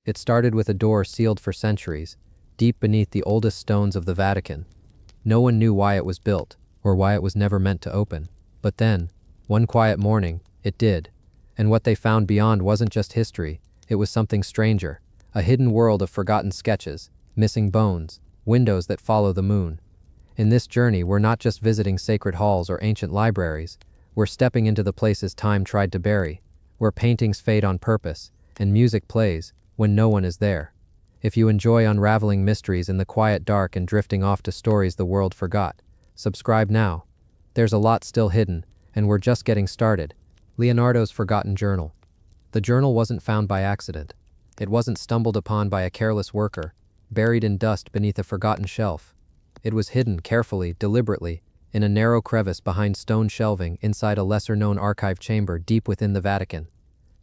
It started with a door sealed for centuries, deep beneath the oldest stones of the Vatican. No one knew why it was built, or why it was never meant to open. But then, one quiet morning, it did. And what they found beyond wasn't just history, it was something stranger. A hidden world of forgotten sketches, missing bones, windows that follow the moon. In this journey, we're not just visiting sacred halls or ancient libraries, we're stepping into the places time tried to bury, where paintings fade on purpose, and music plays when no one is there. If you enjoy unraveling mysteries in the quiet dark and drifting off to stories the world forgot, subscribe now. There's a lot still hidden, and we're just getting started. Leonardo's Forgotten Journal. The journal wasn't found by accident. It wasn't stumbled upon by a careless worker, buried in dust beneath a forgotten shelf. It was hidden carefully, deliberately, in a narrow crevice behind stone shelving inside a lesser-known archive chamber deep within the Vatican.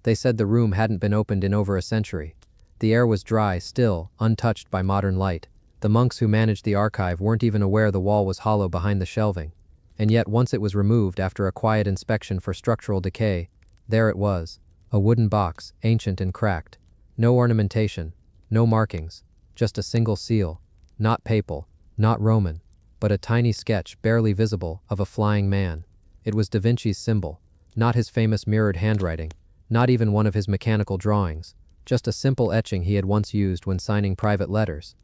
They said the room hadn't been opened in over a century. The air was dry, still, untouched by modern light. The monks who managed the archive weren't even aware the wall was hollow behind the shelving. And yet once it was removed after a quiet inspection for structural decay, there it was, a wooden box, ancient and cracked. No ornamentation, no markings, just a single seal, not papal, not Roman, but a tiny sketch, barely visible, of a flying man. It was Da Vinci's symbol, not his famous mirrored handwriting, not even one of his mechanical drawings, just a simple etching he had once used when signing private letters.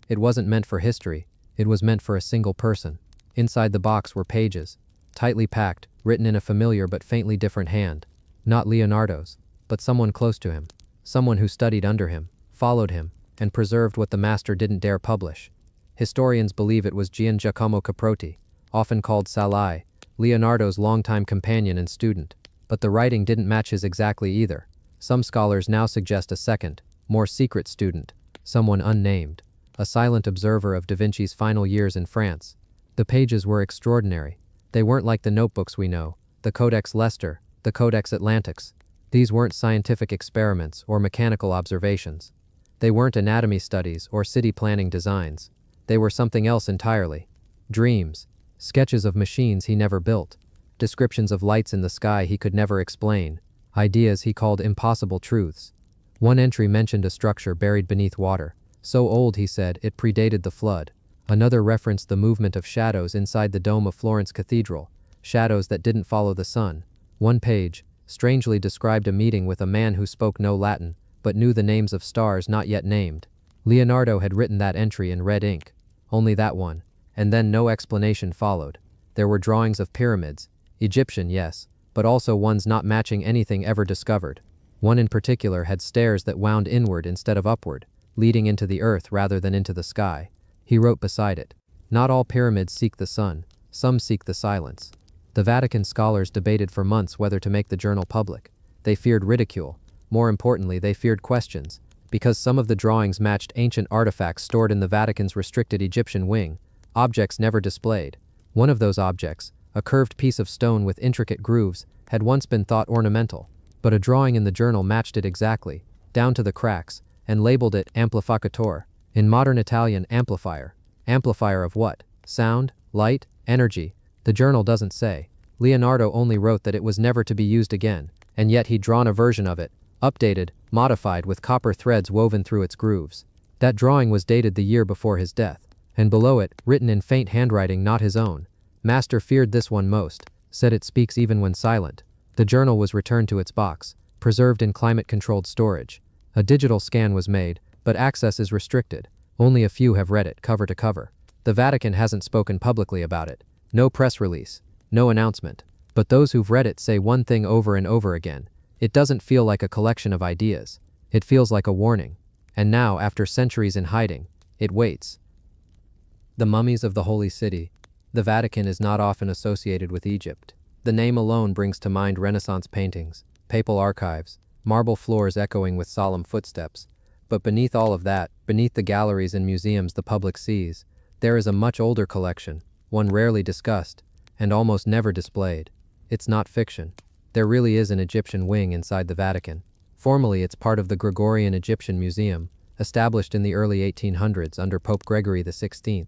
It wasn't meant for history, it was meant for a single person. Inside the box were pages, tightly packed, written in a familiar but faintly different hand. Not Leonardo's, but someone close to him, someone who studied under him, followed him, and preserved what the master didn't dare publish. Historians believe it was Gian Giacomo Caprotti, often called Salai, Leonardo's longtime companion and student. But the writing didn't match his exactly either. Some scholars now suggest a second, more secret student, someone unnamed, a silent observer of Da Vinci's final years in France. The pages were extraordinary. They weren't like the notebooks we know, the Codex Leicester, the Codex Atlantics. These weren't scientific experiments or mechanical observations. They weren't anatomy studies or city planning designs. They were something else entirely. Dreams, sketches of machines he never built, descriptions of lights in the sky he could never explain, ideas he called impossible truths. One entry mentioned a structure buried beneath water, so old, he said, it predated the flood. Another referenced the movement of shadows inside the dome of Florence Cathedral, shadows that didn't follow the sun. One page, strangely described a meeting with a man who spoke no Latin, but knew the names of stars not yet named. Leonardo had written that entry in red ink. Only that one. And then no explanation followed. There were drawings of pyramids, Egyptian, yes, but also ones not matching anything ever discovered. One in particular had stairs that wound inward instead of upward, leading into the earth rather than into the sky. He wrote beside it, "Not all pyramids seek the sun, some seek the silence." The Vatican scholars debated for months whether to make the journal public. They feared ridicule. More importantly, they feared questions, because some of the drawings matched ancient artifacts stored in the Vatican's restricted Egyptian wing, objects never displayed. One of those objects, a curved piece of stone with intricate grooves, had once been thought ornamental, but a drawing in the journal matched it exactly, down to the cracks, and labeled it amplificatore. In modern Italian, amplifier. Amplifier of what? Sound? Light? Energy? The journal doesn't say. Leonardo only wrote that it was never to be used again, and yet he'd drawn a version of it, updated, modified with copper threads woven through its grooves. That drawing was dated the year before his death, and below it, written in faint handwriting not his own, "Master feared this one most, said it speaks even when silent." The journal was returned to its box, preserved in climate-controlled storage. A digital scan was made, but access is restricted. Only a few have read it cover to cover. The Vatican hasn't spoken publicly about it. No press release, no announcement. But those who've read it say one thing over and over again. It doesn't feel like a collection of ideas. It feels like a warning. And now, after centuries in hiding, it waits. The mummies of the Holy City. The Vatican is not often associated with Egypt. The name alone brings to mind Renaissance paintings, papal archives, marble floors echoing with solemn footsteps. But beneath all of that, beneath the galleries and museums the public sees, there is a much older collection, one rarely discussed, and almost never displayed. It's not fiction. There really is an Egyptian wing inside the Vatican. Formally, it's part of the Gregorian Egyptian Museum, established in the early 1800s under Pope Gregory XVI.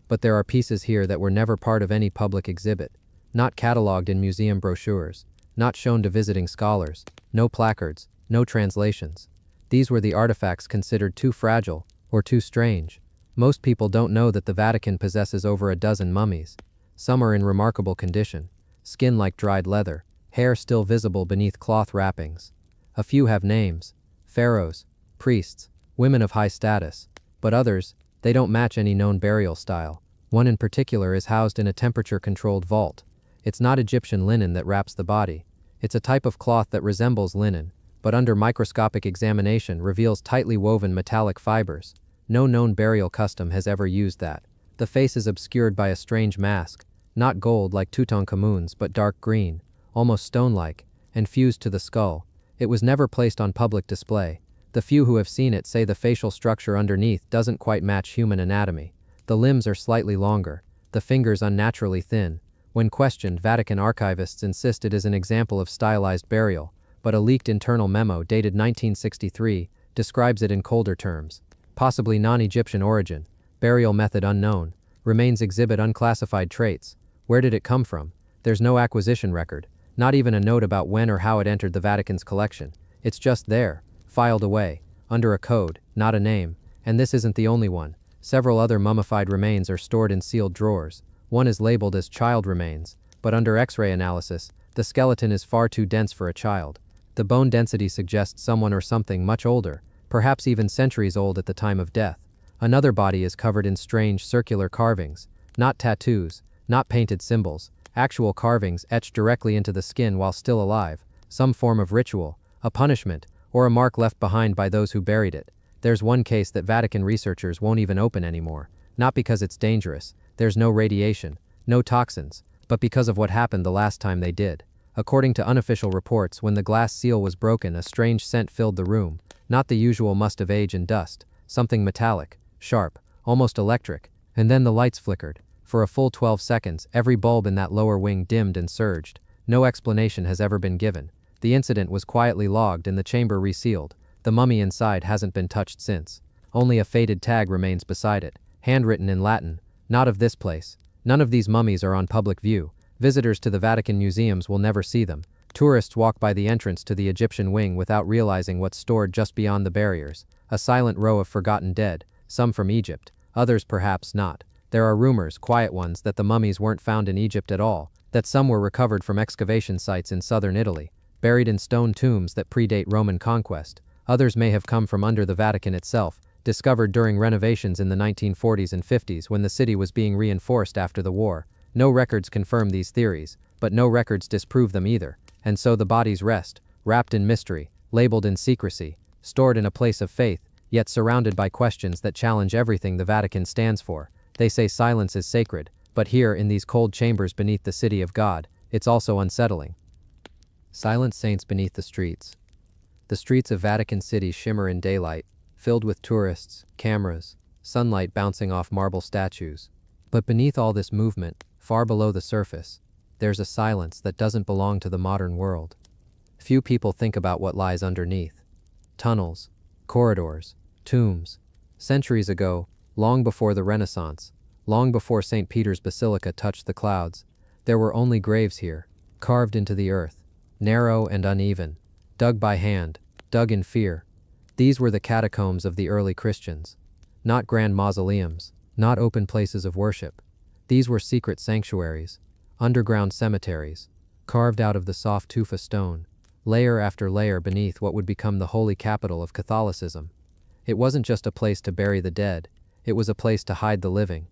But there are pieces here that were never part of any public exhibit, not catalogued in museum brochures, not shown to visiting scholars, no placards, no translations. These were the artifacts considered too fragile or too strange. Most people don't know that the Vatican possesses over a dozen mummies. Some are in remarkable condition, skin like dried leather, hair still visible beneath cloth wrappings. A few have names: pharaohs, priests, women of high status, but others, they don't match any known burial style. One in particular is housed in a temperature-controlled vault. It's not Egyptian linen that wraps the body. It's a type of cloth that resembles linen, but under microscopic examination reveals tightly woven metallic fibers. No known burial custom has ever used that. The face is obscured by a strange mask, not gold like Tutankhamun's but dark green, almost stone-like, and fused to the skull. It was never placed on public display. The few who have seen it say the facial structure underneath doesn't quite match human anatomy. The limbs are slightly longer, the fingers unnaturally thin. When questioned, Vatican archivists insist it is an example of stylized burial, but a leaked internal memo dated 1963 describes it in colder terms. Possibly non-Egyptian origin, burial method unknown, remains exhibit unclassified traits. Where did it come from? There's no acquisition record, not even a note about when or how it entered the Vatican's collection. It's just there, filed away, under a code, not a name, and this isn't the only one. Several other mummified remains are stored in sealed drawers. One is labeled as child remains, but under X-ray analysis, the skeleton is far too dense for a child. The bone density suggests someone or something much older, perhaps even centuries old at the time of death. Another body is covered in strange circular carvings, not tattoos, not painted symbols, actual carvings etched directly into the skin while still alive, some form of ritual, a punishment, or a mark left behind by those who buried it. There's one case that Vatican researchers won't even open anymore, not because it's dangerous, there's no radiation, no toxins, but because of what happened the last time they did. According to unofficial reports, when the glass seal was broken, a strange scent filled the room, not the usual must of age and dust, something metallic, sharp, almost electric, and then the lights flickered. For a full 12 seconds, every bulb in that lower wing dimmed and surged. No explanation has ever been given. The incident was quietly logged and the chamber resealed. The mummy inside hasn't been touched since. Only a faded tag remains beside it, handwritten in Latin, "Not of this place." None of these mummies are on public view. Visitors to the Vatican museums will never see them. Tourists walk by the entrance to the Egyptian wing without realizing what's stored just beyond the barriers. A silent row of forgotten dead, some from Egypt, others perhaps not. There are rumors, quiet ones, that the mummies weren't found in Egypt at all, that some were recovered from excavation sites in southern Italy, buried in stone tombs that predate Roman conquest. Others may have come from under the Vatican itself, discovered during renovations in the 1940s and 50s when the city was being reinforced after the war. No records confirm these theories, but no records disprove them either, and so the bodies rest, wrapped in mystery, labeled in secrecy, stored in a place of faith, yet surrounded by questions that challenge everything the Vatican stands for. They say silence is sacred, but here in these cold chambers beneath the city of God, it's also unsettling. Silent saints beneath the streets. The streets of Vatican City shimmer in daylight, filled with tourists, cameras, sunlight bouncing off marble statues. But beneath all this movement, far below the surface, there's a silence that doesn't belong to the modern world. Few people think about what lies underneath. Tunnels, corridors, tombs. Centuries ago, long before the Renaissance, long before St. Peter's Basilica touched the clouds, there were only graves here, carved into the earth, narrow and uneven, dug by hand, dug in fear. These were the catacombs of the early Christians. Not grand mausoleums, not open places of worship. These were secret sanctuaries, underground cemeteries, carved out of the soft tufa stone, layer after layer beneath what would become the holy capital of Catholicism. It wasn't just a place to bury the dead, it was a place to hide the living.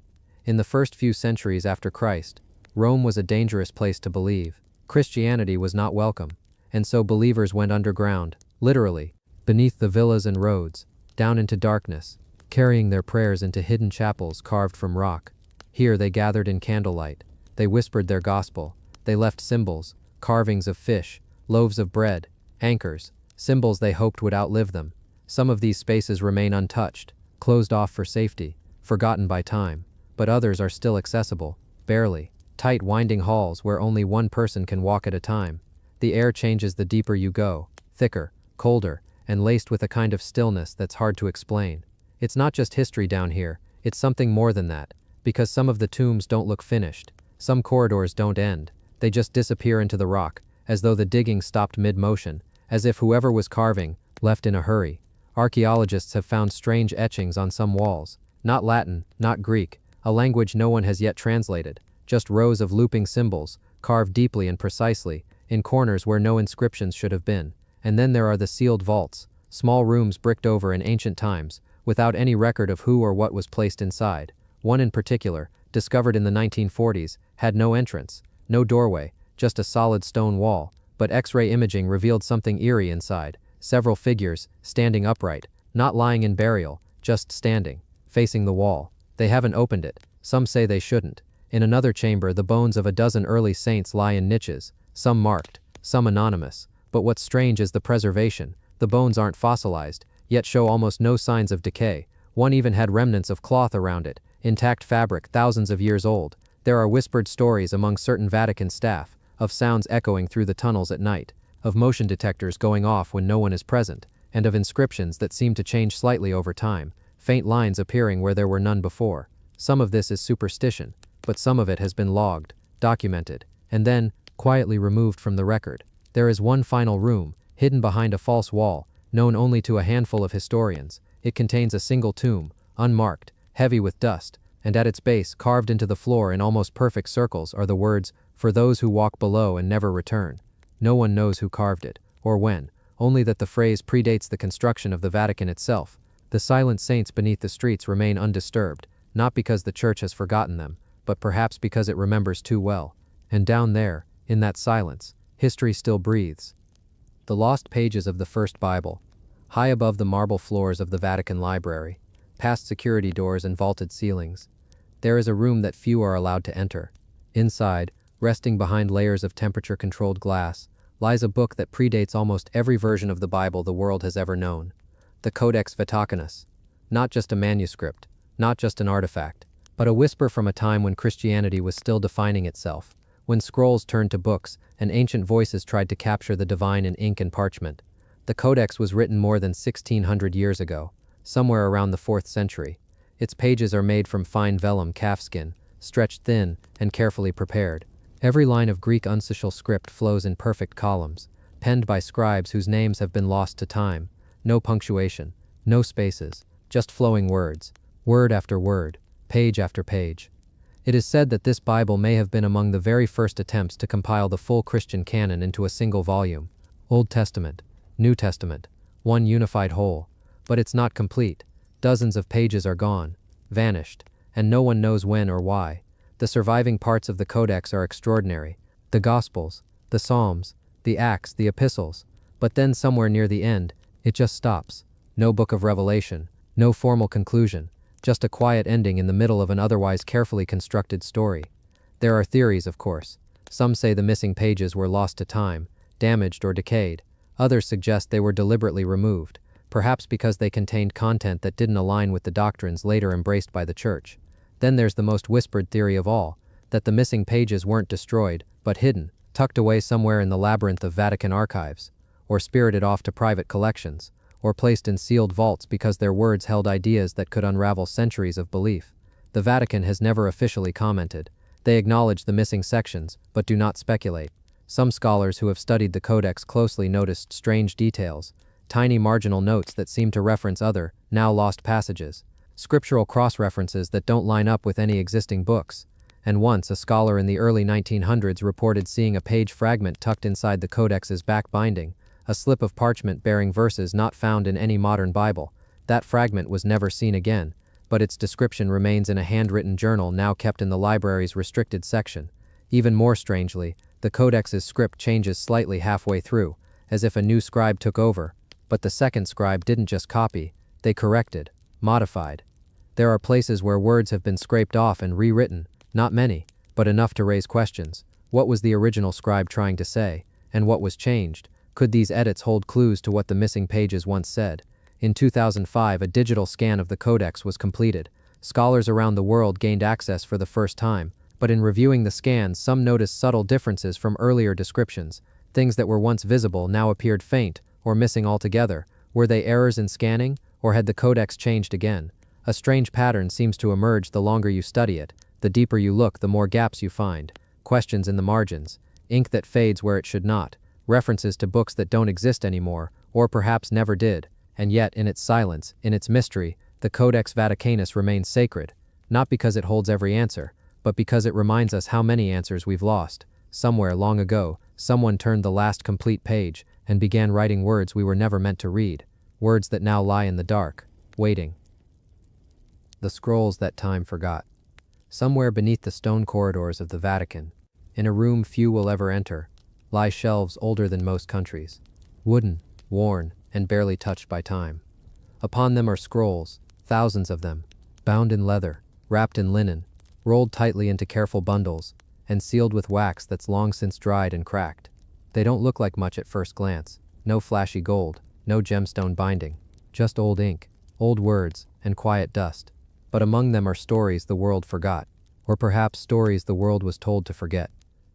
In the first few centuries after Christ, Rome was a dangerous place to believe. Christianity was not welcome, and so believers went underground, literally, beneath the villas and roads, down into darkness, carrying their prayers into hidden chapels carved from rock. Here they gathered in candlelight, they whispered their gospel, they left symbols, carvings of fish, loaves of bread, anchors, symbols they hoped would outlive them. Some of these spaces remain untouched, closed off for safety, forgotten by time, but others are still accessible, barely, tight winding halls where only one person can walk at a time. The air changes the deeper you go, thicker, colder, and laced with a kind of stillness that's hard to explain. It's not just history down here, it's something more than that, because some of the tombs don't look finished, some corridors don't end, they just disappear into the rock, as though the digging stopped mid-motion, as if whoever was carving left in a hurry. Archaeologists have found strange etchings on some walls. Not Latin, not Greek, a language no one has yet translated, just rows of looping symbols, carved deeply and precisely, in corners where no inscriptions should have been. And then there are the sealed vaults, small rooms bricked over in ancient times, without any record of who or what was placed inside. One in particular, discovered in the 1940s, had no entrance, no doorway, just a solid stone wall, but X-ray imaging revealed something eerie inside, several figures, standing upright, not lying in burial, just standing, facing the wall. They haven't opened it. Some say they shouldn't. In another chamber, the bones of a dozen early saints lie in niches, some marked, some anonymous. But what's strange is the preservation. The bones aren't fossilized, yet show almost no signs of decay. One even had remnants of cloth around it, intact fabric thousands of years old. There are whispered stories among certain Vatican staff, of sounds echoing through the tunnels at night, of motion detectors going off when no one is present, and of inscriptions that seem to change slightly over time, faint lines appearing where there were none before. Some of this is superstition, but some of it has been logged, documented, and then quietly removed from the record. There is one final room, hidden behind a false wall, known only to a handful of historians. It contains a single tomb, unmarked, heavy with dust, and at its base, carved into the floor in almost perfect circles, are the words, "For those who walk below and never return." No one knows who carved it, or when, only that the phrase predates the construction of the Vatican itself. The silent saints beneath the streets remain undisturbed, not because the Church has forgotten them, but perhaps because it remembers too well. And down there, in that silence, history still breathes. The lost pages of the First Bible, high above the marble floors of the Vatican Library, past security doors and vaulted ceilings. There is a room that few are allowed to enter. Inside, resting behind layers of temperature-controlled glass, lies a book that predates almost every version of the Bible the world has ever known. The Codex Vaticanus. Not just a manuscript, not just an artifact, but a whisper from a time when Christianity was still defining itself, when scrolls turned to books and ancient voices tried to capture the divine in ink and parchment. The Codex was written more than 1,600 years ago, somewhere around the 4th century. Its pages are made from fine vellum calfskin, stretched thin and carefully prepared. Every line of Greek uncial script flows in perfect columns, penned by scribes whose names have been lost to time. No punctuation, no spaces, just flowing words, word after word, page after page. It is said that this Bible may have been among the very first attempts to compile the full Christian canon into a single volume. Old Testament, New Testament, one unified whole. But it's not complete. Dozens of pages are gone, vanished, and no one knows when or why. The surviving parts of the Codex are extraordinary. The Gospels, the Psalms, the Acts, the Epistles. But then somewhere near the end, it just stops. No book of Revelation, no formal conclusion, just a quiet ending in the middle of an otherwise carefully constructed story. There are theories, of course. Some say the missing pages were lost to time, damaged or decayed. Others suggest they were deliberately removed, perhaps because they contained content that didn't align with the doctrines later embraced by the Church. Then there's the most whispered theory of all, that the missing pages weren't destroyed, but hidden, tucked away somewhere in the labyrinth of Vatican archives, or spirited off to private collections, or placed in sealed vaults because their words held ideas that could unravel centuries of belief. The Vatican has never officially commented. They acknowledge the missing sections, but do not speculate. Some scholars who have studied the Codex closely noticed strange details, tiny marginal notes that seem to reference other, now lost passages, scriptural cross-references that don't line up with any existing books. And once, a scholar in the early 1900s reported seeing a page fragment tucked inside the Codex's back binding, a slip of parchment bearing verses not found in any modern Bible. That fragment was never seen again, but its description remains in a handwritten journal now kept in the library's restricted section. Even more strangely, the Codex's script changes slightly halfway through, as if a new scribe took over, but the second scribe didn't just copy, they corrected, modified. There are places where words have been scraped off and rewritten, not many, but enough to raise questions. What was the original scribe trying to say, and what was changed? Could these edits hold clues to what the missing pages once said? In 2005, a digital scan of the Codex was completed. Scholars around the world gained access for the first time, but in reviewing the scans, some noticed subtle differences from earlier descriptions. Things that were once visible now appeared faint or missing altogether. Were they errors in scanning, or had the Codex changed again? A strange pattern seems to emerge the longer you study it. The deeper you look, the more gaps you find. Questions in the margins, ink that fades where it should not, references to books that don't exist anymore, or perhaps never did, And yet, in its silence, in its mystery, the Codex Vaticanus remains sacred, not because it holds every answer, but because it reminds us how many answers we've lost. Somewhere long ago, someone turned the last complete page and began writing words we were never meant to read, words that now lie in the dark, waiting. The scrolls that time forgot. Somewhere beneath the stone corridors of the Vatican, in a room few will ever enter, lie shelves older than most countries, wooden, worn, and barely touched by time. Upon them are scrolls, thousands of them, bound in leather, wrapped in linen, rolled tightly into careful bundles, and sealed with wax that's long since dried and cracked. They don't look like much at first glance. No flashy gold, no gemstone binding, just old ink, old words, and quiet dust. But among them are stories the world forgot, or perhaps stories the world was told to forget.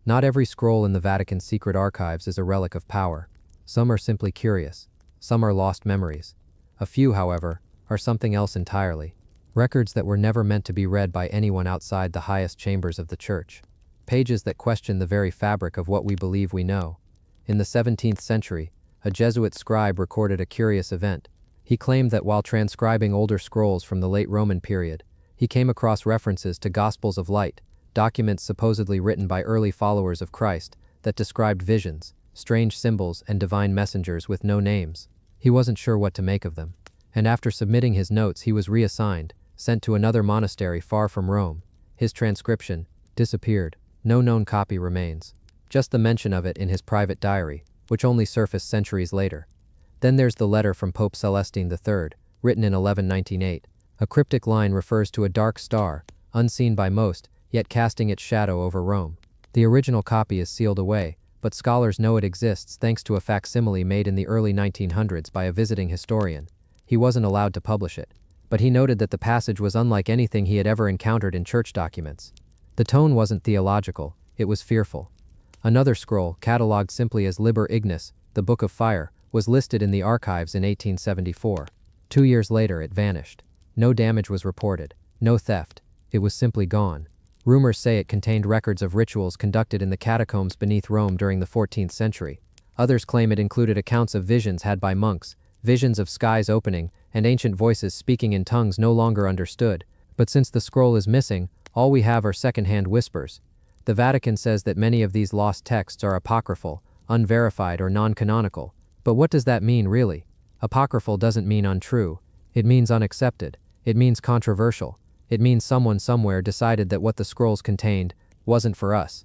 Not every scroll in the Vatican's secret archives is a relic of power. Some are simply curious. Some are lost memories. A few, however, are something else entirely. Records that were never meant to be read by anyone outside the highest chambers of the Church. Pages that question the very fabric of what we believe we know. In the 17th century, a Jesuit scribe recorded a curious event. He claimed that while transcribing older scrolls from the late Roman period, he came across references to Gospels of Light, documents supposedly written by early followers of Christ that described visions, strange symbols, and divine messengers with no names. He wasn't sure what to make of them, and after submitting his notes he was reassigned, sent to another monastery far from Rome. His transcription disappeared. No known copy remains. Just the mention of it in his private diary, which only surfaced centuries later. Then there's the letter from Pope Celestine III, written in 1198. A cryptic line refers to a dark star, unseen by most, yet casting its shadow over Rome. The original copy is sealed away, but scholars know it exists thanks to a facsimile made in the early 1900s by a visiting historian. He wasn't allowed to publish it, but he noted that the passage was unlike anything he had ever encountered in church documents. The tone wasn't theological, it was fearful. Another scroll, catalogued simply as Liber Ignis, the Book of Fire, was listed in the archives in 1874. 2 years later it vanished. No damage was reported, no theft, it was simply gone. Rumors say it contained records of rituals conducted in the catacombs beneath Rome during the 14th century. Others claim it included accounts of visions had by monks, visions of skies opening, and ancient voices speaking in tongues no longer understood. But since the scroll is missing, all we have are second-hand whispers. The Vatican says that many of these lost texts are apocryphal, unverified, or non-canonical. But what does that mean, really? Apocryphal doesn't mean untrue. It means unaccepted. It means controversial. It means someone somewhere decided that what the scrolls contained wasn't for us.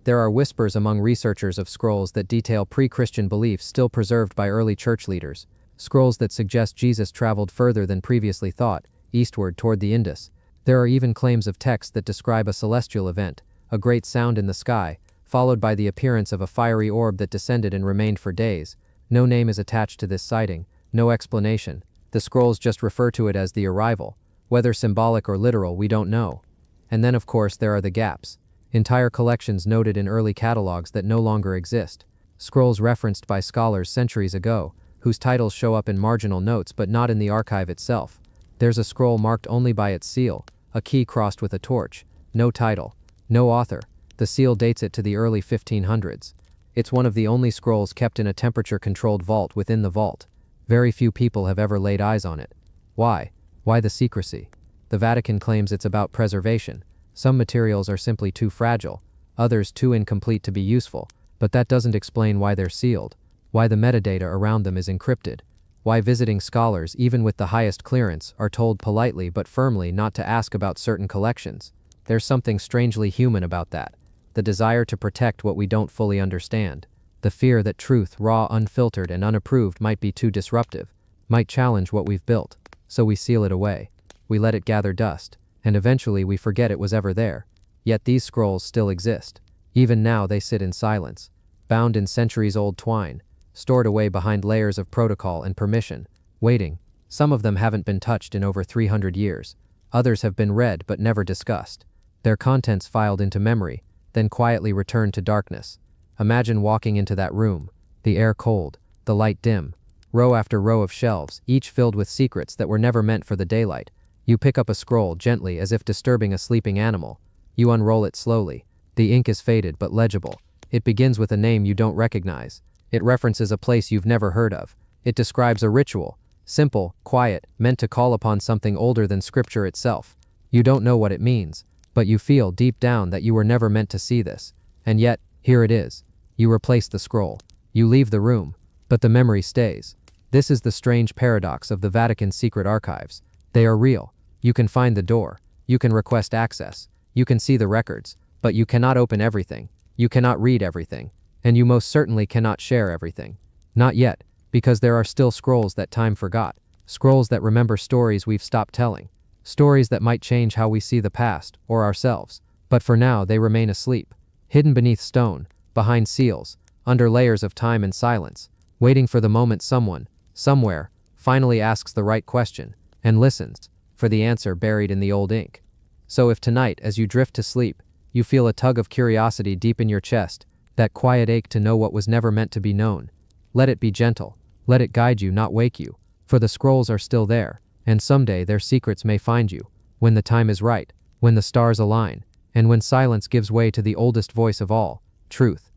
There are whispers among researchers of scrolls that detail pre-Christian beliefs still preserved by early church leaders. Scrolls that suggest Jesus traveled further than previously thought, eastward toward the Indus. There are even claims of texts that describe a celestial event, a great sound in the sky, followed by the appearance of a fiery orb that descended and remained for days. No name is attached to this sighting, no explanation. The scrolls just refer to it as the arrival. Whether symbolic or literal, we don't know. And then, of course, there are the gaps. Entire collections noted in early catalogs that no longer exist. Scrolls referenced by scholars centuries ago, whose titles show up in marginal notes but not in the archive itself. There's a scroll marked only by its seal, a key crossed with a torch. No title, no author. The seal dates it to the early 1500s. It's one of the only scrolls kept in a temperature-controlled vault within the vault. Very few people have ever laid eyes on it. Why? Why the secrecy? The Vatican claims it's about preservation. Some materials are simply too fragile, others too incomplete to be useful, but that doesn't explain why they're sealed, why the metadata around them is encrypted, why visiting scholars, even with the highest clearance, are told politely but firmly not to ask about certain collections. There's something strangely human about that. The desire to protect what we don't fully understand. The fear that truth, raw, unfiltered, and unapproved, might be too disruptive, might challenge what we've built. So we seal it away. We let it gather dust, and eventually we forget it was ever there. Yet these scrolls still exist. Even now they sit in silence, bound in centuries-old twine, stored away behind layers of protocol and permission, waiting. Some of them haven't been touched in over 300 years. Others have been read but never discussed. Their contents filed into memory, then quietly returned to darkness. Imagine walking into that room, the air cold, the light dim, row after row of shelves, each filled with secrets that were never meant for the daylight. You pick up a scroll gently as if disturbing a sleeping animal. You unroll it slowly. The ink is faded but legible. It begins with a name you don't recognize. It references a place you've never heard of. It describes a ritual. Simple, quiet, meant to call upon something older than scripture itself. You don't know what it means, but you feel deep down that you were never meant to see this. And yet, here it is. You replace the scroll. You leave the room, but the memory stays. This is the strange paradox of the Vatican's secret archives. They are real. You can find the door. You can request access. You can see the records, but you cannot open everything. You cannot read everything. And you most certainly cannot share everything. Not yet, because there are still scrolls that time forgot. Scrolls that remember stories we've stopped telling. Stories that might change how we see the past, or ourselves. But for now, they remain asleep. Hidden beneath stone, behind seals, under layers of time and silence, waiting for the moment someone, somewhere, finally asks the right question, and listens for the answer buried in the old ink. So if tonight, as you drift to sleep, you feel a tug of curiosity deep in your chest, that quiet ache to know what was never meant to be known, let it be gentle. Let it guide you, not wake you, for the scrolls are still there, and someday their secrets may find you, when the time is right, when the stars align, and when silence gives way to the oldest voice of all, truth.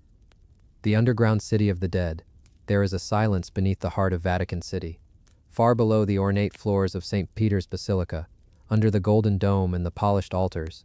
The underground city of the dead. There is a silence beneath the heart of Vatican City. Far below the ornate floors of St. Peter's Basilica, under the golden dome and the polished altars,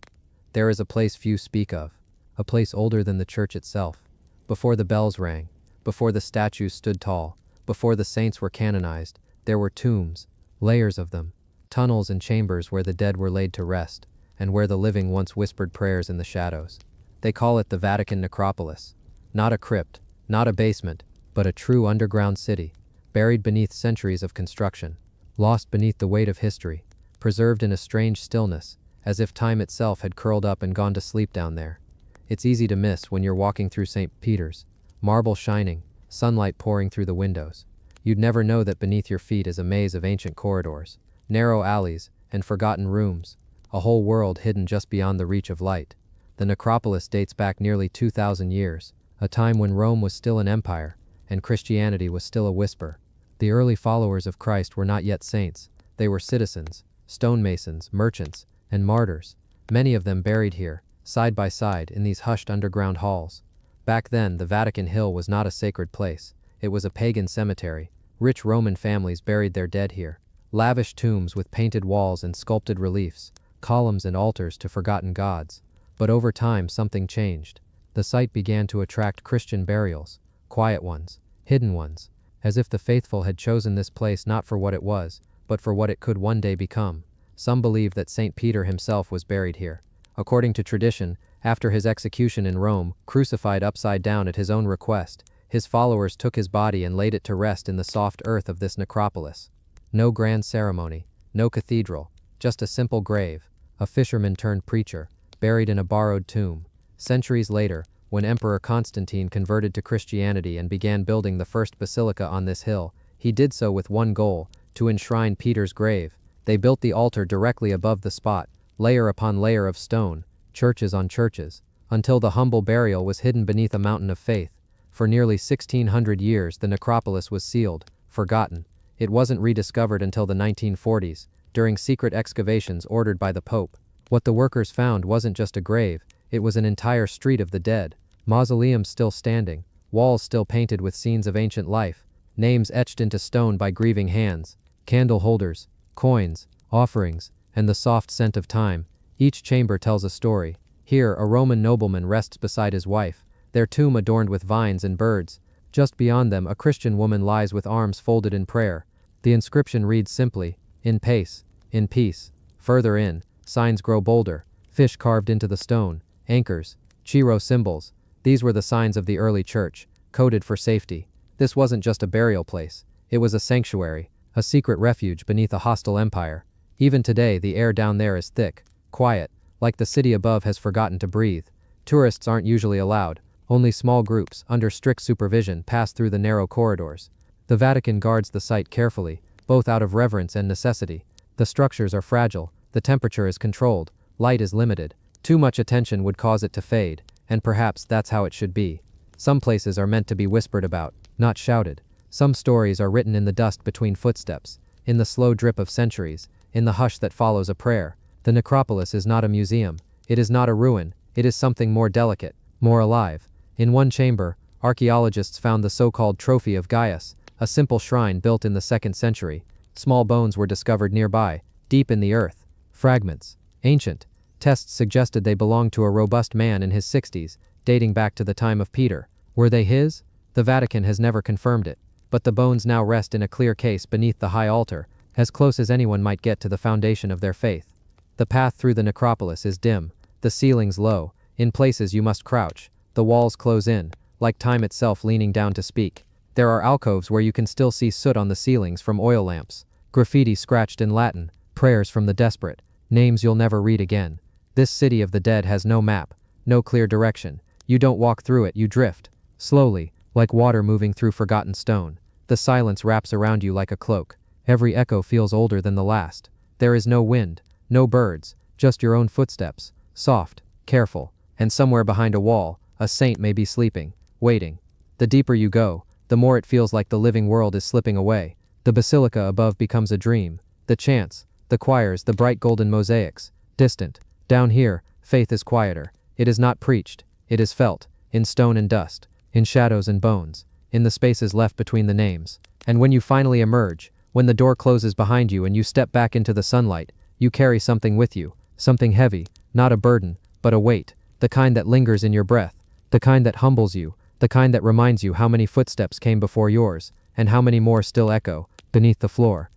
there is a place few speak of, a place older than the church itself. Before the bells rang, before the statues stood tall, before the saints were canonized, there were tombs, layers of them, tunnels and chambers where the dead were laid to rest, and where the living once whispered prayers in the shadows. They call it the Vatican necropolis. Not a crypt, not a basement, but a true underground city, buried beneath centuries of construction, lost beneath the weight of history, preserved in a strange stillness, as if time itself had curled up and gone to sleep down there. It's easy to miss when you're walking through St. Peter's, marble shining, sunlight pouring through the windows. You'd never know that beneath your feet is a maze of ancient corridors, narrow alleys, and forgotten rooms, a whole world hidden just beyond the reach of light. The necropolis dates back nearly 2,000 years, a time when Rome was still an empire, and Christianity was still a whisper. The early followers of Christ were not yet saints. They were citizens, stonemasons, merchants, and martyrs, many of them buried here, side by side, in these hushed underground halls. Back then, the Vatican Hill was not a sacred place. It was a pagan cemetery. Rich Roman families buried their dead here. Lavish tombs with painted walls and sculpted reliefs, columns and altars to forgotten gods. But over time, something changed. The site began to attract Christian burials, quiet ones, hidden ones, as if the faithful had chosen this place not for what it was, but for what it could one day become. Some believe that St. Peter himself was buried here. According to tradition, after his execution in Rome, crucified upside down at his own request, his followers took his body and laid it to rest in the soft earth of this necropolis. No grand ceremony, no cathedral, just a simple grave, a fisherman turned preacher, buried in a borrowed tomb. Centuries later, when Emperor Constantine converted to Christianity and began building the first basilica on this hill, he did so with one goal, to enshrine Peter's grave. They built the altar directly above the spot, layer upon layer of stone, churches on churches, until the humble burial was hidden beneath a mountain of faith. For nearly 1,600 years, the necropolis was sealed, forgotten. It wasn't rediscovered until the 1940s, during secret excavations ordered by the Pope. What the workers found wasn't just a grave, it was an entire street of the dead. Mausoleums still standing, walls still painted with scenes of ancient life, names etched into stone by grieving hands, candle holders, coins, offerings, and the soft scent of time. Each chamber tells a story. Here, a Roman nobleman rests beside his wife, their tomb adorned with vines and birds. Just beyond them, a Christian woman lies with arms folded in prayer. The inscription reads simply, "In pace, in peace." Further in, signs grow bolder, fish carved into the stone, anchors, Chi-Rho symbols. These were the signs of the early church, coded for safety. This wasn't just a burial place. It was a sanctuary, a secret refuge beneath a hostile empire. Even today, the air down there is thick, quiet, like the city above has forgotten to breathe. Tourists aren't usually allowed. Only small groups, under strict supervision, pass through the narrow corridors. The Vatican guards the site carefully, both out of reverence and necessity. The structures are fragile, the temperature is controlled, light is limited. Too much attention would cause it to fade, and perhaps that's how it should be. Some places are meant to be whispered about, not shouted. Some stories are written in the dust between footsteps, in the slow drip of centuries, in the hush that follows a prayer. The necropolis is not a museum. It is not a ruin. It is something more delicate, more alive. In one chamber, archaeologists found the so-called Trophy of Gaius, a simple shrine built in the 2nd century. Small bones were discovered nearby, deep in the earth. Fragments. Ancient. Tests suggested they belonged to a robust man in his 60s, dating back to the time of Peter. Were they his? The Vatican has never confirmed it, but the bones now rest in a clear case beneath the high altar, as close as anyone might get to the foundation of their faith. The path through the necropolis is dim, the ceilings low, in places you must crouch, the walls close in, like time itself leaning down to speak. There are alcoves where you can still see soot on the ceilings from oil lamps, graffiti scratched in Latin, prayers from the desperate, names you'll never read again. This city of the dead has no map, no clear direction. You don't walk through it, you drift. Slowly, like water moving through forgotten stone. The silence wraps around you like a cloak. Every echo feels older than the last. There is no wind, no birds, just your own footsteps, soft, careful, and somewhere behind a wall, a saint may be sleeping, waiting. The deeper you go, the more it feels like the living world is slipping away. The basilica above becomes a dream. The chants, the choirs, the bright golden mosaics, distant. Down here, faith is quieter. It is not preached. It is felt, in stone and dust, in shadows and bones, in the spaces left between the names. And when you finally emerge, when the door closes behind you and you step back into the sunlight, you carry something with you, something heavy, not a burden, but a weight, the kind that lingers in your breath, the kind that humbles you, the kind that reminds you how many footsteps came before yours, and how many more still echo, beneath the floor.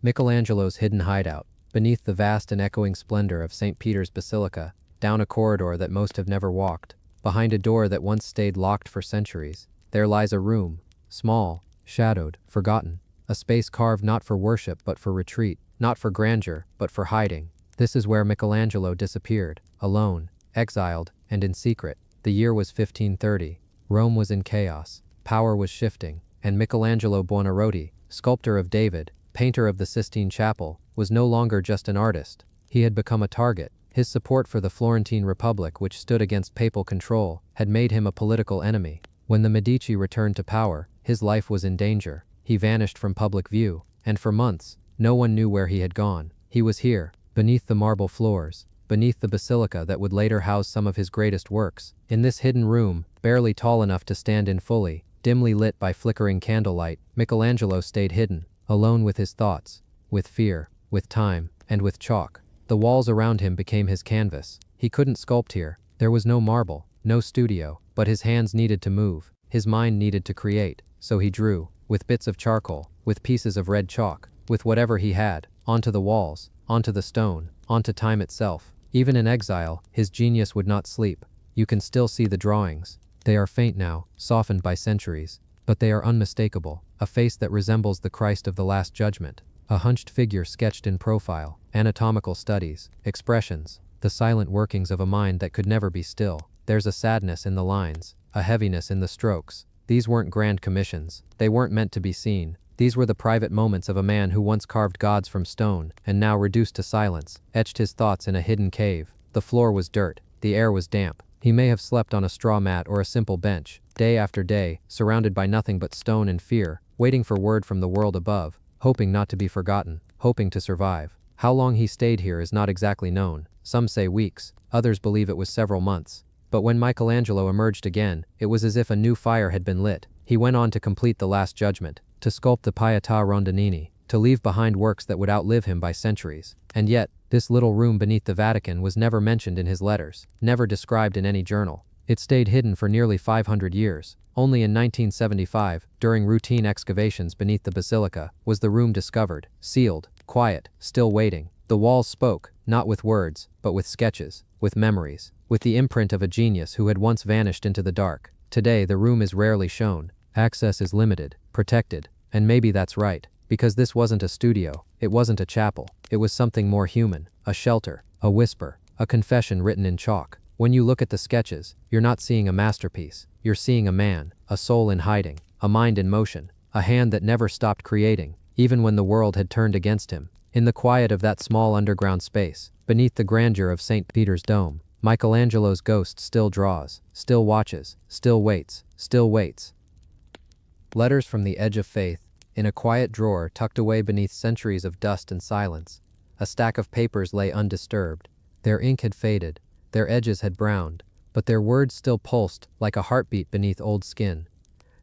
Michelangelo's hidden hideout, beneath the vast and echoing splendor of St. Peter's Basilica, down a corridor that most have never walked, behind a door that once stayed locked for centuries, there lies a room, small, shadowed, forgotten, a space carved not for worship but for retreat, not for grandeur but for hiding. This is where Michelangelo disappeared, alone, exiled, and in secret. The year was 1530. Rome was in chaos, power was shifting, and Michelangelo Buonarroti, sculptor of David, painter of the Sistine Chapel, was no longer just an artist. He had become a target. His support for the Florentine Republic, which stood against papal control, had made him a political enemy. When the Medici returned to power, his life was in danger. He vanished from public view, and for months, no one knew where he had gone. He was here, beneath the marble floors, beneath the basilica that would later house some of his greatest works. In this hidden room, barely tall enough to stand in fully, dimly lit by flickering candlelight, Michelangelo stayed hidden, alone with his thoughts, with fear, with time, and with chalk. The walls around him became his canvas. He couldn't sculpt here. There was no marble, no studio, but his hands needed to move. His mind needed to create, so he drew, with bits of charcoal, with pieces of red chalk, with whatever he had, onto the walls, onto the stone, onto time itself. Even in exile, his genius would not sleep. You can still see the drawings. They are faint now, softened by centuries, but they are unmistakable. A face that resembles the Christ of the Last Judgment. A hunched figure sketched in profile, anatomical studies, expressions, the silent workings of a mind that could never be still. There's a sadness in the lines, a heaviness in the strokes. These weren't grand commissions. They weren't meant to be seen. These were the private moments of a man who once carved gods from stone, and now reduced to silence, etched his thoughts in a hidden cave. The floor was dirt. The air was damp. He may have slept on a straw mat or a simple bench, day after day, surrounded by nothing but stone and fear, waiting for word from the world above, hoping not to be forgotten, hoping to survive. How long he stayed here is not exactly known. Some say weeks, others believe it was several months. But when Michelangelo emerged again, it was as if a new fire had been lit. He went on to complete the Last Judgment, to sculpt the Pietà Rondanini, to leave behind works that would outlive him by centuries. And yet, this little room beneath the Vatican was never mentioned in his letters, never described in any journal. It stayed hidden for nearly 500 years. Only in 1975, during routine excavations beneath the basilica, was the room discovered, sealed, quiet, still waiting. The walls spoke, not with words, but with sketches, with memories, with the imprint of a genius who had once vanished into the dark. Today, the room is rarely shown. Access is limited, protected, and maybe that's right, because this wasn't a studio, it wasn't a chapel, it was something more human, a shelter, a whisper, a confession written in chalk. When you look at the sketches, you're not seeing a masterpiece, you're seeing a man, a soul in hiding, a mind in motion, a hand that never stopped creating, even when the world had turned against him. In the quiet of that small underground space, beneath the grandeur of St. Peter's dome, Michelangelo's ghost still draws, still watches, still waits, still waits. Letters from the Edge of Faith, in a quiet drawer tucked away beneath centuries of dust and silence. A stack of papers lay undisturbed. Their ink had faded, their edges had browned, but their words still pulsed like a heartbeat beneath old skin.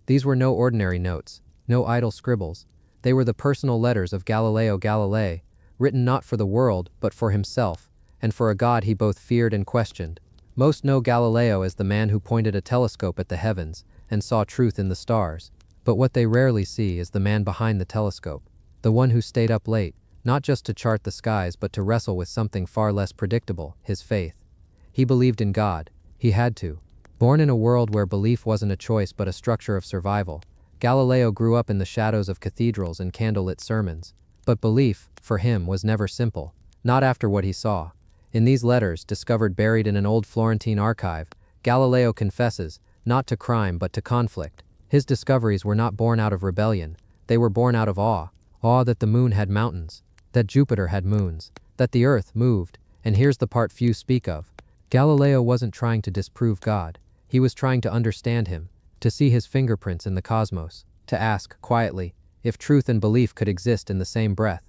These were no ordinary notes, no idle scribbles. They were the personal letters of Galileo Galilei, written not for the world but for himself, and for a God he both feared and questioned. Most know Galileo as the man who pointed a telescope at the heavens and saw truth in the stars, but what they rarely see is the man behind the telescope, the one who stayed up late, not just to chart the skies but to wrestle with something far less predictable, his faith. He believed in God. He had to. Born in a world where belief wasn't a choice but a structure of survival, Galileo grew up in the shadows of cathedrals and candlelit sermons. But belief, for him, was never simple, not after what he saw. In these letters, discovered buried in an old Florentine archive, Galileo confesses, not to crime but to conflict. His discoveries were not born out of rebellion, they were born out of awe. Awe that the moon had mountains, that Jupiter had moons, that the earth moved, and here's the part few speak of. Galileo wasn't trying to disprove God, he was trying to understand him, to see his fingerprints in the cosmos, to ask, quietly, if truth and belief could exist in the same breath.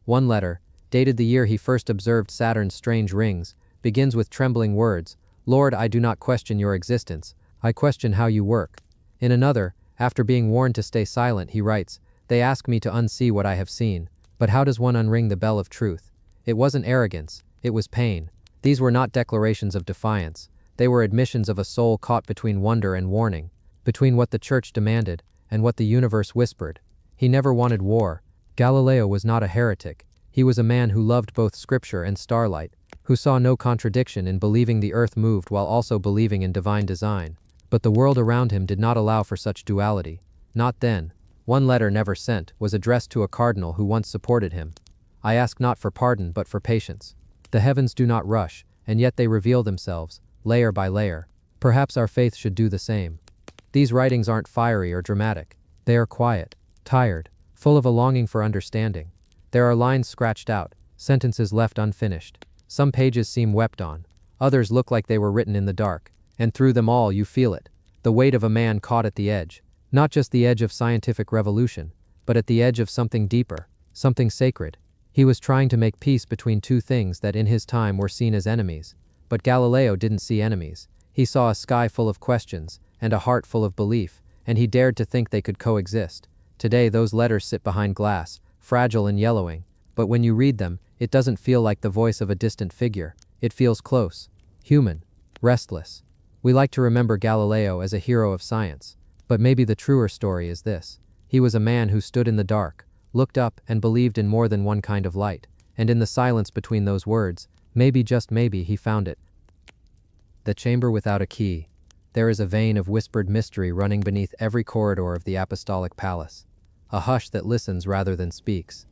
One letter, dated the year he first observed Saturn's strange rings, begins with trembling words, "Lord, I do not question your existence, I question how you work." In another, after being warned to stay silent, he writes, "They ask me to unsee what I have seen, but how does one unring the bell of truth?" It wasn't arrogance, it was pain. These were not declarations of defiance, they were admissions of a soul caught between wonder and warning, between what the church demanded and what the universe whispered. He never wanted war. Galileo was not a heretic, he was a man who loved both scripture and starlight, who saw no contradiction in believing the earth moved while also believing in divine design. But the world around him did not allow for such duality. Not then. One letter never sent was addressed to a cardinal who once supported him. "I ask not for pardon but for patience. The heavens do not rush, and yet they reveal themselves, layer by layer. Perhaps our faith should do the same." These writings aren't fiery or dramatic. They are quiet, tired, full of a longing for understanding. There are lines scratched out, sentences left unfinished. Some pages seem wept on. Others look like they were written in the dark. And through them all you feel it, the weight of a man caught at the edge. Not just the edge of scientific revolution, but at the edge of something deeper, something sacred. He was trying to make peace between two things that in his time were seen as enemies. But Galileo didn't see enemies. He saw a sky full of questions, and a heart full of belief, and he dared to think they could coexist. Today those letters sit behind glass, fragile and yellowing, but when you read them, it doesn't feel like the voice of a distant figure. It feels close, human, restless. We like to remember Galileo as a hero of science, but maybe the truer story is this. He was a man who stood in the dark, looked up and believed in more than one kind of light, and in the silence between those words, maybe just maybe he found it. The chamber without a key. There is a vein of whispered mystery running beneath every corridor of the apostolic palace, a hush that listens rather than speaks.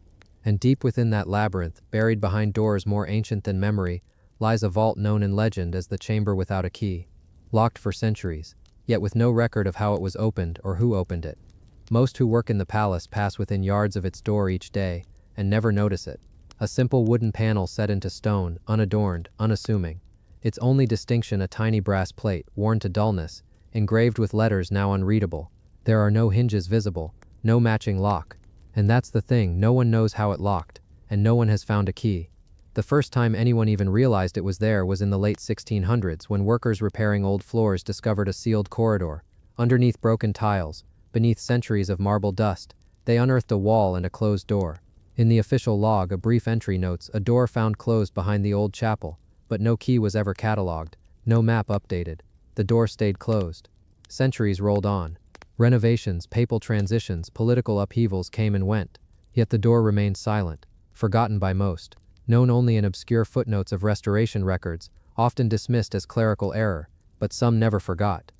And deep within that labyrinth, buried behind doors more ancient than memory, lies a vault known in legend as the chamber without a key. Locked for centuries, yet with no record of how it was opened or who opened it. Most who work in the palace pass within yards of its door each day, and never notice it. A simple wooden panel set into stone, unadorned, unassuming. Its only distinction a tiny brass plate, worn to dullness, engraved with letters now unreadable. There are no hinges visible, no matching lock. And that's the thing, no one knows how it locked, and no one has found a key. The first time anyone even realized it was there was in the late 1600s when workers repairing old floors discovered a sealed corridor. Underneath broken tiles, beneath centuries of marble dust, they unearthed a wall and a closed door. In the official log, a brief entry notes a door found closed behind the old chapel, but no key was ever catalogued, no map updated. The door stayed closed. Centuries rolled on. Renovations, papal transitions, political upheavals came and went. Yet the door remained silent, forgotten by most. Known only in obscure footnotes of restoration records, often dismissed as clerical error, but some never forgot.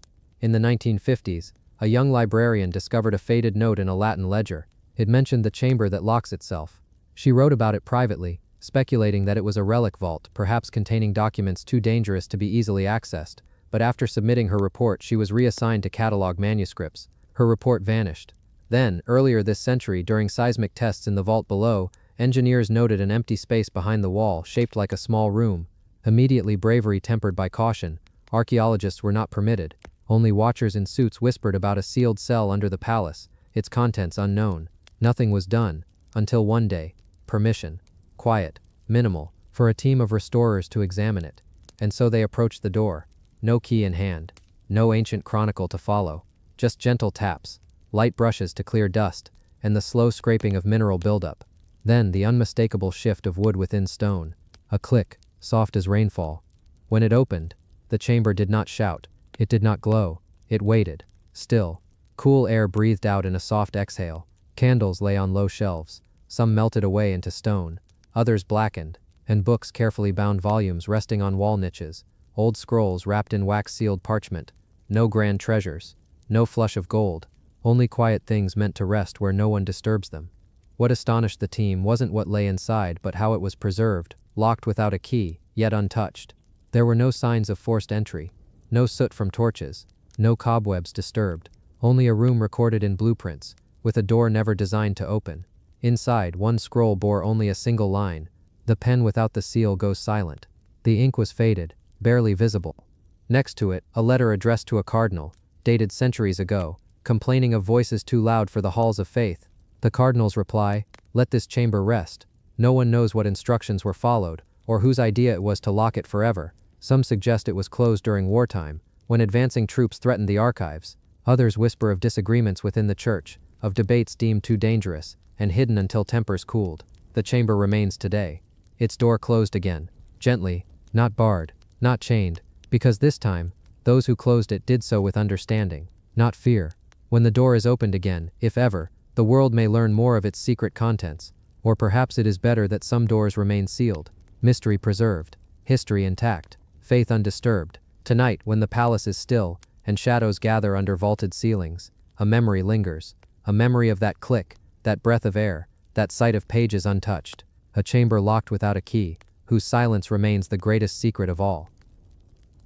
In the 1950s, a young librarian discovered a faded note in a Latin ledger. It mentioned the chamber that locks itself. She wrote about it privately, speculating that it was a relic vault, perhaps containing documents too dangerous to be easily accessed, but after submitting her report she was reassigned to catalog manuscripts. Her report vanished. Then, earlier this century, during seismic tests in the vault below, engineers noted an empty space behind the wall, shaped like a small room. Immediately, bravery tempered by caution, archaeologists were not permitted. Only watchers in suits whispered about a sealed cell under the palace, its contents unknown. Nothing was done, until one day, permission, quiet, minimal, for a team of restorers to examine it. And so they approached the door. No key in hand, no ancient chronicle to follow, just gentle taps, light brushes to clear dust, and the slow scraping of mineral buildup. Then the unmistakable shift of wood within stone. A click, soft as rainfall. When it opened, the chamber did not shout. It did not glow. It waited. Still. Cool air breathed out in a soft exhale. Candles lay on low shelves. Some melted away into stone. Others blackened. And books, carefully bound volumes resting on wall niches. Old scrolls wrapped in wax-sealed parchment. No grand treasures. No flush of gold. Only quiet things meant to rest where no one disturbs them. What astonished the team wasn't what lay inside, but how it was preserved, locked without a key, yet untouched. There were no signs of forced entry. No soot from torches. No cobwebs disturbed. Only a room recorded in blueprints, with a door never designed to open. Inside, one scroll bore only a single line. The pen without the seal goes silent. The ink was faded, barely visible. Next to it, a letter addressed to a cardinal, dated centuries ago, complaining of voices too loud for the halls of faith. The cardinal's reply, "Let this chamber rest." No one knows what instructions were followed, or whose idea it was to lock it forever. Some suggest it was closed during wartime, when advancing troops threatened the archives. Others whisper of disagreements within the church, of debates deemed too dangerous, and hidden until tempers cooled. The chamber remains today. Its door closed again, gently, not barred, not chained, because this time, those who closed it did so with understanding, not fear. When the door is opened again, if ever, the world may learn more of its secret contents, or perhaps it is better that some doors remain sealed, mystery preserved, history intact, faith undisturbed. Tonight, when the palace is still, and shadows gather under vaulted ceilings, a memory lingers, a memory of that click, that breath of air, that sight of pages untouched, a chamber locked without a key, whose silence remains the greatest secret of all.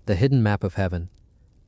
The hidden map of heaven.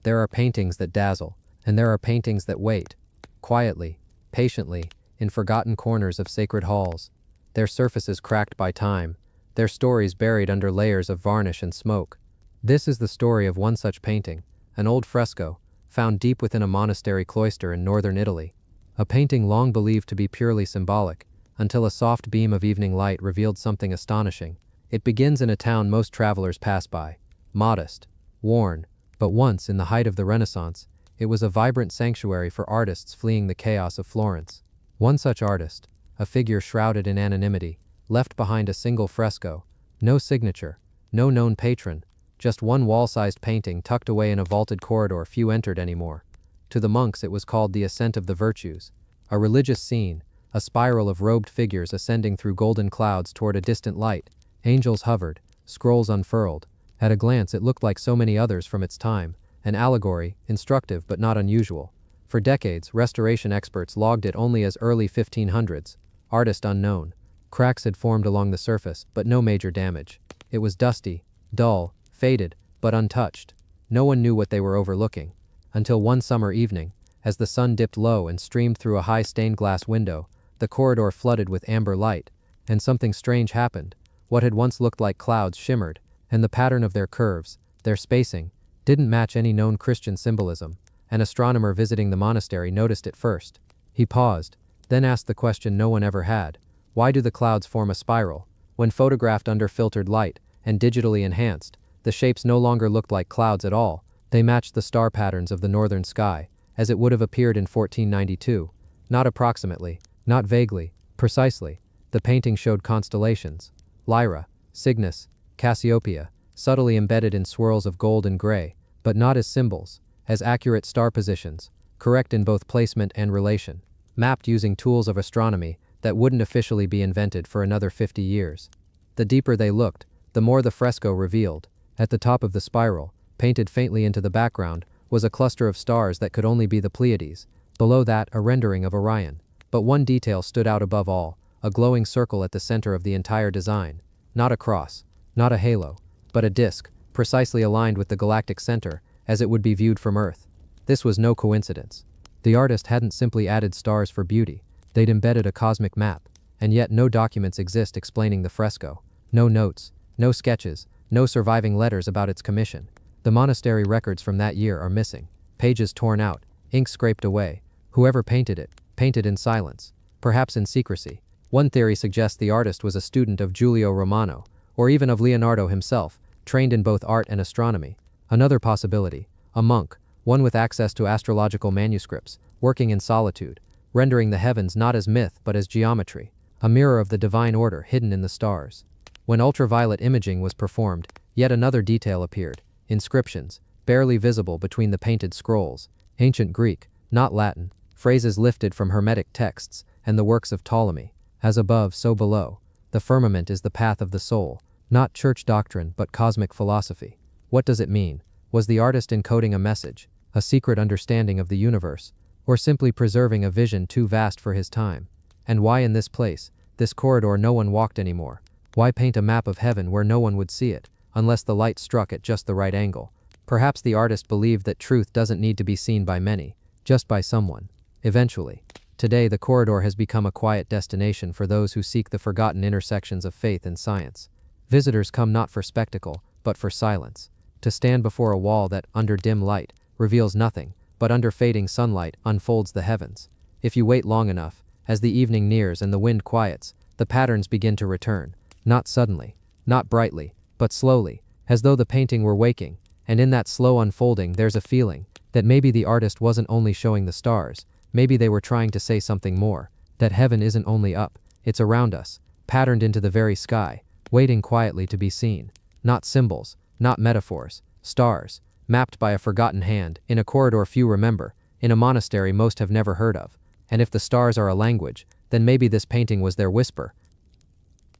There are paintings that dazzle, and there are paintings that wait, quietly, patiently, in forgotten corners of sacred halls, their surfaces cracked by time, their stories buried under layers of varnish and smoke. This is the story of one such painting, an old fresco, found deep within a monastery cloister in northern Italy. A painting long believed to be purely symbolic, until a soft beam of evening light revealed something astonishing. It begins in a town most travelers pass by, modest, worn, but once, in the height of the Renaissance, it was a vibrant sanctuary for artists fleeing the chaos of Florence. One such artist, a figure shrouded in anonymity, left behind a single fresco, no signature, no known patron, just one wall-sized painting tucked away in a vaulted corridor few entered anymore. To the monks it was called the Ascent of the Virtues, a religious scene, a spiral of robed figures ascending through golden clouds toward a distant light. Angels hovered, scrolls unfurled. At a glance it looked like so many others from its time, an allegory, instructive but not unusual. For decades, restoration experts logged it only as early 1500s, artist unknown. Cracks had formed along the surface, but no major damage. It was dusty, dull, faded, but untouched. No one knew what they were overlooking. Until one summer evening, as the sun dipped low and streamed through a high stained glass window, the corridor flooded with amber light, and something strange happened. What had once looked like clouds shimmered, and the pattern of their curves, their spacing, didn't match any known Christian symbolism. An astronomer visiting the monastery noticed it first. He paused, then asked the question no one ever had. Why do the clouds form a spiral? When photographed under filtered light, and digitally enhanced, the shapes no longer looked like clouds at all. They matched the star patterns of the northern sky, as it would have appeared in 1492. Not approximately, not vaguely, precisely. The painting showed constellations. Lyra, Cygnus, Cassiopeia, subtly embedded in swirls of gold and gray, but not as symbols, as accurate star positions, correct in both placement and relation, mapped using tools of astronomy that wouldn't officially be invented for another 50 years. The deeper they looked, the more the fresco revealed. At the top of the spiral, painted faintly into the background, was a cluster of stars that could only be the Pleiades. Below that, a rendering of Orion. But one detail stood out above all, a glowing circle at the center of the entire design. Not a cross, not a halo, but a disk, precisely aligned with the galactic center, as it would be viewed from Earth. This was no coincidence. The artist hadn't simply added stars for beauty, they'd embedded a cosmic map, and yet no documents exist explaining the fresco. No notes, no sketches, no surviving letters about its commission. The monastery records from that year are missing, pages torn out, ink scraped away. Whoever painted it, painted in silence, perhaps in secrecy. One theory suggests the artist was a student of Giulio Romano, or even of Leonardo himself, trained in both art and astronomy. Another possibility, a monk, one with access to astrological manuscripts, working in solitude. rendering the heavens not as myth but as geometry, a mirror of the divine order hidden in the stars. When ultraviolet imaging was performed, yet another detail appeared: inscriptions, barely visible between the painted scrolls, ancient Greek, not Latin, phrases lifted from Hermetic texts and the works of Ptolemy. As above, so below. The firmament is the path of the soul, not church doctrine but cosmic philosophy. What does it mean? Was the artist encoding a message, a secret understanding of the universe, or simply preserving a vision too vast for his time? And why in this place, this corridor no one walked anymore? Why paint a map of heaven where no one would see it, unless the light struck at just the right angle? Perhaps the artist believed that truth doesn't need to be seen by many, just by someone. Eventually. Today the corridor has become a quiet destination for those who seek the forgotten intersections of faith and science. Visitors come not for spectacle, but for silence. To stand before a wall that, under dim light, reveals nothing, but under fading sunlight unfolds the heavens. If you wait long enough, as the evening nears and the wind quiets, the patterns begin to return. Not suddenly, not brightly, but slowly, as though the painting were waking, and in that slow unfolding there's a feeling that maybe the artist wasn't only showing the stars, maybe they were trying to say something more, that heaven isn't only up, it's around us, patterned into the very sky, waiting quietly to be seen. Not symbols, not metaphors, stars, mapped by a forgotten hand, in a corridor few remember, in a monastery most have never heard of. And if the stars are a language, then maybe this painting was their whisper.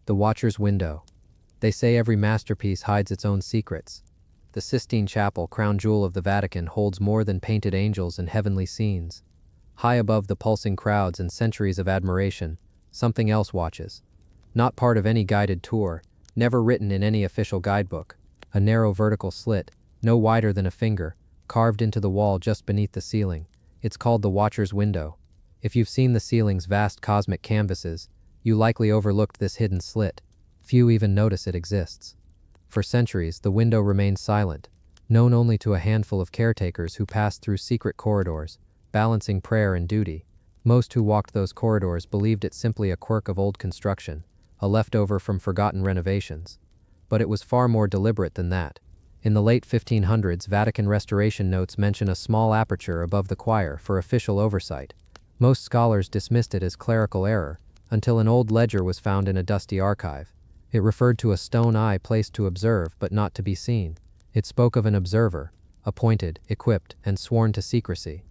The Watcher's Window. They say every masterpiece hides its own secrets. The Sistine Chapel, crown jewel of the Vatican, holds more than painted angels and heavenly scenes. High above the pulsing crowds and centuries of admiration, something else watches. Not part of any guided tour, never written in any official guidebook. A narrow vertical slit, no wider than a finger, carved into the wall just beneath the ceiling. It's called the Watcher's Window. If you've seen the ceiling's vast cosmic canvases, you likely overlooked this hidden slit. Few even notice it exists. For centuries, the window remained silent, known only to a handful of caretakers who passed through secret corridors, balancing prayer and duty. Most who walked those corridors believed it simply a quirk of old construction, a leftover from forgotten renovations. But it was far more deliberate than that. In the late 1500s, Vatican restoration notes mention a small aperture above the choir for official oversight. Most scholars dismissed it as clerical error, until an old ledger was found in a dusty archive. It referred to a stone eye placed to observe but not to be seen. It spoke of an observer, appointed, equipped, and sworn to secrecy.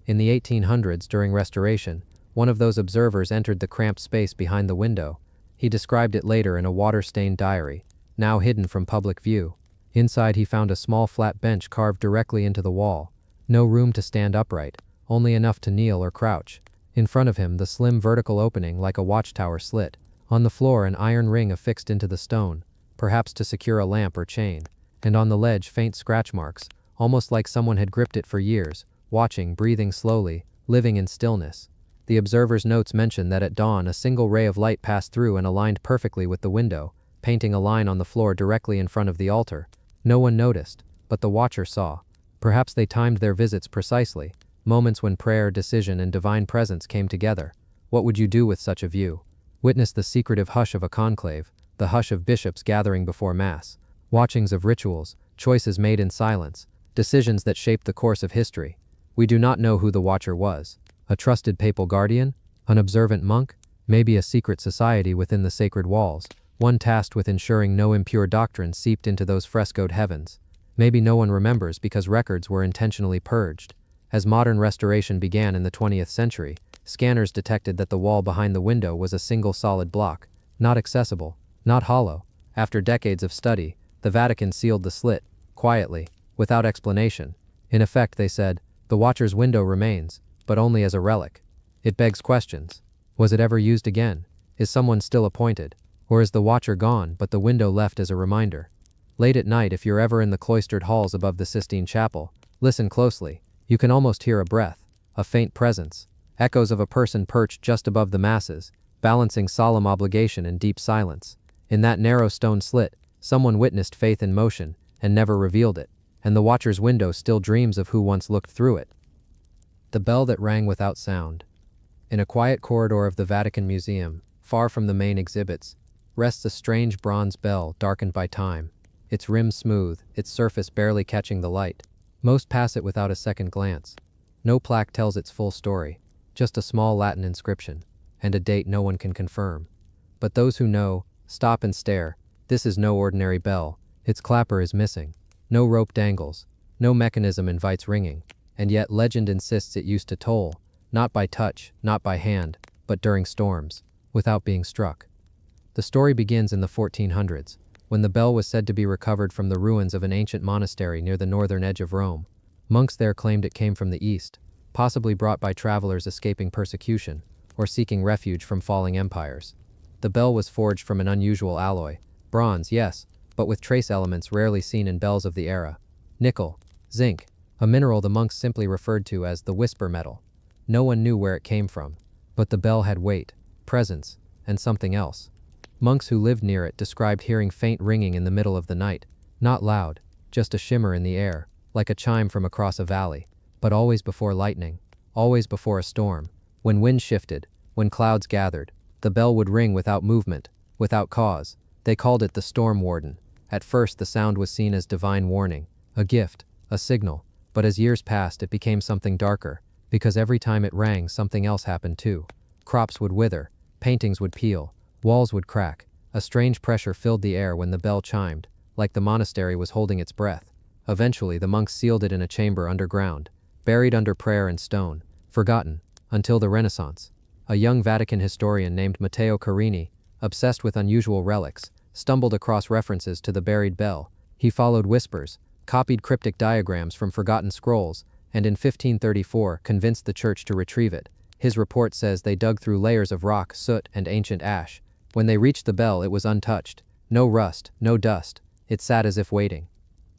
In the 1800s, during restoration, one of those observers entered the cramped space behind the window. He described it later in a water-stained diary, now hidden from public view. Inside he found a small flat bench carved directly into the wall. No room to stand upright, only enough to kneel or crouch. In front of him, the slim vertical opening like a watchtower slit. On the floor, an iron ring affixed into the stone, perhaps to secure a lamp or chain. And on the ledge, faint scratch marks, almost like someone had gripped it for years, watching, breathing slowly, living in stillness. The observer's notes mention that at dawn a single ray of light passed through and aligned perfectly with the window, painting a line on the floor directly in front of the altar. No one noticed, but the watcher saw. Perhaps they timed their visits precisely, moments when prayer, decision, and divine presence came together. What would you do with such a view? Witness the secretive hush of a conclave, the hush of bishops gathering before Mass, watchings of rituals, choices made in silence, decisions that shaped the course of history. We do not know who the watcher was. A trusted papal guardian? An observant monk? Maybe a secret society within the sacred walls, one tasked with ensuring no impure doctrine seeped into those frescoed heavens. Maybe no one remembers because records were intentionally purged. As modern restoration began in the 20th century, scanners detected that the wall behind the window was a single solid block, not accessible, not hollow. After decades of study, the Vatican sealed the slit, quietly, without explanation. In effect, they said, the Watcher's Window remains, but only as a relic. It begs questions. Was it ever used again? Is someone still appointed? Or is the Watcher gone, but the window left as a reminder? Late at night, if you're ever in the cloistered halls above the Sistine Chapel, listen closely. You can almost hear a breath, a faint presence, echoes of a person perched just above the masses, balancing solemn obligation in deep silence. In that narrow stone slit, someone witnessed faith in motion and never revealed it, and the Watcher's Window still dreams of who once looked through it. The bell that rang without sound. In a quiet corridor of the Vatican Museum, far from the main exhibits, rests a strange bronze bell darkened by time, its rim smooth, its surface barely catching the light. Most pass it without a second glance. No plaque tells its full story, just a small Latin inscription, and a date no one can confirm. But those who know, stop and stare. This is no ordinary bell. Its clapper is missing. No rope dangles. No mechanism invites ringing. And yet legend insists it used to toll, not by touch, not by hand, but during storms, without being struck. The story begins in the 1400s, when the bell was said to be recovered from the ruins of an ancient monastery near the northern edge of Rome. Monks there claimed it came from the east, possibly brought by travelers escaping persecution or seeking refuge from falling empires. The bell was forged from an unusual alloy, bronze, yes, but with trace elements rarely seen in bells of the era. Nickel, zinc, a mineral the monks simply referred to as the whisper metal. No one knew where it came from, but the bell had weight, presence, and something else. Monks who lived near it described hearing faint ringing in the middle of the night, not loud, just a shimmer in the air, like a chime from across a valley, but always before lightning, always before a storm. When wind shifted, when clouds gathered, the bell would ring without movement, without cause. They called it the storm warden. At first the sound was seen as divine warning, a gift, a signal, but as years passed it became something darker, because every time it rang something else happened too. Crops would wither, paintings would peel, walls would crack. A strange pressure filled the air when the bell chimed, like the monastery was holding its breath. Eventually the monks sealed it in a chamber underground, buried under prayer and stone, forgotten, until the Renaissance. A young Vatican historian named Matteo Carini, obsessed with unusual relics, stumbled across references to the buried bell. He followed whispers, copied cryptic diagrams from forgotten scrolls, and in 1534 convinced the church to retrieve it. His report says they dug through layers of rock, soot, and ancient ash. When they reached the bell, it was untouched. No rust, no dust. It sat as if waiting.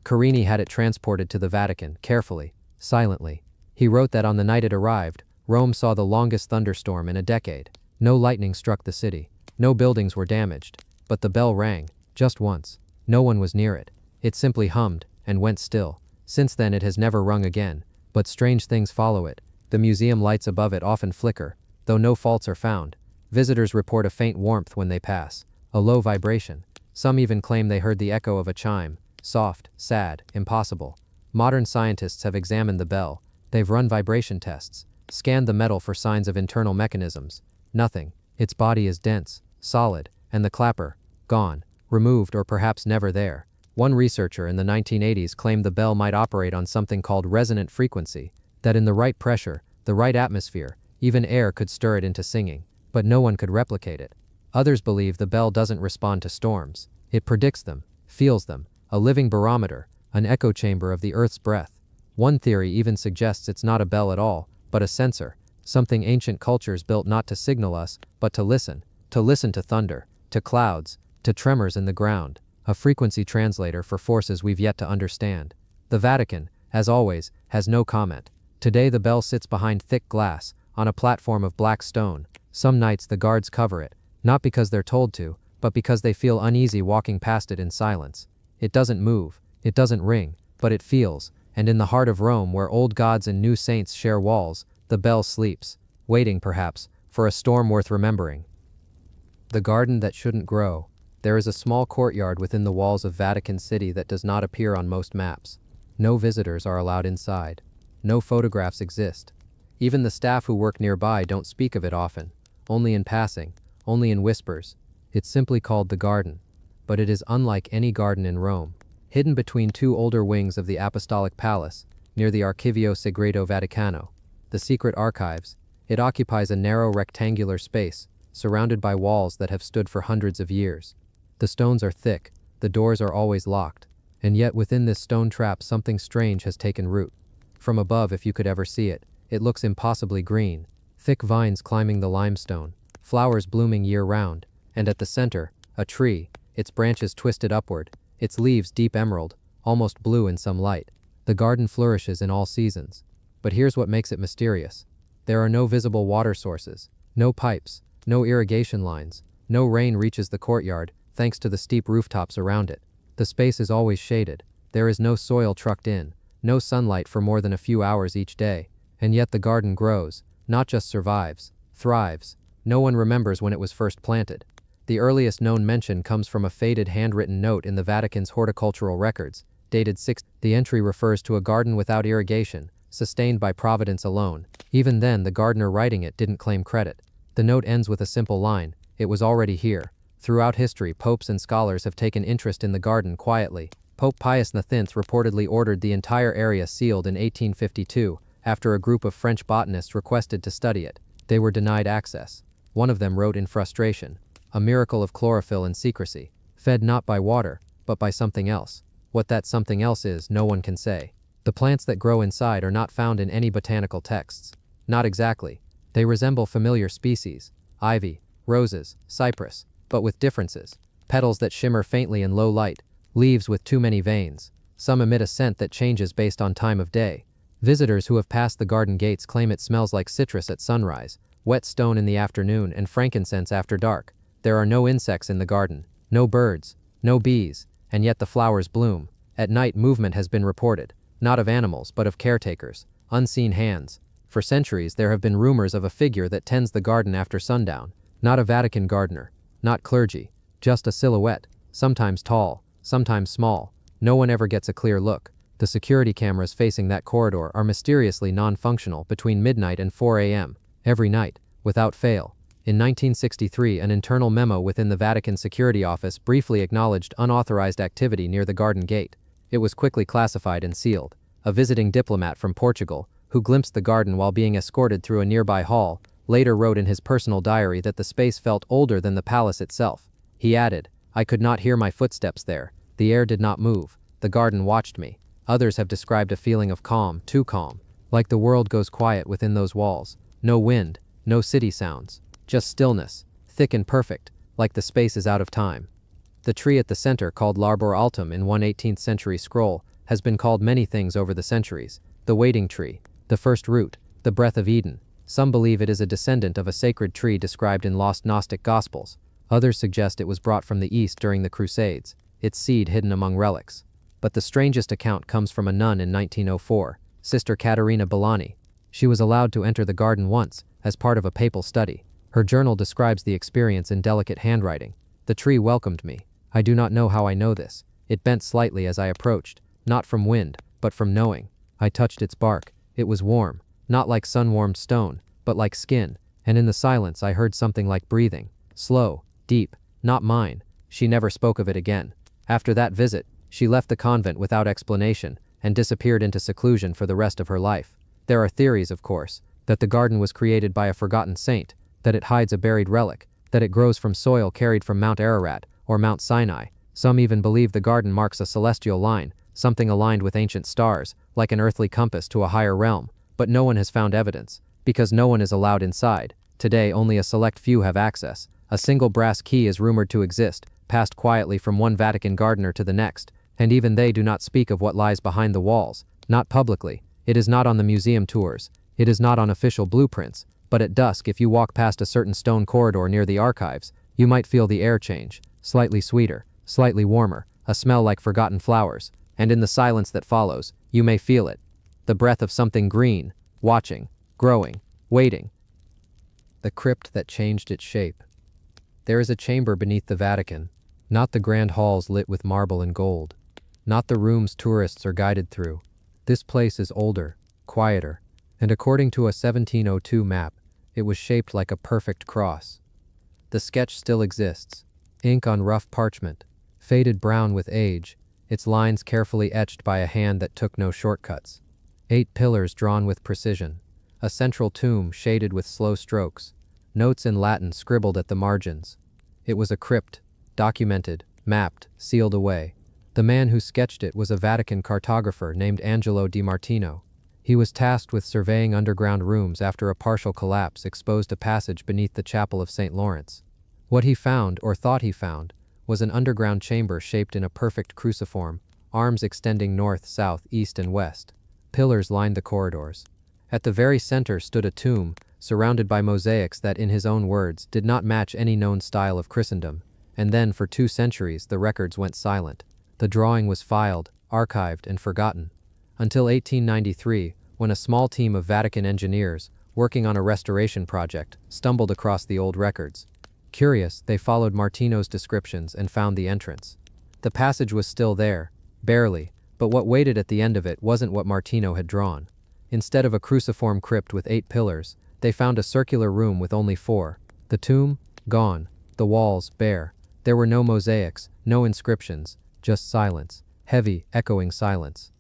Carini had it transported to the Vatican, carefully, silently. He wrote that on the night it arrived, Rome saw the longest thunderstorm in a decade. No lightning struck the city. No buildings were damaged. But the bell rang, just once. No one was near it. It simply hummed, and went still. Since then it has never rung again. But strange things follow it. The museum lights above it often flicker, though no faults are found. Visitors report a faint warmth when they pass, a low vibration. Some even claim they heard the echo of a chime, soft, sad, impossible. Modern scientists have examined the bell. They've run vibration tests, scanned the metal for signs of internal mechanisms. Nothing. Its body is dense, solid, and the clapper, gone, removed or perhaps never there. One researcher in the 1980s claimed the bell might operate on something called resonant frequency, that in the right pressure, the right atmosphere, even air could stir it into singing, but no one could replicate it. Others believe the bell doesn't respond to storms. It predicts them, feels them, a living barometer, an echo chamber of the Earth's breath. One theory even suggests it's not a bell at all, but a sensor, something ancient cultures built not to signal us, but to listen to thunder, to clouds, to tremors in the ground, a frequency translator for forces we've yet to understand. The Vatican, as always, has no comment. Today the bell sits behind thick glass, on a platform of black stone. Some nights the guards cover it, not because they're told to, but because they feel uneasy walking past it in silence. It doesn't move, it doesn't ring, but it feels, and in the heart of Rome where old gods and new saints share walls, the bell sleeps, waiting perhaps, for a storm worth remembering. The garden that shouldn't grow. There is a small courtyard within the walls of Vatican City that does not appear on most maps. No visitors are allowed inside. No photographs exist. Even the staff who work nearby don't speak of it often, only in passing, only in whispers. It's simply called the garden, but it is unlike any garden in Rome. Hidden between two older wings of the Apostolic Palace, near the Archivio Segreto Vaticano, the secret archives, it occupies a narrow rectangular space, surrounded by walls that have stood for hundreds of years. The stones are thick, the doors are always locked, and yet within this stone trap something strange has taken root. From above, if you could ever see it, it looks impossibly green, thick vines climbing the limestone, flowers blooming year-round, and at the center, a tree, its branches twisted upward, its leaves deep emerald, almost blue in some light. The garden flourishes in all seasons. But here's what makes it mysterious. There are no visible water sources, no pipes, no irrigation lines, no rain reaches the courtyard, thanks to the steep rooftops around it. The space is always shaded. There is no soil trucked in, no sunlight for more than a few hours each day. And yet the garden grows, not just survives, thrives. No one remembers when it was first planted. The earliest known mention comes from a faded handwritten note in the Vatican's horticultural records, dated 6. The entry refers to a garden without irrigation, sustained by providence alone. Even then, the gardener writing it didn't claim credit. The note ends with a simple line: "It was already here." Throughout history, popes and scholars have taken interest in the garden quietly. Pope Pius X reportedly ordered the entire area sealed in 1852 after a group of French botanists requested to study it. They were denied access. One of them wrote in frustration, "A miracle of chlorophyll and secrecy, fed not by water, but by something else. What that something else is, no one can say." The plants that grow inside are not found in any botanical texts. Not exactly. They resemble familiar species: ivy, roses, cypress, but with differences. Petals that shimmer faintly in low light, leaves with too many veins. Some emit a scent that changes based on time of day. Visitors who have passed the garden gates claim it smells like citrus at sunrise, wet stone in the afternoon, and frankincense after dark. There are no insects in the garden, no birds, no bees, and yet the flowers bloom. At night, movement has been reported, not of animals but of caretakers, unseen hands. For centuries there have been rumors of a figure that tends the garden after sundown. Not a Vatican gardener, not clergy, just a silhouette, sometimes tall, sometimes small. No one ever gets a clear look. The security cameras facing that corridor are mysteriously non-functional between midnight and 4 a.m. every night, without fail. In 1963, an internal memo within the Vatican Security Office briefly acknowledged unauthorized activity near the garden gate. It was quickly classified and sealed. A visiting diplomat from Portugal, who glimpsed the garden while being escorted through a nearby hall, later wrote in his personal diary that the space felt older than the palace itself. He added, "I could not hear my footsteps there. The air did not move. The garden watched me." Others have described a feeling of calm, too calm, like the world goes quiet within those walls. No wind, no city sounds, just stillness, thick and perfect, like the space is out of time. The tree at the center, called L'Arbor Altum in one 18th century scroll, has been called many things over the centuries: the waiting tree, the first root, the breath of Eden. Some believe it is a descendant of a sacred tree described in lost Gnostic Gospels. Others suggest it was brought from the east during the Crusades, its seed hidden among relics. But the strangest account comes from a nun in 1904, Sister Caterina Bellani. She was allowed to enter the garden once, as part of a papal study. Her journal describes the experience in delicate handwriting. "The tree welcomed me. I do not know how I know this. It bent slightly as I approached, not from wind, but from knowing. I touched its bark. It was warm, not like sun-warmed stone, but like skin, and in the silence I heard something like breathing, slow, deep, not mine." She never spoke of it again. After that visit, she left the convent without explanation and disappeared into seclusion for the rest of her life. There are theories, of course, that the garden was created by a forgotten saint, that it hides a buried relic, that it grows from soil carried from Mount Ararat or Mount Sinai. Some even believe the garden marks a celestial line, something aligned with ancient stars, like an earthly compass to a higher realm. But no one has found evidence, because no one is allowed inside. Today, only a select few have access. A single brass key is rumored to exist, passed quietly from one Vatican gardener to the next, and even they do not speak of what lies behind the walls, not publicly. It is not on the museum tours. It is not on official blueprints. But at dusk, if you walk past a certain stone corridor near the archives, you might feel the air change, slightly sweeter, slightly warmer, a smell like forgotten flowers, and in the silence that follows, you may feel it. The breath of something green, watching, growing, waiting. The crypt that changed its shape. There is a chamber beneath the Vatican, not the grand halls lit with marble and gold, not the rooms tourists are guided through. This place is older, quieter, and according to a 1702 map, it was shaped like a perfect cross. The sketch still exists, ink on rough parchment, faded brown with age, its lines carefully etched by a hand that took no shortcuts. 8 pillars drawn with precision, a central tomb shaded with slow strokes, notes in Latin scribbled at the margins. It was a crypt, documented, mapped, sealed away. The man who sketched it was a Vatican cartographer named Angelo Di Martino. He was tasked with surveying underground rooms after a partial collapse exposed a passage beneath the chapel of St. Lawrence. What he found, or thought he found, was an underground chamber shaped in a perfect cruciform, arms extending north, south, east, and west. Pillars lined the corridors. At the very center stood a tomb, surrounded by mosaics that, in his own words, did not match any known style of Christendom. And then, for 2 centuries, the records went silent. The drawing was filed, archived, and forgotten. Until 1893, when a small team of Vatican engineers, working on a restoration project, stumbled across the old records. Curious, they followed Martino's descriptions and found the entrance. The passage was still there, barely, but what waited at the end of it wasn't what Martino had drawn. Instead of a cruciform crypt with 8 pillars, they found a circular room with only 4. The tomb? Gone. The walls, bare. There were no mosaics, no inscriptions, just silence. Heavy, echoing silence.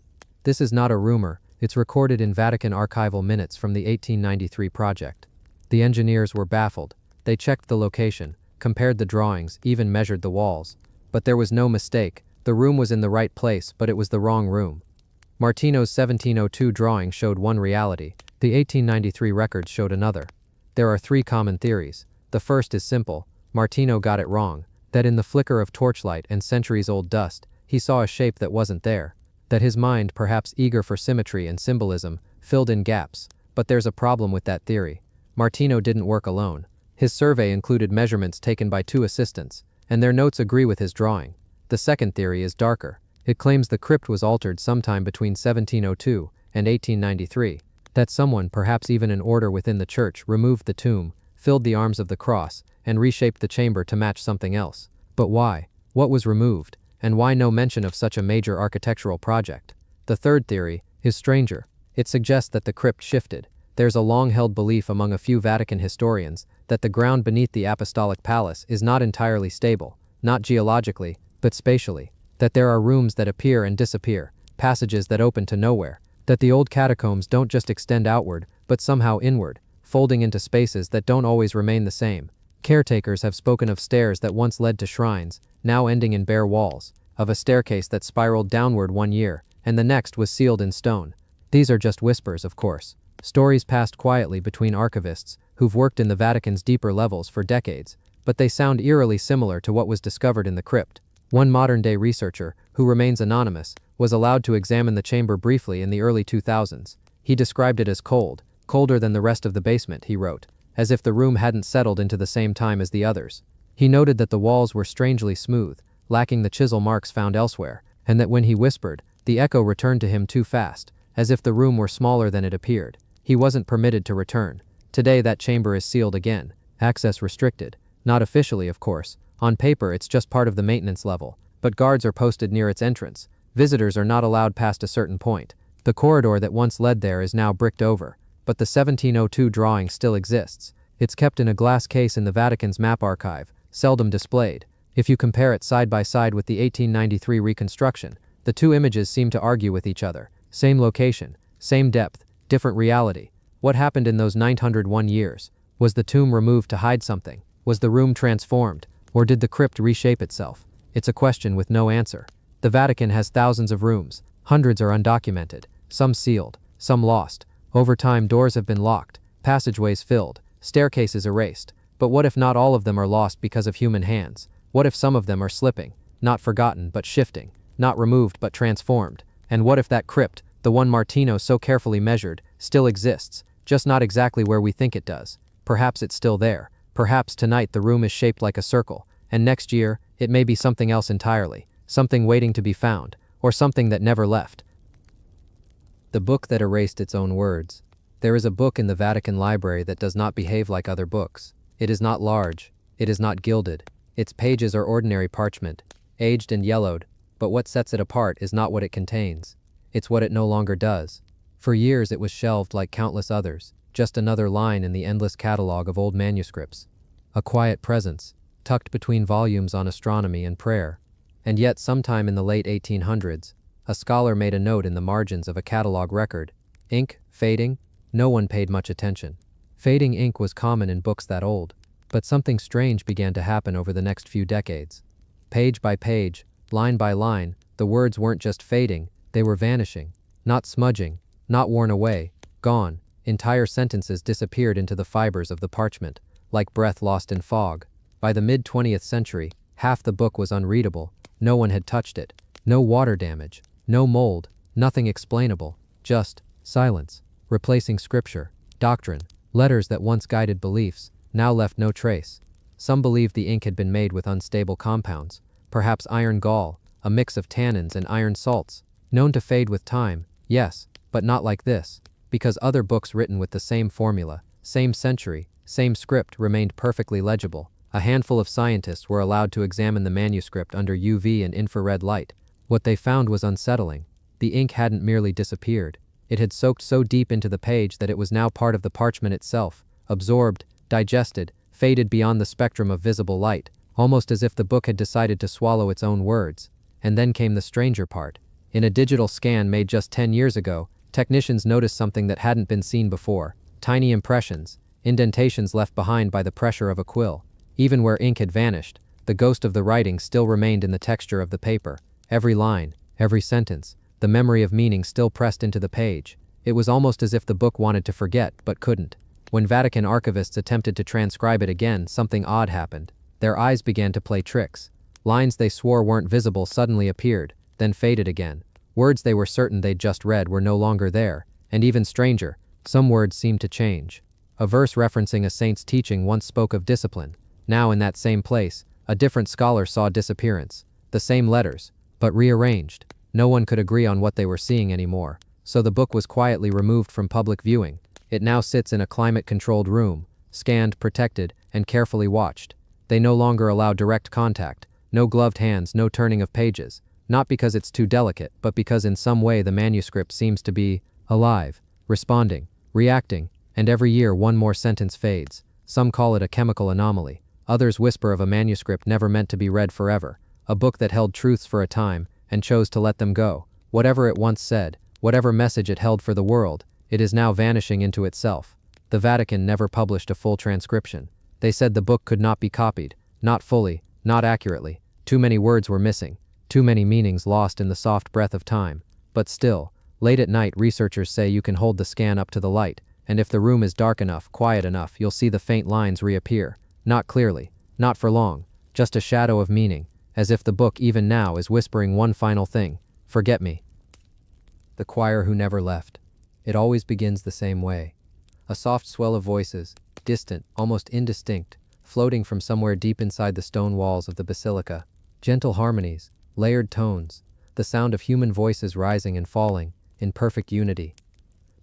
This is not a rumor, it's recorded in Vatican archival minutes from the 1893 project. The engineers were baffled. They checked the location, compared the drawings, even measured the walls. But there was no mistake. The room was in the right place, but it was the wrong room. Martino's 1702 drawing showed one reality. The 1893 records showed another. There are 3 common theories. The first is simple. Martino got it wrong. That in the flicker of torchlight and centuries-old dust, he saw a shape that wasn't there. That his mind, perhaps eager for symmetry and symbolism, filled in gaps. But there's a problem with that theory. Martino didn't work alone. His survey included measurements taken by 2 assistants, and their notes agree with his drawing. The second theory is darker. It claims the crypt was altered sometime between 1702 and 1893, that someone, perhaps even an order within the church, removed the tomb, filled the arms of the cross, and reshaped the chamber to match something else. But why? What was removed? And why no mention of such a major architectural project? The third theory is stranger. It suggests that the crypt shifted. There's a long-held belief among a few Vatican historians that the ground beneath the Apostolic Palace is not entirely stable, not geologically, but spatially. That there are rooms that appear and disappear, passages that open to nowhere, that the old catacombs don't just extend outward, but somehow inward, folding into spaces that don't always remain the same. Caretakers have spoken of stairs that once led to shrines, now ending in bare walls, of a staircase that spiraled downward one year, and the next was sealed in stone. These are just whispers, of course. Stories passed quietly between archivists who've worked in the Vatican's deeper levels for decades, but they sound eerily similar to what was discovered in the crypt. One modern-day researcher, who remains anonymous, was allowed to examine the chamber briefly in the early 2000s. He described it as cold, colder than the rest of the basement, he wrote, as if the room hadn't settled into the same time as the others. He noted that the walls were strangely smooth, lacking the chisel marks found elsewhere, and that when he whispered, the echo returned to him too fast, as if the room were smaller than it appeared. He wasn't permitted to return. Today that chamber is sealed again, access restricted. Not officially, of course. On paper, it's just part of the maintenance level, but guards are posted near its entrance. Visitors are not allowed past a certain point. The corridor that once led there is now bricked over, but the 1702 drawing still exists. It's kept in a glass case in the Vatican's map archive, seldom displayed. If you compare it side by side with the 1893 reconstruction, the 2 images seem to argue with each other. Same location, same depth, different reality. What happened in those 901 years? Was the tomb removed to hide something? Was the room transformed? Or did the crypt reshape itself? It's a question with no answer. The Vatican has thousands of rooms. Hundreds are undocumented, some sealed, some lost. Over time, doors have been locked, passageways filled, staircases erased. But what if not all of them are lost because of human hands? What if some of them are slipping, not forgotten but shifting, not removed but transformed? And what if that crypt, the one Martino so carefully measured, still exists, just not exactly where we think it does? Perhaps it's still there. Perhaps tonight the room is shaped like a circle, and next year, it may be something else entirely, something waiting to be found, or something that never left. The book that erased its own words. There is a book in the Vatican Library that does not behave like other books. It is not large. It is not gilded. Its pages are ordinary parchment, aged and yellowed, but what sets it apart is not what it contains. It's what it no longer does. For years it was shelved like countless others, just another line in the endless catalog of old manuscripts. A quiet presence, tucked between volumes on astronomy and prayer. And yet sometime in the late 1800s, a scholar made a note in the margins of a catalog record. Ink, fading, no one paid much attention. Fading ink was common in books that old, but something strange began to happen over the next few decades. Page by page, line by line, the words weren't just fading, they were vanishing. Not smudging, not worn away, gone. Entire sentences disappeared into the fibers of the parchment, like breath lost in fog. By the mid-20th century, half the book was unreadable. No one had touched it. No water damage, no mold, nothing explainable, just silence, replacing scripture, doctrine, letters that once guided beliefs, now left no trace. Some believed the ink had been made with unstable compounds, perhaps iron gall, a mix of tannins and iron salts, known to fade with time, yes, but not like this, because other books written with the same formula, same century, same script remained perfectly legible. A handful of scientists were allowed to examine the manuscript under UV and infrared light. What they found was unsettling. The ink hadn't merely disappeared. It had soaked so deep into the page that it was now part of the parchment itself, absorbed, digested, faded beyond the spectrum of visible light, almost as if the book had decided to swallow its own words. And then came the stranger part. In a digital scan made just 10 years ago, technicians noticed something that hadn't been seen before: tiny impressions, indentations left behind by the pressure of a quill. Even where ink had vanished, the ghost of the writing still remained in the texture of the paper. Every line, every sentence, the memory of meaning still pressed into the page. It was almost as if the book wanted to forget, but couldn't. When Vatican archivists attempted to transcribe it again, something odd happened. Their eyes began to play tricks. Lines they swore weren't visible suddenly appeared, then faded again. Words they were certain they'd just read were no longer there, and even stranger, some words seemed to change. A verse referencing a saint's teaching once spoke of discipline. Now in that same place, a different scholar saw disappearance. The same letters, but rearranged. No one could agree on what they were seeing anymore, so the book was quietly removed from public viewing. It now sits in a climate-controlled room, scanned, protected, and carefully watched. They no longer allow direct contact, no gloved hands, no turning of pages, not because it's too delicate, but because in some way the manuscript seems to be alive, responding, reacting, and every year one more sentence fades. Some call it a chemical anomaly. Others whisper of a manuscript never meant to be read forever, a book that held truths for a time and chose to let them go. Whatever it once said, whatever message it held for the world, it is now vanishing into itself. The Vatican never published a full transcription. They said the book could not be copied, not fully, not accurately. Too many words were missing, too many meanings lost in the soft breath of time. But still, late at night researchers say you can hold the scan up to the light, and if the room is dark enough, quiet enough, you'll see the faint lines reappear. Not clearly, not for long, just a shadow of meaning, as if the book even now is whispering one final thing: forget me. The choir who never left. It always begins the same way. A soft swell of voices, distant, almost indistinct, floating from somewhere deep inside the stone walls of the basilica. Gentle harmonies, layered tones, the sound of human voices rising and falling, in perfect unity.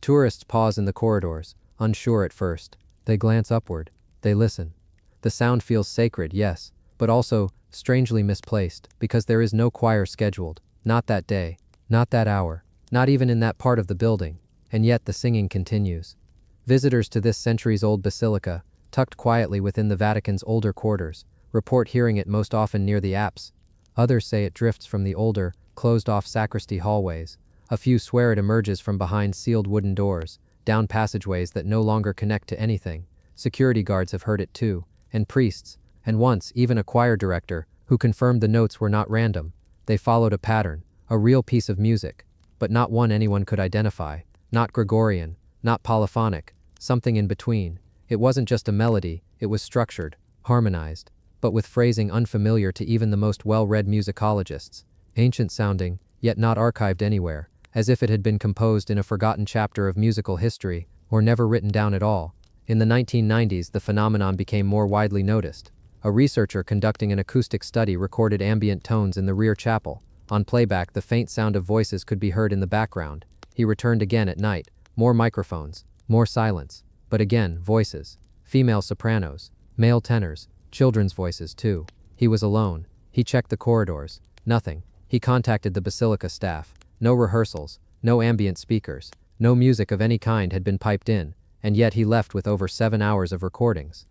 Tourists pause in the corridors, unsure at first. They glance upward. They listen. The sound feels sacred, yes, but also strangely misplaced, because there is no choir scheduled. Not that day, not that hour, not even in that part of the building. And yet the singing continues. Visitors to this centuries-old basilica, tucked quietly within the Vatican's older quarters, report hearing it most often near the apse. Others say it drifts from the older, closed-off sacristy hallways. A few swear it emerges from behind sealed wooden doors, down passageways that no longer connect to anything. Security guards have heard it too, and priests, and once even a choir director, who confirmed the notes were not random. They followed a pattern, a real piece of music, but not one anyone could identify. Not Gregorian, not polyphonic, something in between. It wasn't just a melody, it was structured, harmonized, but with phrasing unfamiliar to even the most well-read musicologists. Ancient sounding, yet not archived anywhere, as if it had been composed in a forgotten chapter of musical history, or never written down at all. In the 1990s, the phenomenon became more widely noticed. A researcher conducting an acoustic study recorded ambient tones in the rear chapel. On playback, the faint sound of voices could be heard in the background. He returned again at night. More microphones, more silence, but again, voices. Female sopranos, male tenors, children's voices too. He was alone. He checked the corridors. Nothing. He contacted the basilica staff. No rehearsals, no ambient speakers, no music of any kind had been piped in, and yet he left with over 7 hours of recordings.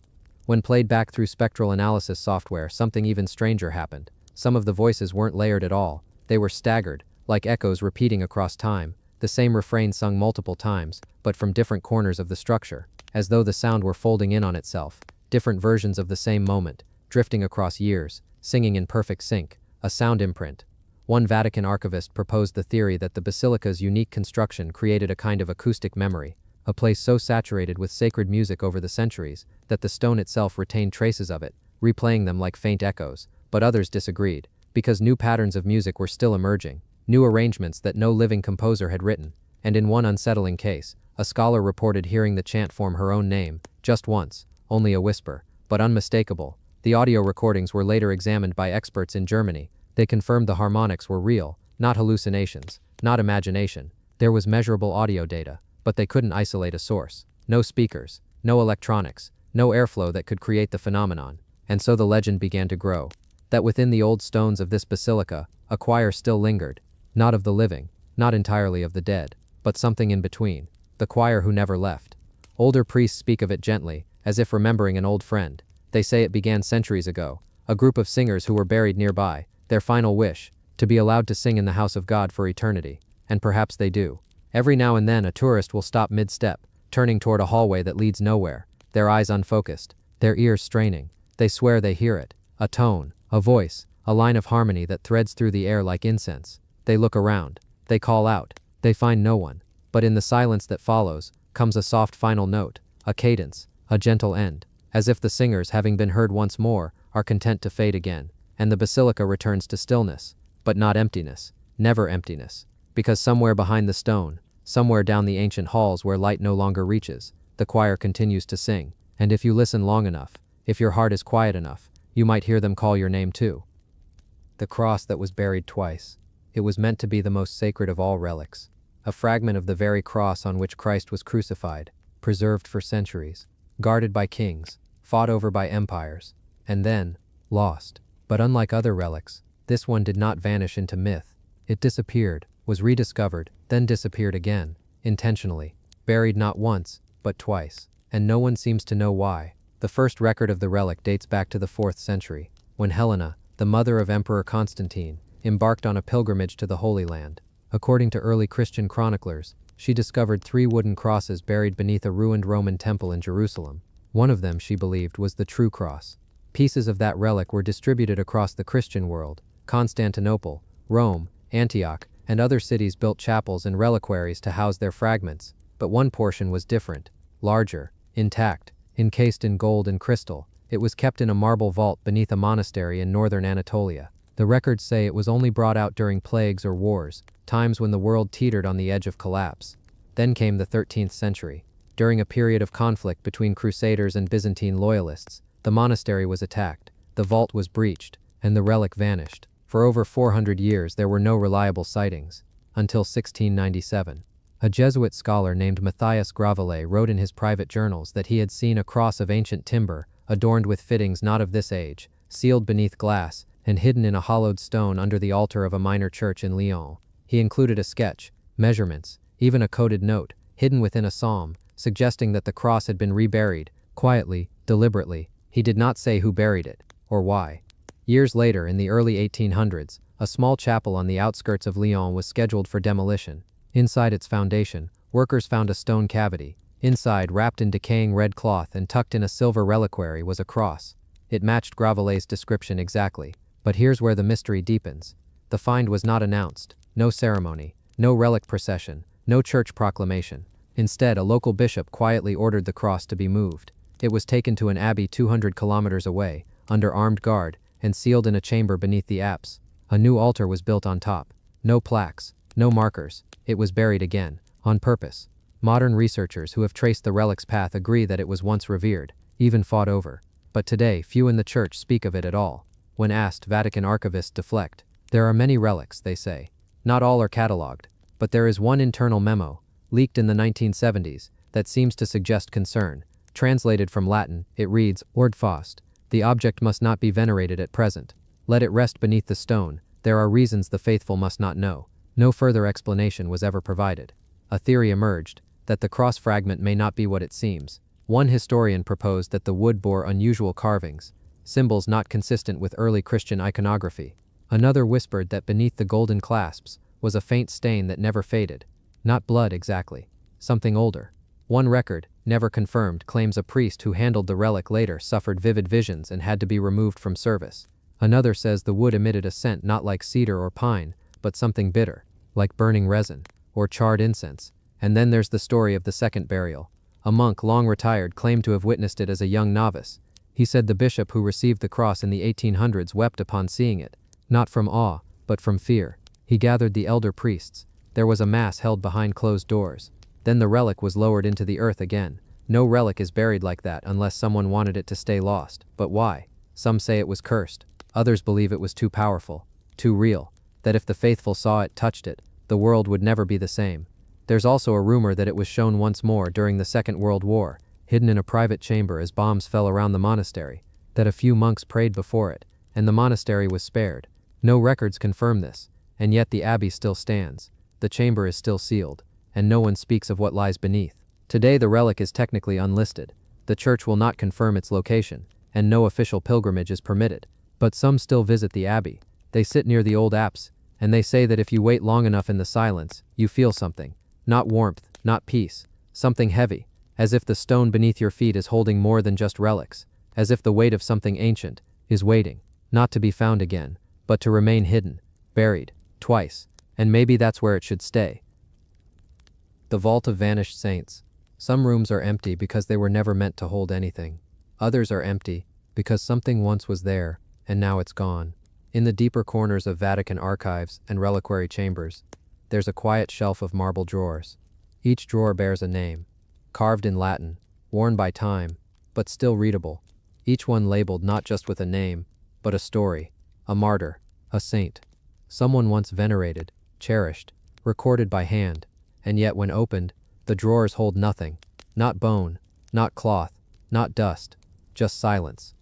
When played back through spectral analysis software, something even stranger happened. Some of the voices weren't layered at all. They were staggered, like echoes repeating across time. The same refrain sung multiple times, but from different corners of the structure, as though the sound were folding in on itself. Different versions of the same moment, drifting across years, singing in perfect sync, a sound imprint. One Vatican archivist proposed the theory that the basilica's unique construction created a kind of acoustic memory, a place so saturated with sacred music over the centuries that the stone itself retained traces of it, replaying them like faint echoes. But others disagreed, because new patterns of music were still emerging, new arrangements that no living composer had written. And in one unsettling case, a scholar reported hearing the chant form her own name, just once, only a whisper, but unmistakable. The audio recordings were later examined by experts in Germany. They confirmed the harmonics were real, not hallucinations, not imagination. There was measurable audio data, but they couldn't isolate a source. No speakers, no electronics, no airflow that could create the phenomenon. And so the legend began to grow, that within the old stones of this basilica, a choir still lingered, not of the living, not entirely of the dead, but something in between. The choir who never left. Older priests speak of it gently, as if remembering an old friend. They say it began centuries ago. A group of singers who were buried nearby, their final wish, to be allowed to sing in the house of God for eternity. And perhaps they do. Every now and then a tourist will stop mid-step, turning toward a hallway that leads nowhere, their eyes unfocused, their ears straining. They swear they hear it. A tone, a voice, a line of harmony that threads through the air like incense. They look around. They call out. They find no one. But in the silence that follows, comes a soft final note, a cadence, a gentle end, as if the singers, having been heard once more, are content to fade again, and the basilica returns to stillness, but not emptiness, never emptiness, because somewhere behind the stone, somewhere down the ancient halls where light no longer reaches, the choir continues to sing, and if you listen long enough, if your heart is quiet enough, you might hear them call your name too. The cross that was buried twice. It was meant to be the most sacred of all relics, a fragment of the very cross on which Christ was crucified, preserved for centuries, guarded by kings, fought over by empires, and then lost. But unlike other relics, this one did not vanish into myth. It disappeared, was rediscovered, then disappeared again, intentionally, buried not once, but twice, and no one seems to know why. The first record of the relic dates back to the 4th century, when Helena, the mother of Emperor Constantine, embarked on a pilgrimage to the Holy Land. According to early Christian chroniclers, she discovered 3 wooden crosses buried beneath a ruined Roman temple in Jerusalem. One of them, she believed, was the true cross. Pieces of that relic were distributed across the Christian world. Constantinople, Rome, Antioch, and other cities built chapels and reliquaries to house their fragments, but one portion was different, larger, intact, encased in gold and crystal. It was kept in a marble vault beneath a monastery in northern Anatolia. The records say it was only brought out during plagues or wars, times when the world teetered on the edge of collapse. Then came the 13th century. During a period of conflict between Crusaders and Byzantine loyalists, the monastery was attacked, the vault was breached, and the relic vanished. For over 400 years there were no reliable sightings, until 1697. A Jesuit scholar named Matthias Gravelet wrote in his private journals that he had seen a cross of ancient timber, adorned with fittings not of this age, sealed beneath glass, and hidden in a hollowed stone under the altar of a minor church in Lyon. He included a sketch, measurements, even a coded note, hidden within a psalm, suggesting that the cross had been reburied, quietly, deliberately. He did not say who buried it, or why. Years later, in the early 1800s, a small chapel on the outskirts of Lyon was scheduled for demolition. Inside its foundation, workers found a stone cavity. Inside, wrapped in decaying red cloth and tucked in a silver reliquary, was a cross. It matched Gravelet's description exactly. But here's where the mystery deepens. The find was not announced, no ceremony, no relic procession, no church proclamation. Instead, a local bishop quietly ordered the cross to be moved. It was taken to an abbey 200 kilometers away, under armed guard, and sealed in a chamber beneath the apse. A new altar was built on top. No plaques, no markers. It was buried again, on purpose. Modern researchers who have traced the relic's path agree that it was once revered, even fought over. But today, few in the church speak of it at all. When asked, Vatican archivists deflect. There are many relics, they say. Not all are catalogued, but there is one internal memo, leaked in the 1970s, that seems to suggest concern. Translated from Latin, it reads, Lord Faust, the object must not be venerated at present. Let it rest beneath the stone. There are reasons the faithful must not know. No further explanation was ever provided. A theory emerged, that the cross fragment may not be what it seems. One historian proposed that the wood bore unusual carvings, symbols not consistent with early Christian iconography. Another whispered that beneath the golden clasps was a faint stain that never faded. Not blood exactly. Something older. One record, never confirmed, claims a priest who handled the relic later suffered vivid visions and had to be removed from service. Another says the wood emitted a scent not like cedar or pine, but something bitter, like burning resin, or charred incense. And then there's the story of the second burial. A monk, long retired, claimed to have witnessed it as a young novice. He said the bishop who received the cross in the 1800s wept upon seeing it, not from awe, but from fear. He gathered the elder priests. There was a mass held behind closed doors. Then the relic was lowered into the earth again. No relic is buried like that unless someone wanted it to stay lost. But why? Some say it was cursed. Others believe it was too powerful, too real, that if the faithful saw it, touched it, the world would never be the same. There's also a rumor that it was shown once more during the Second World War, hidden in a private chamber as bombs fell around the monastery, that a few monks prayed before it, and the monastery was spared. No records confirm this, and yet the abbey still stands. The chamber is still sealed, and no one speaks of what lies beneath. Today the relic is technically unlisted. The church will not confirm its location, and no official pilgrimage is permitted. But some still visit the abbey. They sit near the old apse, and they say that if you wait long enough in the silence, you feel something. Not warmth, not peace. Something heavy, as if the stone beneath your feet is holding more than just relics, as if the weight of something ancient is waiting, not to be found again, but to remain hidden, buried, twice, and maybe that's where it should stay. The Vault of Vanished Saints. Some rooms are empty because they were never meant to hold anything. Others are empty because something once was there, and now it's gone. In the deeper corners of Vatican archives and reliquary chambers, there's a quiet shelf of marble drawers. Each drawer bears a name, carved in Latin, worn by time, but still readable. Each one labeled not just with a name, but a story, a martyr, a saint. Someone once venerated, cherished, recorded by hand, and yet when opened, the drawers hold nothing. Not bone, not cloth, not dust, just silence.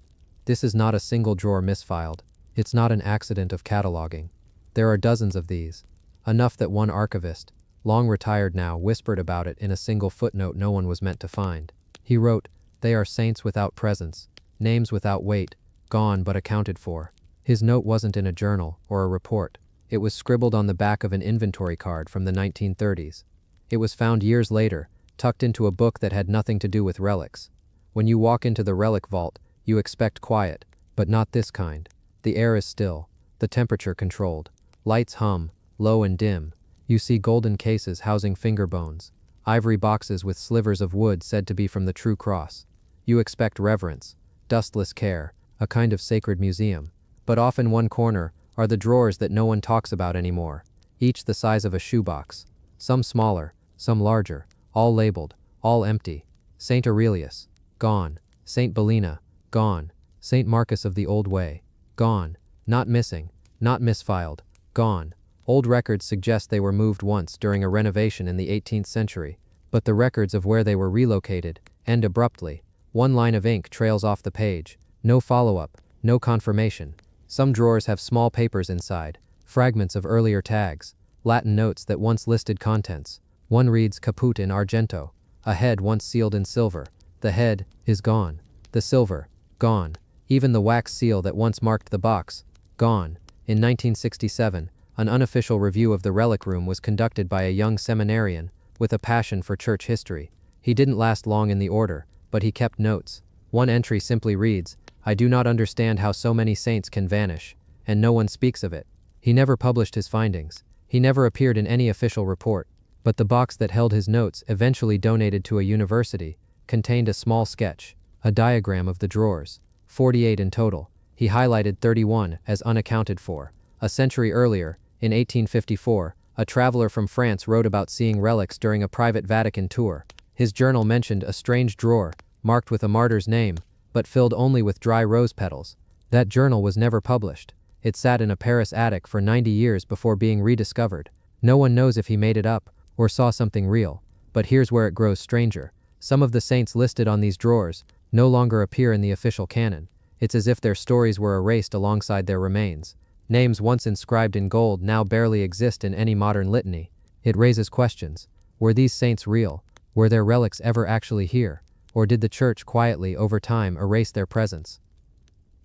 This is not a single drawer misfiled. It's not an accident of cataloging. There are dozens of these. Enough that one archivist, long retired now, whispered about it in a single footnote no one was meant to find. He wrote, "They are saints without presence, names without weight, gone but accounted for." His note wasn't in a journal or a report. It was scribbled on the back of an inventory card from the 1930s. It was found years later, tucked into a book that had nothing to do with relics. When you walk into the relic vault, you expect quiet, but not this kind. The air is still, the temperature controlled. Lights hum, low and dim. You see golden cases housing finger bones, ivory boxes with slivers of wood said to be from the true cross. You expect reverence, dustless care, a kind of sacred museum. But off in one corner are the drawers that no one talks about anymore, each the size of a shoebox. Some smaller, some larger, all labeled, all empty. Saint Aurelius, gone. Saint Bellina, gone. Saint Marcus of the Old Way, gone. Not missing, not misfiled, gone. Old records suggest they were moved once during a renovation in the 18th century, but the records of where they were relocated end abruptly. One line of ink trails off the page. No follow-up, no confirmation. Some drawers have small papers inside, fragments of earlier tags, Latin notes that once listed contents. One reads caput in argento, a head once sealed in silver. The head is gone. The silver, gone. Even the wax seal that once marked the box, gone. In 1967, an unofficial review of the relic room was conducted by a young seminarian with a passion for church history. He didn't last long in the order, but he kept notes. One entry simply reads, "I do not understand how so many saints can vanish, and no one speaks of it." He never published his findings. He never appeared in any official report, but the box that held his notes, eventually donated to a university, contained a small sketch, a diagram of the drawers, 48 in total. He highlighted 31 as unaccounted for. A century earlier, in 1854, a traveler from France wrote about seeing relics during a private Vatican tour. His journal mentioned a strange drawer, marked with a martyr's name, but filled only with dry rose petals. That journal was never published. It sat in a Paris attic for 90 years before being rediscovered. No one knows if he made it up or saw something real. But here's where it grows stranger. Some of the saints listed on these drawers no longer appear in the official canon. It's as if their stories were erased alongside their remains. Names once inscribed in gold now barely exist in any modern litany. It raises questions. Were these saints real? Were their relics ever actually here? Or did the church quietly, over time, erase their presence?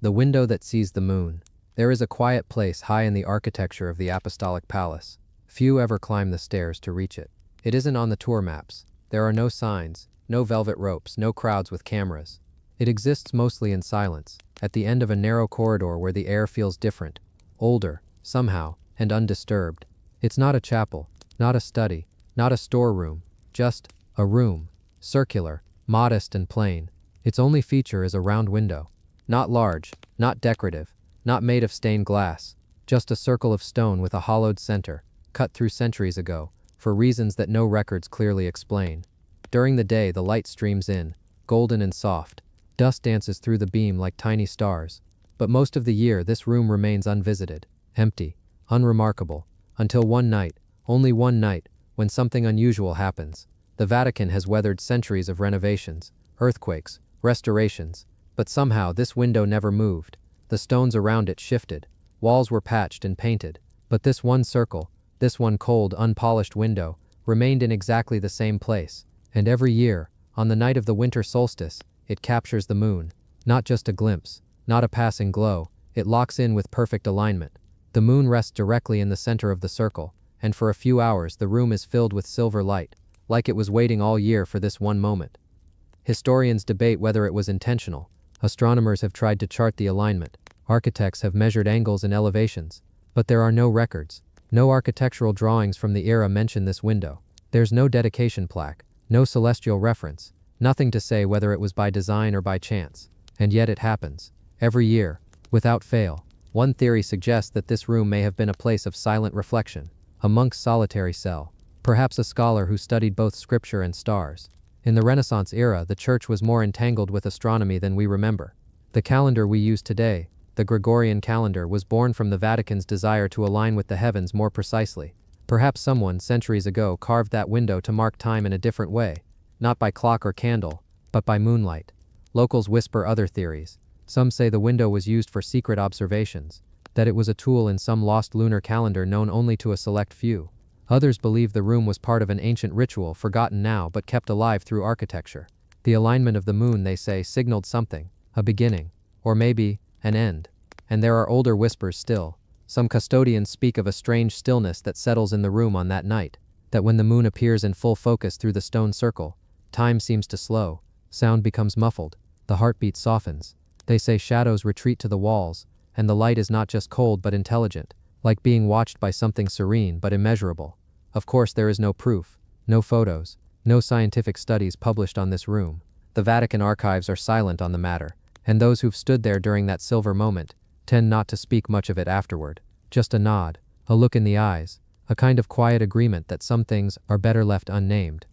The window that sees the moon. There is a quiet place high in the architecture of the Apostolic Palace. Few ever climb the stairs to reach it. It isn't on the tour maps. There are no signs, no velvet ropes, no crowds with cameras. It exists mostly in silence, at the end of a narrow corridor where the air feels different, older, somehow, and undisturbed. It's not a chapel, not a study, not a storeroom, just a room, circular, modest and plain. Its only feature is a round window. Not large, not decorative, not made of stained glass, just a circle of stone with a hollowed center, cut through centuries ago, for reasons that no records clearly explain. During the day, the light streams in, golden and soft. Dust dances through the beam like tiny stars. But most of the year, this room remains unvisited, empty, unremarkable, until one night, only one night, when something unusual happens. The Vatican has weathered centuries of renovations, earthquakes, restorations, but somehow this window never moved. The stones around it shifted, walls were patched and painted, but this one circle, this one cold, unpolished window, remained in exactly the same place. And every year, on the night of the winter solstice, it captures the moon. Not just a glimpse, not a passing glow, it locks in with perfect alignment. The moon rests directly in the center of the circle, and for a few hours the room is filled with silver light, like it was waiting all year for this one moment. Historians debate whether it was intentional. Astronomers have tried to chart the alignment. Architects have measured angles and elevations. But there are no records. No architectural drawings from the era mention this window. There's no dedication plaque, no celestial reference, nothing to say whether it was by design or by chance. And yet it happens. Every year, without fail. One theory suggests that this room may have been a place of silent reflection, a monk's solitary cell, perhaps a scholar who studied both scripture and stars. In the Renaissance era, the church was more entangled with astronomy than we remember. The calendar we use today, the Gregorian calendar, was born from the Vatican's desire to align with the heavens more precisely. Perhaps someone, centuries ago, carved that window to mark time in a different way, not by clock or candle, but by moonlight. Locals whisper other theories. Some say the window was used for secret observations, that it was a tool in some lost lunar calendar known only to a select few. Others believe the room was part of an ancient ritual forgotten now but kept alive through architecture. The alignment of the moon, they say, signaled something, a beginning, or maybe an end. And there are older whispers still. Some custodians speak of a strange stillness that settles in the room on that night, that when the moon appears in full focus through the stone circle, time seems to slow, sound becomes muffled, the heartbeat softens. They say shadows retreat to the walls, and the light is not just cold but intelligent, like being watched by something serene but immeasurable. Of course, there is no proof, no photos, no scientific studies published on this room. The Vatican archives are silent on the matter, and those who've stood there during that silver moment tend not to speak much of it afterward. Just a nod, a look in the eyes, a kind of quiet agreement that some things are better left unnamed.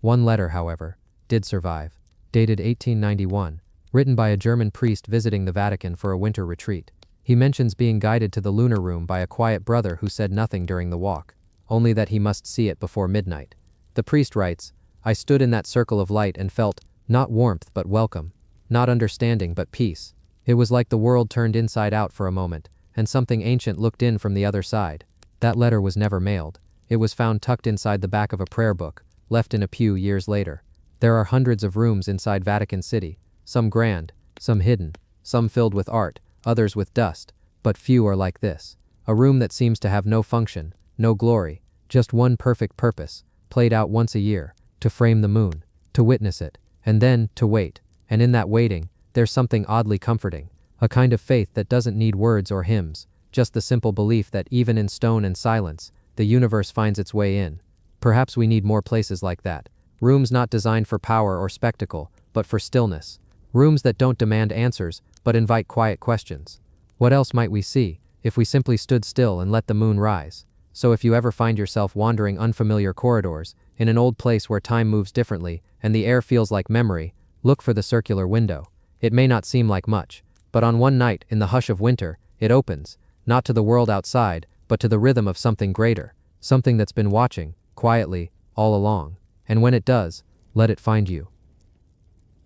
One letter, however, did survive, dated 1891, written by a German priest visiting the Vatican for a winter retreat. He mentions being guided to the lunar room by a quiet brother who said nothing during the walk, only that he must see it before midnight. The priest writes, "I stood in that circle of light and felt, not warmth but welcome, not understanding but peace. It was like the world turned inside out for a moment, and something ancient looked in from the other side." That letter was never mailed. It was found tucked inside the back of a prayer book, left in a pew years later. There are hundreds of rooms inside Vatican City, some grand, some hidden, some filled with art, others with dust, but few are like this. A room that seems to have no function, no glory, just one perfect purpose, played out once a year, to frame the moon, to witness it, and then to wait. And in that waiting, there's something oddly comforting, a kind of faith that doesn't need words or hymns, just the simple belief that even in stone and silence, the universe finds its way in. Perhaps we need more places like that. Rooms not designed for power or spectacle, but for stillness. Rooms that don't demand answers, but invite quiet questions. What else might we see, if we simply stood still and let the moon rise? So if you ever find yourself wandering unfamiliar corridors, in an old place where time moves differently, and the air feels like memory, look for the circular window. It may not seem like much, but on one night, in the hush of winter, it opens, not to the world outside, but to the rhythm of something greater, something that's been watching, quietly, all along. And when it does, let it find you.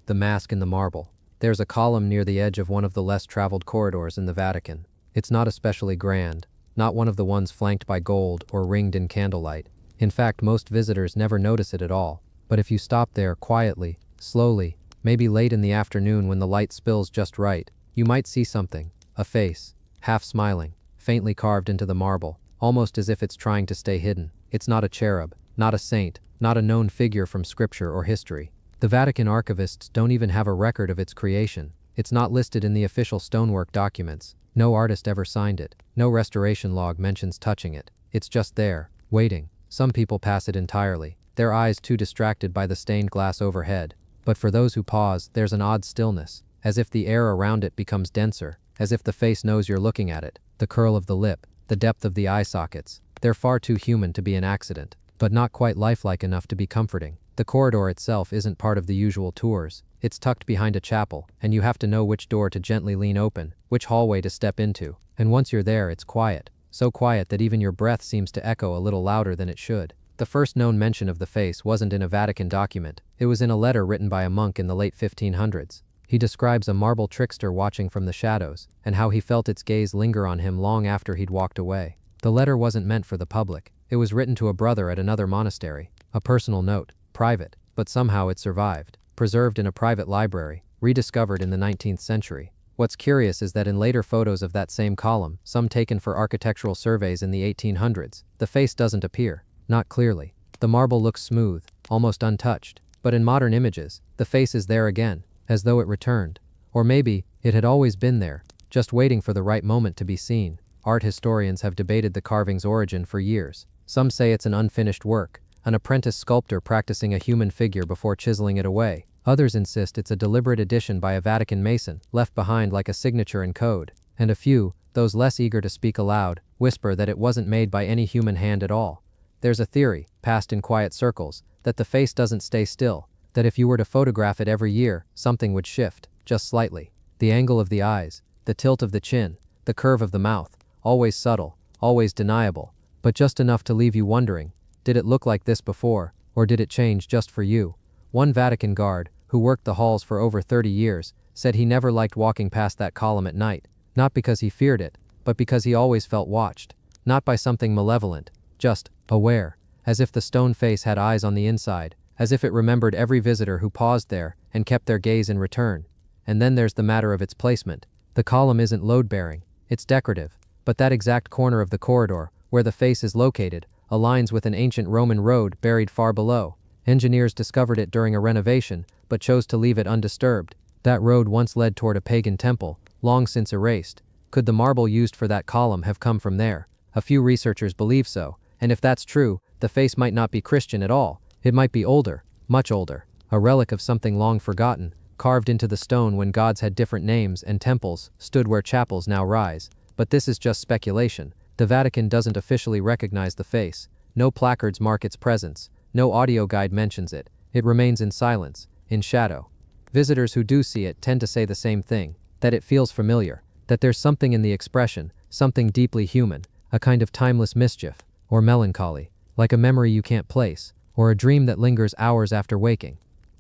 The mask in the marble. There's a column near the edge of one of the less traveled corridors in the Vatican. It's not especially grand, not one of the ones flanked by gold or ringed in candlelight. In fact, most visitors never notice it at all. But if you stop there quietly, slowly, maybe late in the afternoon when the light spills just right, you might see something, a face, half smiling, faintly carved into the marble, almost as if it's trying to stay hidden. It's not a cherub, not a saint, not a known figure from scripture or history. The Vatican archivists don't even have a record of its creation. It's not listed in the official stonework documents. No artist ever signed it. No restoration log mentions touching it. It's just there, waiting. Some people pass it entirely, their eyes too distracted by the stained glass overhead. But for those who pause, there's an odd stillness, as if the air around it becomes denser, as if the face knows you're looking at it. The curl of the lip, the depth of the eye sockets. They're far too human to be an accident, but not quite lifelike enough to be comforting. The corridor itself isn't part of the usual tours. It's tucked behind a chapel, and you have to know which door to gently lean open, which hallway to step into. And once you're there, it's quiet. So quiet that even your breath seems to echo a little louder than it should. The first known mention of the face wasn't in a Vatican document. It was in a letter written by a monk in the late 1500s. He describes a marble trickster watching from the shadows, and how he felt its gaze linger on him long after he'd walked away. The letter wasn't meant for the public. It was written to a brother at another monastery. A personal note, private, but somehow it survived. Preserved in a private library, rediscovered in the 19th century. What's curious is that in later photos of that same column, some taken for architectural surveys in the 1800s, the face doesn't appear, not clearly. The marble looks smooth, almost untouched, but in modern images, the face is there again, as though it returned. Or maybe, it had always been there, just waiting for the right moment to be seen. Art historians have debated the carving's origin for years. Some say it's an unfinished work, an apprentice sculptor practicing a human figure before chiseling it away. Others insist it's a deliberate addition by a Vatican mason, left behind like a signature in code. And a few, those less eager to speak aloud, whisper that it wasn't made by any human hand at all. There's a theory, passed in quiet circles, that the face doesn't stay still, that if you were to photograph it every year, something would shift, just slightly. The angle of the eyes, the tilt of the chin, the curve of the mouth, always subtle, always deniable, but just enough to leave you wondering, did it look like this before, or did it change just for you? One Vatican guard, who worked the halls for over 30 years, said he never liked walking past that column at night, not because he feared it, but because he always felt watched, not by something malevolent, just aware, as if the stone face had eyes on the inside, as if it remembered every visitor who paused there and kept their gaze in return. And then there's the matter of its placement. The column isn't load-bearing, it's decorative, but that exact corner of the corridor, where the face is located, aligns with an ancient Roman road buried far below. Engineers discovered it during a renovation, but chose to leave it undisturbed. That road once led toward a pagan temple, long since erased. Could the marble used for that column have come from there? A few researchers believe so, and if that's true, the face might not be Christian at all. It might be older, much older, a relic of something long forgotten, carved into the stone when gods had different names and temples stood where chapels now rise. But this is just speculation. The Vatican doesn't officially recognize the face. No placards mark its presence. No audio guide mentions it. It remains in silence, in shadow. Visitors who do see it tend to say the same thing, that it feels familiar, that there's something in the expression, something deeply human, a kind of timeless mischief, or melancholy, like a memory you can't place, or a dream that lingers hours after waking.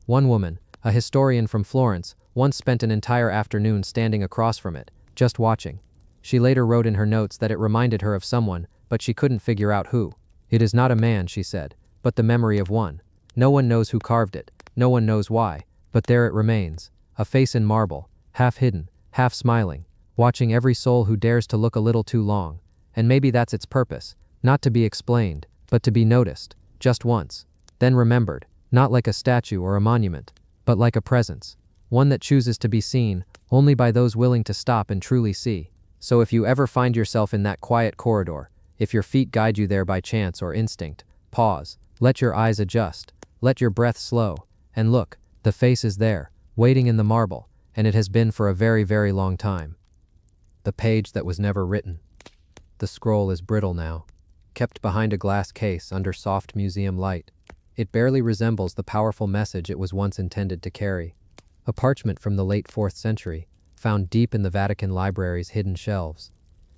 One woman, a historian from Florence, once spent an entire afternoon standing across from it, just watching. She later wrote in her notes that it reminded her of someone, but she couldn't figure out who. It is not a man, she said, but the memory of one. No one knows who carved it, no one knows why, but there it remains, a face in marble, half hidden, half smiling, watching every soul who dares to look a little too long. And maybe that's its purpose, not to be explained, but to be noticed, just once, then remembered, not like a statue or a monument, but like a presence, one that chooses to be seen only by those willing to stop and truly see. So if you ever find yourself in that quiet corridor, if your feet guide you there by chance or instinct, pause, let your eyes adjust, let your breath slow, and look, the face is there, waiting in the marble, and it has been for a very, very long time. The page that was never written. The scroll is brittle now, kept behind a glass case under soft museum light. It barely resembles the powerful message it was once intended to carry. A parchment from the late 4th century, found deep in the Vatican library's hidden shelves.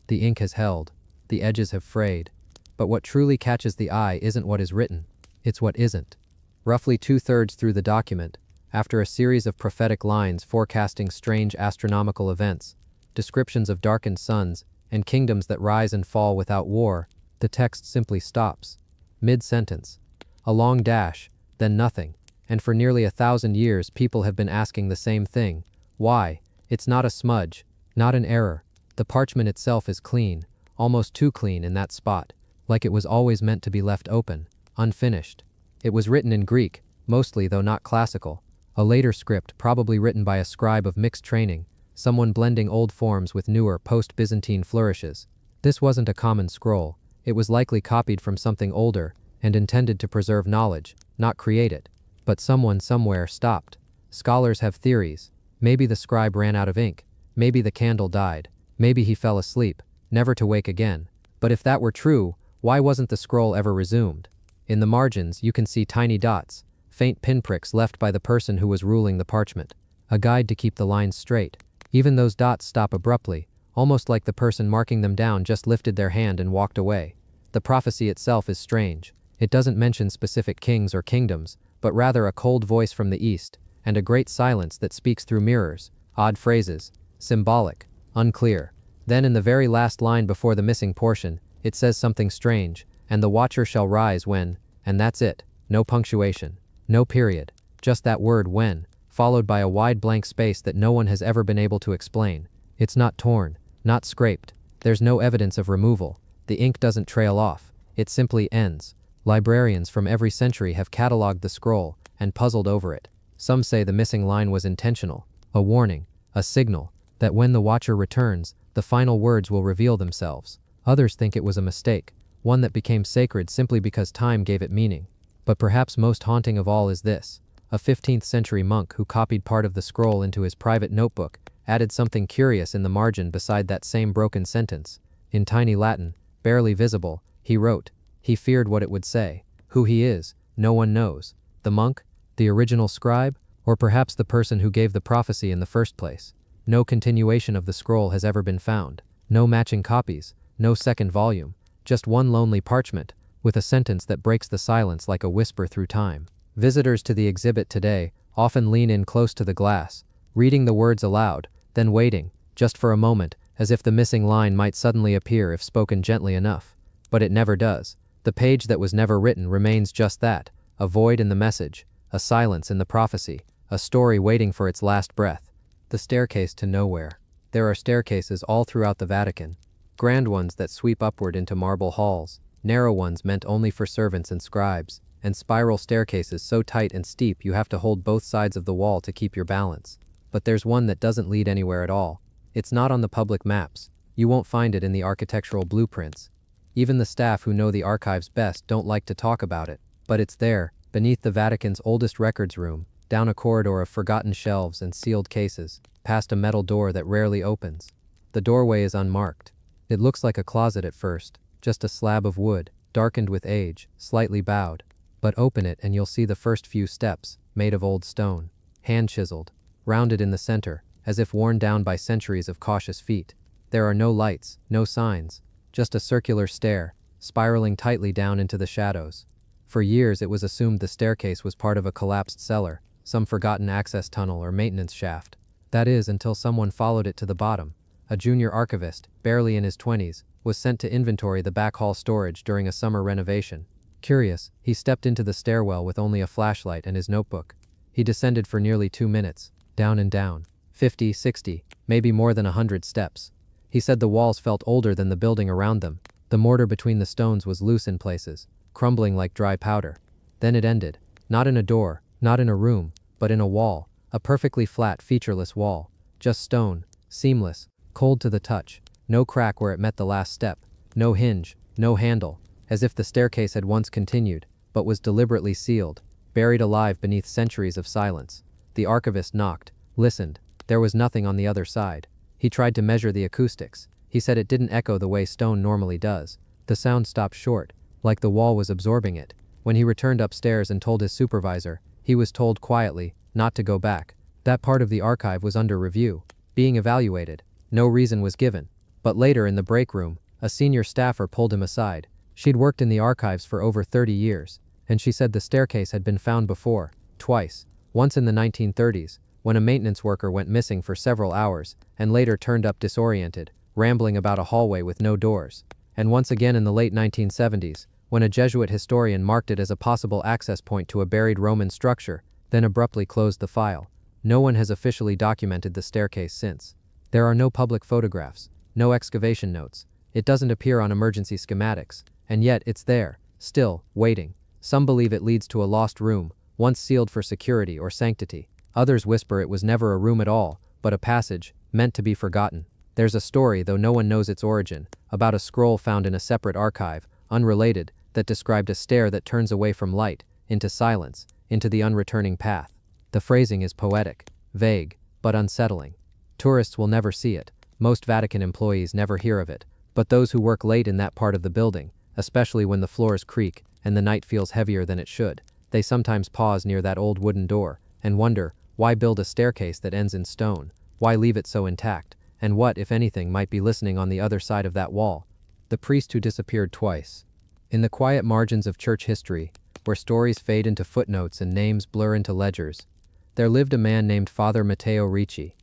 The ink has held, the edges have frayed, but what truly catches the eye isn't what is written, it's what isn't. Roughly 2/3 through the document, after a series of prophetic lines forecasting strange astronomical events, descriptions of darkened suns, and kingdoms that rise and fall without war, the text simply stops. Mid-sentence. A long dash, then nothing, and for nearly 1,000 years people have been asking the same thing. Why? It's not a smudge, not an error. The parchment itself is clean, almost too clean in that spot, like it was always meant to be left open, unfinished. It was written in Greek, mostly though not classical, a later script probably written by a scribe of mixed training, someone blending old forms with newer post-Byzantine flourishes. This wasn't a common scroll, it was likely copied from something older and intended to preserve knowledge, not create it. But someone somewhere stopped. Scholars have theories. Maybe the scribe ran out of ink, maybe the candle died, maybe he fell asleep, never to wake again. But if that were true, why wasn't the scroll ever resumed? In the margins, you can see tiny dots, faint pinpricks left by the person who was ruling the parchment, a guide to keep the lines straight. Even those dots stop abruptly, almost like the person marking them down just lifted their hand and walked away. The prophecy itself is strange. It doesn't mention specific kings or kingdoms, but rather a cold voice from the east, and a great silence that speaks through mirrors, odd phrases, symbolic, unclear. Then in the very last line before the missing portion, it says something strange, and the watcher shall rise when, and that's it. No punctuation. No period. Just that word when, followed by a wide blank space that no one has ever been able to explain. It's not torn, not scraped. There's no evidence of removal. The ink doesn't trail off. It simply ends. Librarians from every century have catalogued the scroll and puzzled over it. Some say the missing line was intentional, a warning, a signal, that when the watcher returns, the final words will reveal themselves. Others think it was a mistake, one that became sacred simply because time gave it meaning. But perhaps most haunting of all is this: a 15th century monk who copied part of the scroll into his private notebook, added something curious in the margin beside that same broken sentence. In tiny Latin, barely visible, he wrote, he feared what it would say. Who he is, no one knows. The monk, the original scribe, or perhaps the person who gave the prophecy in the first place. No continuation of the scroll has ever been found. No matching copies, no second volume, just one lonely parchment, with a sentence that breaks the silence like a whisper through time. Visitors to the exhibit today often lean in close to the glass, reading the words aloud, then waiting, just for a moment, as if the missing line might suddenly appear if spoken gently enough. But it never does. The page that was never written remains just that, a void in the message, a silence in the prophecy, a story waiting for its last breath. The staircase to nowhere. There are staircases all throughout the Vatican, grand ones that sweep upward into marble halls, narrow ones meant only for servants and scribes, and spiral staircases so tight and steep you have to hold both sides of the wall to keep your balance. But there's one that doesn't lead anywhere at all. It's not on the public maps. You won't find it in the architectural blueprints. Even the staff who know the archives best don't like to talk about it. But it's there, beneath the Vatican's oldest records room, down a corridor of forgotten shelves and sealed cases, past a metal door that rarely opens. The doorway is unmarked. It looks like a closet at first, just a slab of wood, darkened with age, slightly bowed. But open it and you'll see the first few steps, made of old stone, hand-chiseled, rounded in the center, as if worn down by centuries of cautious feet. There are no lights, no signs, just a circular stair, spiraling tightly down into the shadows. For years it was assumed the staircase was part of a collapsed cellar, some forgotten access tunnel or maintenance shaft. That is, until someone followed it to the bottom. A junior archivist, barely in his 20s, was sent to inventory the back hall storage during a summer renovation. Curious, he stepped into the stairwell with only a flashlight and his notebook. He descended for nearly 2 minutes, down and down, 50, 60, maybe more than 100 steps. He said the walls felt older than the building around them. The mortar between the stones was loose in places, crumbling like dry powder. Then it ended. Not in a door, not in a room, but in a wall, a perfectly flat, featureless wall. Just stone, seamless, cold to the touch, no crack where it met the last step, no hinge, no handle, as if the staircase had once continued, but was deliberately sealed, buried alive beneath centuries of silence. The archivist knocked, listened. There was nothing on the other side. He tried to measure the acoustics. He said it didn't echo the way stone normally does. The sound stopped short, like the wall was absorbing it. When he returned upstairs and told his supervisor, he was told quietly not to go back. That part of the archive was under review, being evaluated. No reason was given. But later in the break room, a senior staffer pulled him aside. She'd worked in the archives for over 30 years, and she said the staircase had been found before, twice. Once in the 1930s, when a maintenance worker went missing for several hours, and later turned up disoriented, rambling about a hallway with no doors. And once again in the late 1970s, when a Jesuit historian marked it as a possible access point to a buried Roman structure, then abruptly closed the file. No one has officially documented the staircase since. There are no public photographs, no excavation notes. It doesn't appear on emergency schematics, and yet it's there, still, waiting. Some believe it leads to a lost room, once sealed for security or sanctity. Others whisper it was never a room at all, but a passage, meant to be forgotten. There's a story, though no one knows its origin, about a scroll found in a separate archive, unrelated, that described a stair that turns away from light, into silence, into the unreturning path. The phrasing is poetic, vague, but unsettling. Tourists will never see it. Most Vatican employees never hear of it, but those who work late in that part of the building, especially when the floors creak and the night feels heavier than it should, they sometimes pause near that old wooden door and wonder, why build a staircase that ends in stone? Why leave it so intact? And what, if anything, might be listening on the other side of that wall? The priest who disappeared twice. In the quiet margins of church history, where stories fade into footnotes and names blur into ledgers, there lived a man named Father Matteo Ricci,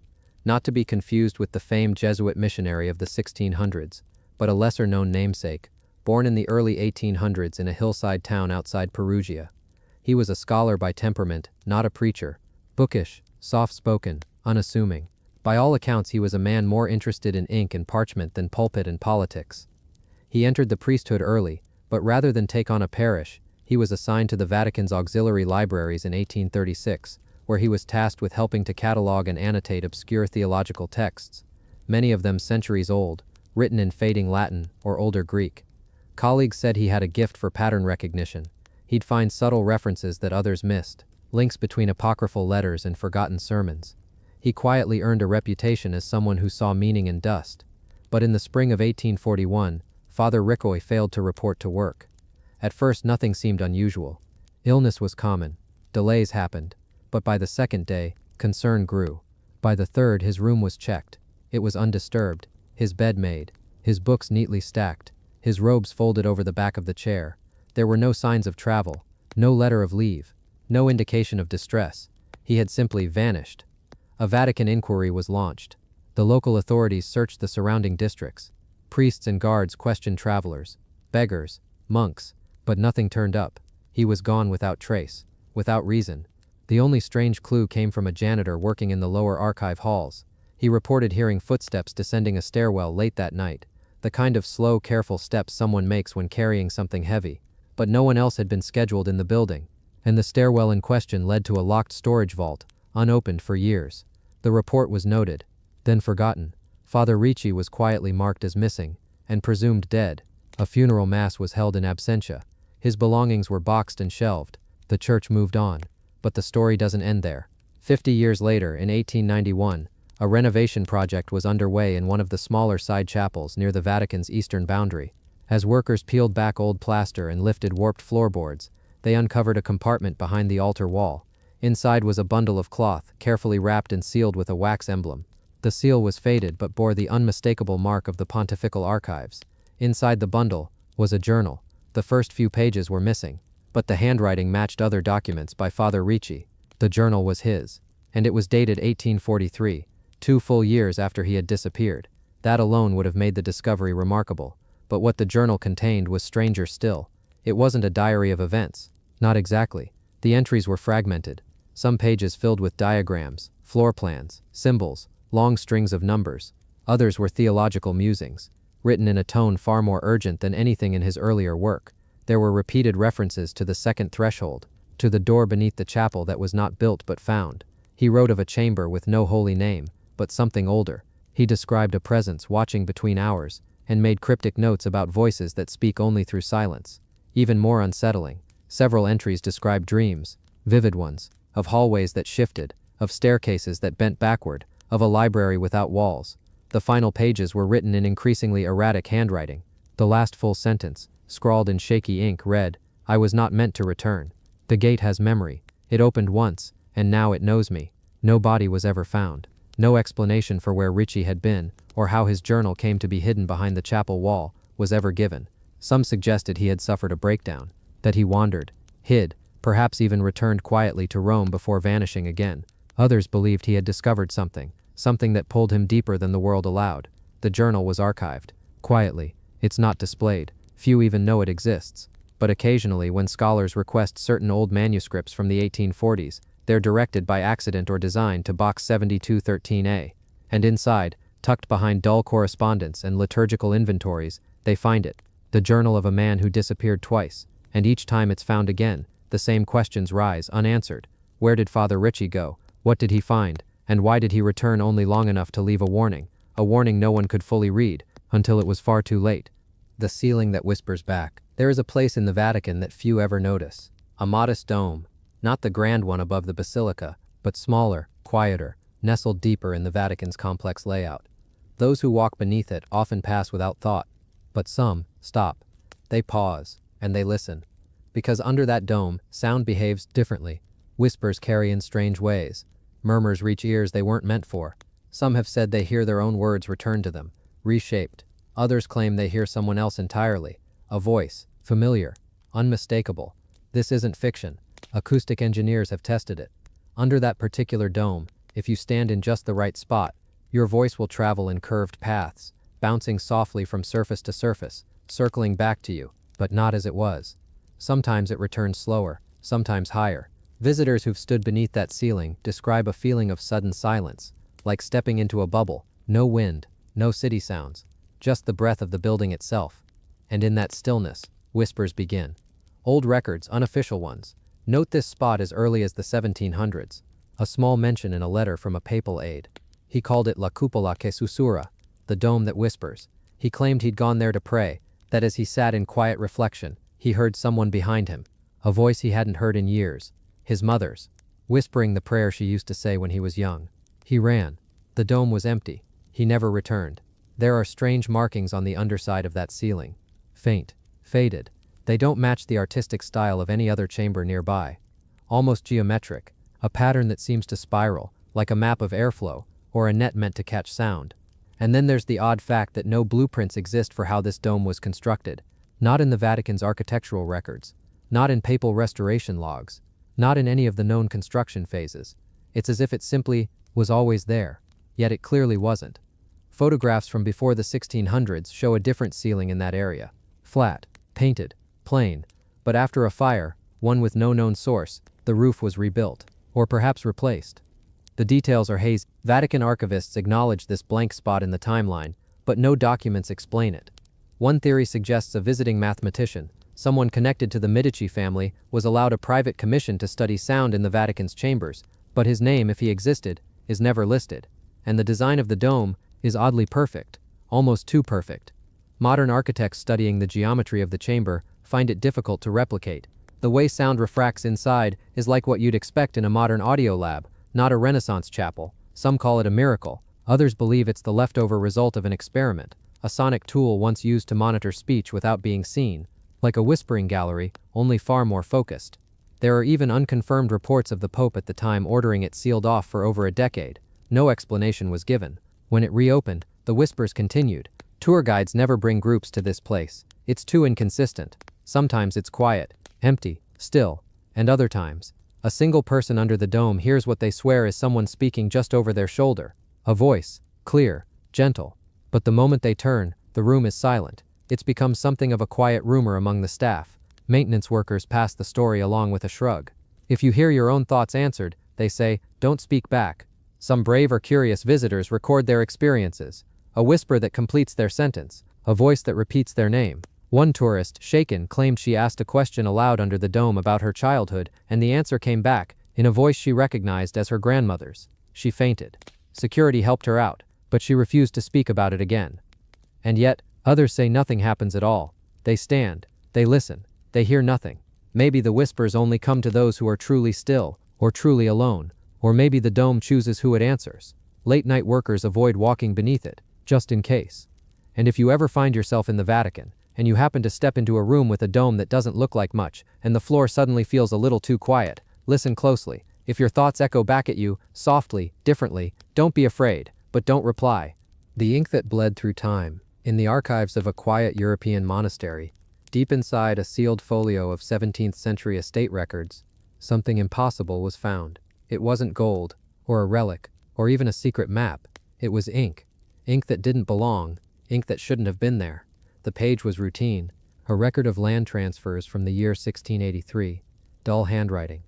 not to be confused with the famed Jesuit missionary of the 1600s, but a lesser-known namesake, born in the early 1800s in a hillside town outside Perugia. He was a scholar by temperament, not a preacher. Bookish, soft-spoken, unassuming. By all accounts he was a man more interested in ink and parchment than pulpit and politics. He entered the priesthood early, but rather than take on a parish, he was assigned to the Vatican's auxiliary libraries in 1836, where he was tasked with helping to catalog and annotate obscure theological texts, many of them centuries old, written in fading Latin or older Greek. Colleagues said he had a gift for pattern recognition. He'd find subtle references that others missed, links between apocryphal letters and forgotten sermons. He quietly earned a reputation as someone who saw meaning in dust. But in the spring of 1841, Father Ricoy failed to report to work. At first nothing seemed unusual. Illness was common. Delays happened. But by the second day, concern grew. By the third, his room was checked. It was undisturbed, his bed made, his books neatly stacked, his robes folded over the back of the chair. There were no signs of travel, no letter of leave, no indication of distress. He had simply vanished. A Vatican inquiry was launched. The local authorities searched the surrounding districts. Priests and guards questioned travelers, beggars, monks, but nothing turned up. He was gone without trace, without reason. The only strange clue came from a janitor working in the lower archive halls. He reported hearing footsteps descending a stairwell late that night, the kind of slow, careful steps someone makes when carrying something heavy. But no one else had been scheduled in the building, and the stairwell in question led to a locked storage vault, unopened for years. The report was noted, then forgotten. Father Ricci was quietly marked as missing, and presumed dead. A funeral mass was held in absentia. His belongings were boxed and shelved. The church moved on. But the story doesn't end there. 50 years later, in 1891, a renovation project was underway in one of the smaller side chapels near the Vatican's eastern boundary. As workers peeled back old plaster and lifted warped floorboards, they uncovered a compartment behind the altar wall. Inside was a bundle of cloth, carefully wrapped and sealed with a wax emblem. The seal was faded but bore the unmistakable mark of the pontifical archives. Inside the bundle was a journal. The first few pages were missing, but the handwriting matched other documents by Father Ricci. The journal was his, and it was dated 1843, 2 full years after he had disappeared. That alone would have made the discovery remarkable. But what the journal contained was stranger still. It wasn't a diary of events. Not exactly. The entries were fragmented. Some pages filled with diagrams, floor plans, symbols, long strings of numbers. Others were theological musings, written in a tone far more urgent than anything in his earlier work. There were repeated references to the second threshold, to the door beneath the chapel that was not built but found. He wrote of a chamber with no holy name, but something older. He described a presence watching between hours, and made cryptic notes about voices that speak only through silence. Even more unsettling, several entries describe dreams, vivid ones, of hallways that shifted, of staircases that bent backward, of a library without walls. The final pages were written in increasingly erratic handwriting. The last full sentence, scrawled in shaky ink, read, "I was not meant to return. The gate has memory. It opened once, and now it knows me." No body was ever found. No explanation for where Ricci had been, or how his journal came to be hidden behind the chapel wall, was ever given. Some suggested he had suffered a breakdown, that he wandered, hid, perhaps even returned quietly to Rome before vanishing again. Others believed he had discovered something that pulled him deeper than the world allowed. The journal was archived. Quietly. It's not displayed. Few even know it exists. But occasionally, when scholars request certain old manuscripts from the 1840s, they're directed by accident or design to Box 7213A. And inside, tucked behind dull correspondence and liturgical inventories, they find it. The journal of a man who disappeared twice. And each time it's found again, the same questions rise, unanswered. Where did Father Ricci go? What did he find? And why did he return only long enough to leave a warning no one could fully read, until it was far too late? The ceiling that whispers back. There is a place in the Vatican that few ever notice. A modest dome, not the grand one above the basilica, but smaller, quieter, nestled deeper in the Vatican's complex layout. Those who walk beneath it often pass without thought, but some stop. They pause, and they listen. Because under that dome, sound behaves differently. Whispers carry in strange ways. Murmurs reach ears they weren't meant for. Some have said they hear their own words return to them, reshaped. Others claim they hear someone else entirely. A voice, familiar, unmistakable. This isn't fiction. Acoustic engineers have tested it. Under that particular dome, if you stand in just the right spot, your voice will travel in curved paths, bouncing softly from surface to surface, circling back to you, but not as it was. Sometimes it returns slower, sometimes higher. Visitors who've stood beneath that ceiling describe a feeling of sudden silence, like stepping into a bubble. No wind, no city sounds, just the breath of the building itself. And in that stillness, whispers begin. Old records, unofficial ones, note this spot as early as the 1700s. A small mention in a letter from a papal aide. He called it La Cupola que Susurra, the dome that whispers. He claimed he'd gone there to pray, that as he sat in quiet reflection, he heard someone behind him, a voice he hadn't heard in years, his mother's, whispering the prayer she used to say when he was young. He ran. The dome was empty. He never returned. There are strange markings on the underside of that ceiling. Faint, faded. They don't match the artistic style of any other chamber nearby. Almost geometric, a pattern that seems to spiral, like a map of airflow, or a net meant to catch sound. And then there's the odd fact that no blueprints exist for how this dome was constructed. Not in the Vatican's architectural records. Not in papal restoration logs. Not in any of the known construction phases. It's as if it simply was always there. Yet it clearly wasn't. Photographs from before the 1600s show a different ceiling in that area. Flat, painted, plain. But after a fire, one with no known source, the roof was rebuilt. Or perhaps replaced. The details are hazy. Vatican archivists acknowledge this blank spot in the timeline, but no documents explain it. One theory suggests a visiting mathematician, someone connected to the Medici family, was allowed a private commission to study sound in the Vatican's chambers, but his name, if he existed, is never listed. And the design of the dome is oddly perfect, almost too perfect. Modern architects studying the geometry of the chamber find it difficult to replicate. The way sound refracts inside is like what you'd expect in a modern audio lab, not a Renaissance chapel. Some call it a miracle. Others believe it's the leftover result of an experiment, a sonic tool once used to monitor speech without being seen, like a whispering gallery, only far more focused. There are even unconfirmed reports of the Pope at the time ordering it sealed off for over a decade. No explanation was given. When it reopened, the whispers continued. Tour guides never bring groups to this place. It's too inconsistent. Sometimes it's quiet, empty, still, and other times, a single person under the dome hears what they swear is someone speaking just over their shoulder. A voice, clear, gentle. But the moment they turn, the room is silent. It's become something of a quiet rumor among the staff. Maintenance workers pass the story along with a shrug. If you hear your own thoughts answered, they say, don't speak back. Some brave or curious visitors record their experiences. A whisper that completes their sentence. A voice that repeats their name. One tourist, shaken, claimed she asked a question aloud under the dome about her childhood, and the answer came back, in a voice she recognized as her grandmother's. She fainted. Security helped her out, but she refused to speak about it again. And yet, others say nothing happens at all. They stand, they listen, they hear nothing. Maybe the whispers only come to those who are truly still, or truly alone, or maybe the dome chooses who it answers. Late-night workers avoid walking beneath it, just in case. And if you ever find yourself in the Vatican, and you happen to step into a room with a dome that doesn't look like much, and the floor suddenly feels a little too quiet, listen closely. If your thoughts echo back at you, softly, differently, don't be afraid, but don't reply. The ink that bled through time. In the archives of a quiet European monastery, deep inside a sealed folio of 17th century estate records, something impossible was found. It wasn't gold, or a relic, or even a secret map. It was ink. Ink that didn't belong, ink that shouldn't have been there. The page was routine, a record of land transfers from the year 1683. Dull handwriting.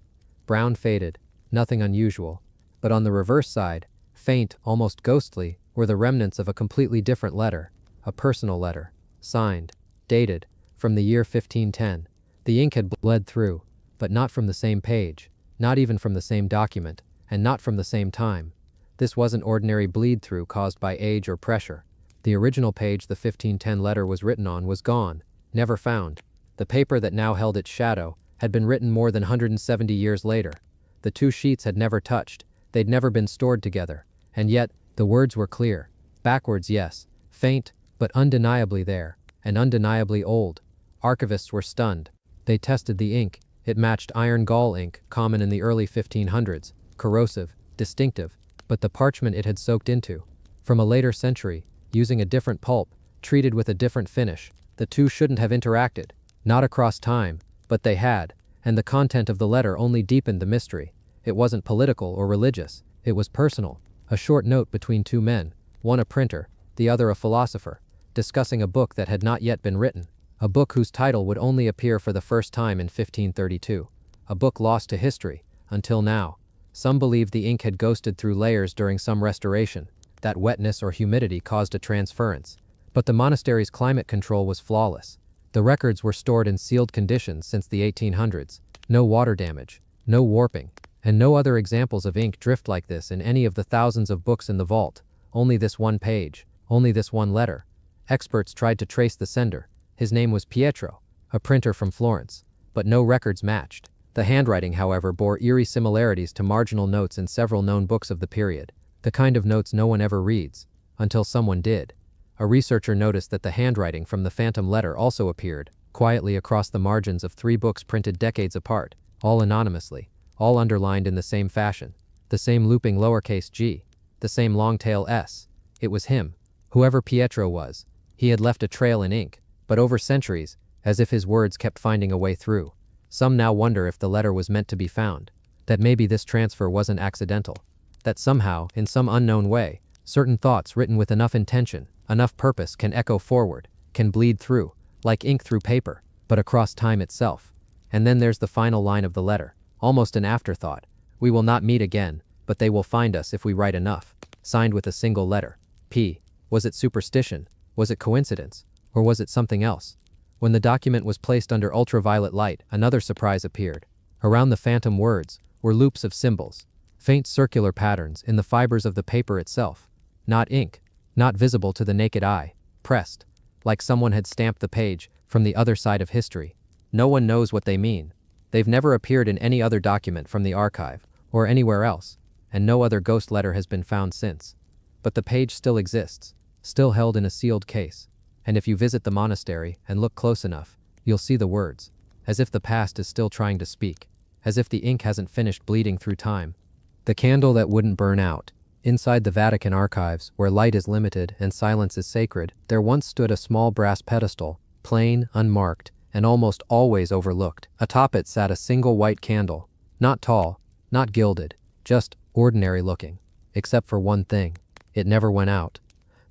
Brown faded, nothing unusual. But on the reverse side, faint, almost ghostly, were the remnants of a completely different letter. A personal letter. Signed. Dated. From the year 1510. The ink had bled through, but not from the same page. Not even from the same document. And not from the same time. This wasn't ordinary bleed-through caused by age or pressure. The original page the 1510 letter was written on was gone, never found. The paper that now held its shadow had been written more than 170 years later. The two sheets had never touched, they'd never been stored together, and yet, the words were clear. Backwards, yes, faint, but undeniably there, and undeniably old. Archivists were stunned. They tested the ink. It matched iron gall ink, common in the early 1500s, corrosive, distinctive, but the parchment it had soaked into, from a later century, using a different pulp, treated with a different finish. The two shouldn't have interacted, not across time, but they had, and the content of the letter only deepened the mystery. It wasn't political or religious, it was personal, a short note between two men, one a printer, the other a philosopher, discussing a book that had not yet been written, a book whose title would only appear for the first time in 1532. a book lost to history, until now. Some believed the ink had ghosted through layers during some restoration, that wetness or humidity caused a transference. But the monastery's climate control was flawless. The records were stored in sealed conditions since the 1800s, no water damage, no warping, and no other examples of ink drift like this in any of the thousands of books in the vault. Only this one page, only this one letter. Experts tried to trace the sender. His name was Pietro, a printer from Florence, but no records matched. The handwriting, however, bore eerie similarities to marginal notes in several known books of the period, the kind of notes no one ever reads, until someone did. A researcher noticed that the handwriting from the phantom letter also appeared, quietly across the margins of 3 books printed decades apart, all anonymously, all underlined in the same fashion, the same looping lowercase g, the same long tail s. It was him. Whoever Pietro was, he had left a trail in ink, but over centuries, as if his words kept finding a way through. Some now wonder if the letter was meant to be found, that maybe this transfer wasn't accidental, that somehow, in some unknown way, certain thoughts written with enough intention, enough purpose can echo forward, can bleed through, like ink through paper, but across time itself. And then there's the final line of the letter, almost an afterthought. We will not meet again, but they will find us if we write enough. Signed with a single letter. P. Was it superstition? Was it coincidence? Or was it something else? When the document was placed under ultraviolet light, another surprise appeared. Around the phantom words were loops of symbols, faint circular patterns in the fibers of the paper itself. Not ink, not visible to the naked eye, pressed, like someone had stamped the page from the other side of history. No one knows what they mean. They've never appeared in any other document from the archive, or anywhere else, and no other ghost letter has been found since. But the page still exists, still held in a sealed case. And if you visit the monastery and look close enough, you'll see the words, as if the past is still trying to speak, as if the ink hasn't finished bleeding through time. The candle that wouldn't burn out. Inside the Vatican archives, where light is limited and silence is sacred, there once stood a small brass pedestal, plain, unmarked, and almost always overlooked. Atop it sat a single white candle, not tall, not gilded, just ordinary looking, except for one thing. It never went out.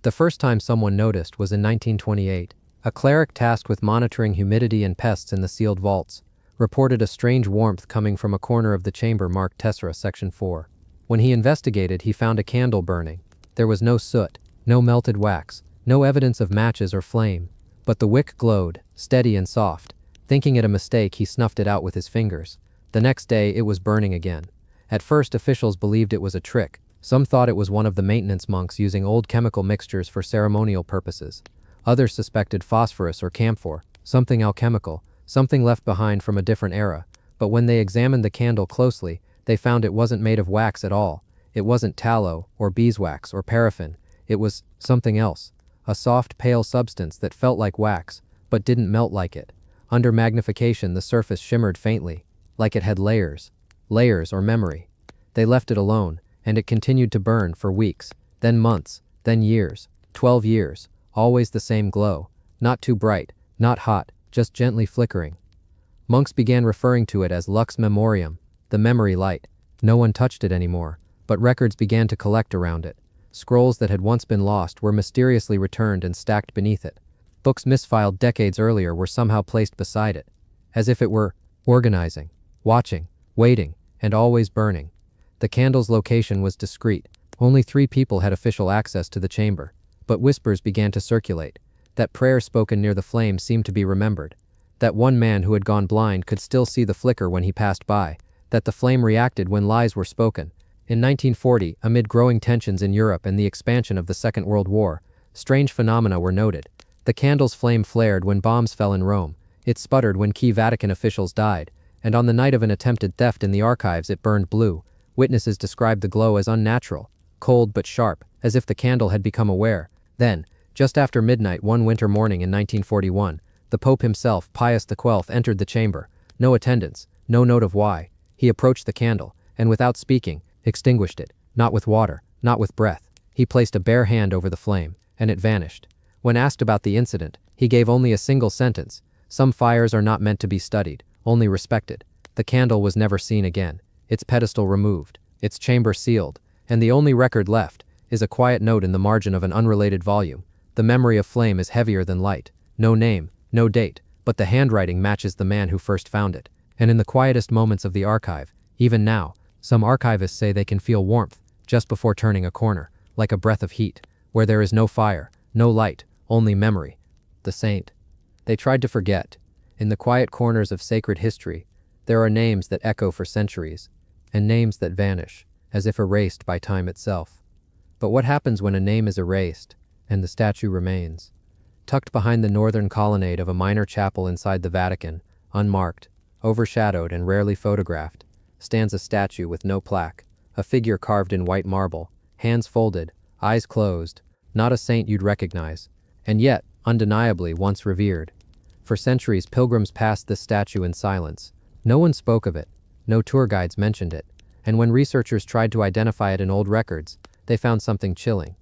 The first time someone noticed was in 1928. A cleric tasked with monitoring humidity and pests in the sealed vaults reported a strange warmth coming from a corner of the chamber marked Tessera Section 4. When he investigated, he found a candle burning. There was no soot, no melted wax, no evidence of matches or flame, but the wick glowed, steady and soft. Thinking it a mistake, he snuffed it out with his fingers. The next day, it was burning again. At first, officials believed it was a trick. Some thought it was one of the maintenance monks using old chemical mixtures for ceremonial purposes. Others suspected phosphorus or camphor, something alchemical, something left behind from a different era. But when they examined the candle closely, they found it wasn't made of wax at all. It wasn't tallow, or beeswax, or paraffin. It was something else. A soft, pale substance that felt like wax, but didn't melt like it. Under magnification, the surface shimmered faintly, like it had layers. Layers or memory. They left it alone, and it continued to burn for weeks, then months, then years, 12 years, always the same glow, not too bright, not hot, just gently flickering. Monks began referring to it as lux memoriam, the memory light. No one touched it anymore, but records began to collect around it. Scrolls that had once been lost were mysteriously returned and stacked beneath it. Books misfiled decades earlier were somehow placed beside it, as if it were organizing, watching, waiting, and always burning. The candle's location was discreet. Only 3 people had official access to the chamber. But whispers began to circulate. That prayers spoken near the flame seemed to be remembered. That one man who had gone blind could still see the flicker when he passed by. That the flame reacted when lies were spoken. In 1940, amid growing tensions in Europe and the expansion of the Second World War, strange phenomena were noted. The candle's flame flared when bombs fell in Rome. It sputtered when key Vatican officials died. And on the night of an attempted theft in the archives, it burned blue. Witnesses described the glow as unnatural, cold but sharp, as if the candle had become aware. Then, just after midnight one winter morning in 1941, the Pope himself, Pius XII, entered the chamber. No attendants, no note of why. He approached the candle, and without speaking, extinguished it, not with water, not with breath. He placed a bare hand over the flame, and it vanished. When asked about the incident, he gave only a single sentence: "Some fires are not meant to be studied, only respected." The candle was never seen again. Its pedestal removed, its chamber sealed, and the only record left is a quiet note in the margin of an unrelated volume. The memory of flame is heavier than light. No name, no date, but the handwriting matches the man who first found it. And in the quietest moments of the archive, even now, some archivists say they can feel warmth just before turning a corner, like a breath of heat, where there is no fire, no light, only memory. The saint. They tried to forget. In the quiet corners of sacred history, there are names that echo for centuries, and names that vanish, as if erased by time itself. But what happens when a name is erased, and the statue remains? Tucked behind the northern colonnade of a minor chapel inside the Vatican, unmarked, overshadowed and rarely photographed, stands a statue with no plaque, a figure carved in white marble, hands folded, eyes closed, not a saint you'd recognize, and yet, undeniably once revered. For centuries, pilgrims passed this statue in silence. No one spoke of it, no tour guides mentioned it, and when researchers tried to identify it in old records, they found something chilling.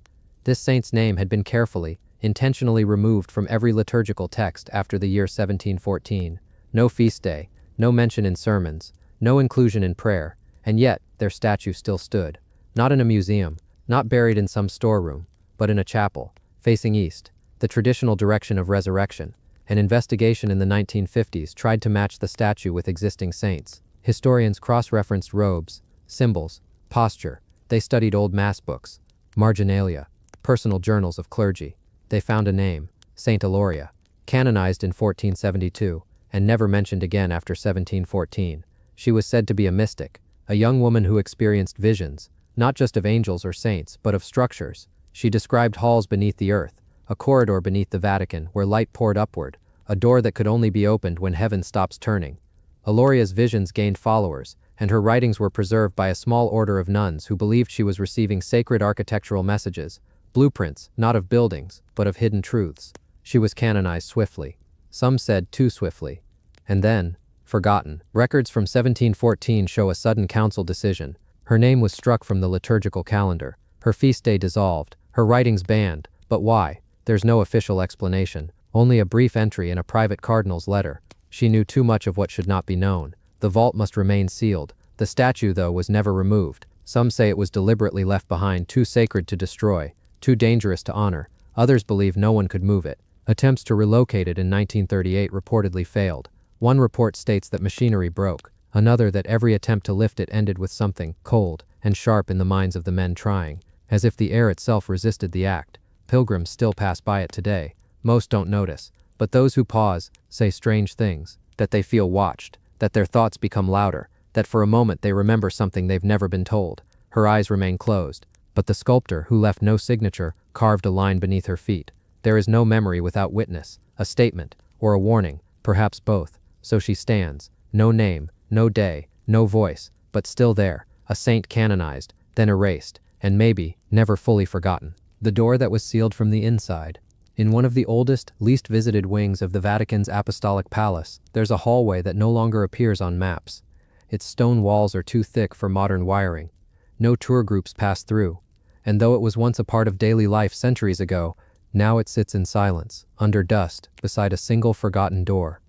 This saint's name had been carefully, intentionally removed from every liturgical text after the year 1714. No feast day, no mention in sermons, no inclusion in prayer, and yet their statue still stood, not in a museum, not buried in some storeroom, but in a chapel, facing east, the traditional direction of resurrection. An investigation in the 1950s tried to match the statue with existing saints. Historians cross-referenced robes, symbols, posture. They studied old mass books, marginalia, personal journals of clergy. They found a name, Saint Eloria, canonized in 1472, and never mentioned again after 1714. She was said to be a mystic, a young woman who experienced visions, not just of angels or saints, but of structures. She described halls beneath the earth, a corridor beneath the Vatican where light poured upward, a door that could only be opened when heaven stops turning. Eloria's visions gained followers, and her writings were preserved by a small order of nuns who believed she was receiving sacred architectural messages, blueprints, not of buildings, but of hidden truths. She was canonized swiftly. Some said too swiftly. And then, forgotten. Records from 1714 show a sudden council decision. Her name was struck from the liturgical calendar, her feast day dissolved, her writings banned. But why? There's no official explanation, only a brief entry in a private cardinal's letter. She knew too much of what should not be known. The vault must remain sealed. The statue, though, was never removed. Some say it was deliberately left behind, too sacred to destroy, too dangerous to honor. Others believe no one could move it. Attempts to relocate it in 1938 reportedly failed. One report states that machinery broke, another that every attempt to lift it ended with something cold and sharp in the minds of the men trying, as if the air itself resisted the act. Pilgrims still pass by it today. Most don't notice, but those who pause say strange things, that they feel watched, that their thoughts become louder, that for a moment they remember something they've never been told. Her eyes remain closed, but the sculptor, who left no signature, carved a line beneath her feet. There is no memory without witness, a statement, or a warning, perhaps both. So she stands, no name, no day, no voice, but still there, a saint canonized, then erased, and maybe never fully forgotten. The door that was sealed from the inside. In one of the oldest, least visited wings of the Vatican's Apostolic Palace, there's a hallway that no longer appears on maps. Its stone walls are too thick for modern wiring. No tour groups pass through. And though it was once a part of daily life centuries ago, now it sits in silence, under dust, beside a single forgotten door.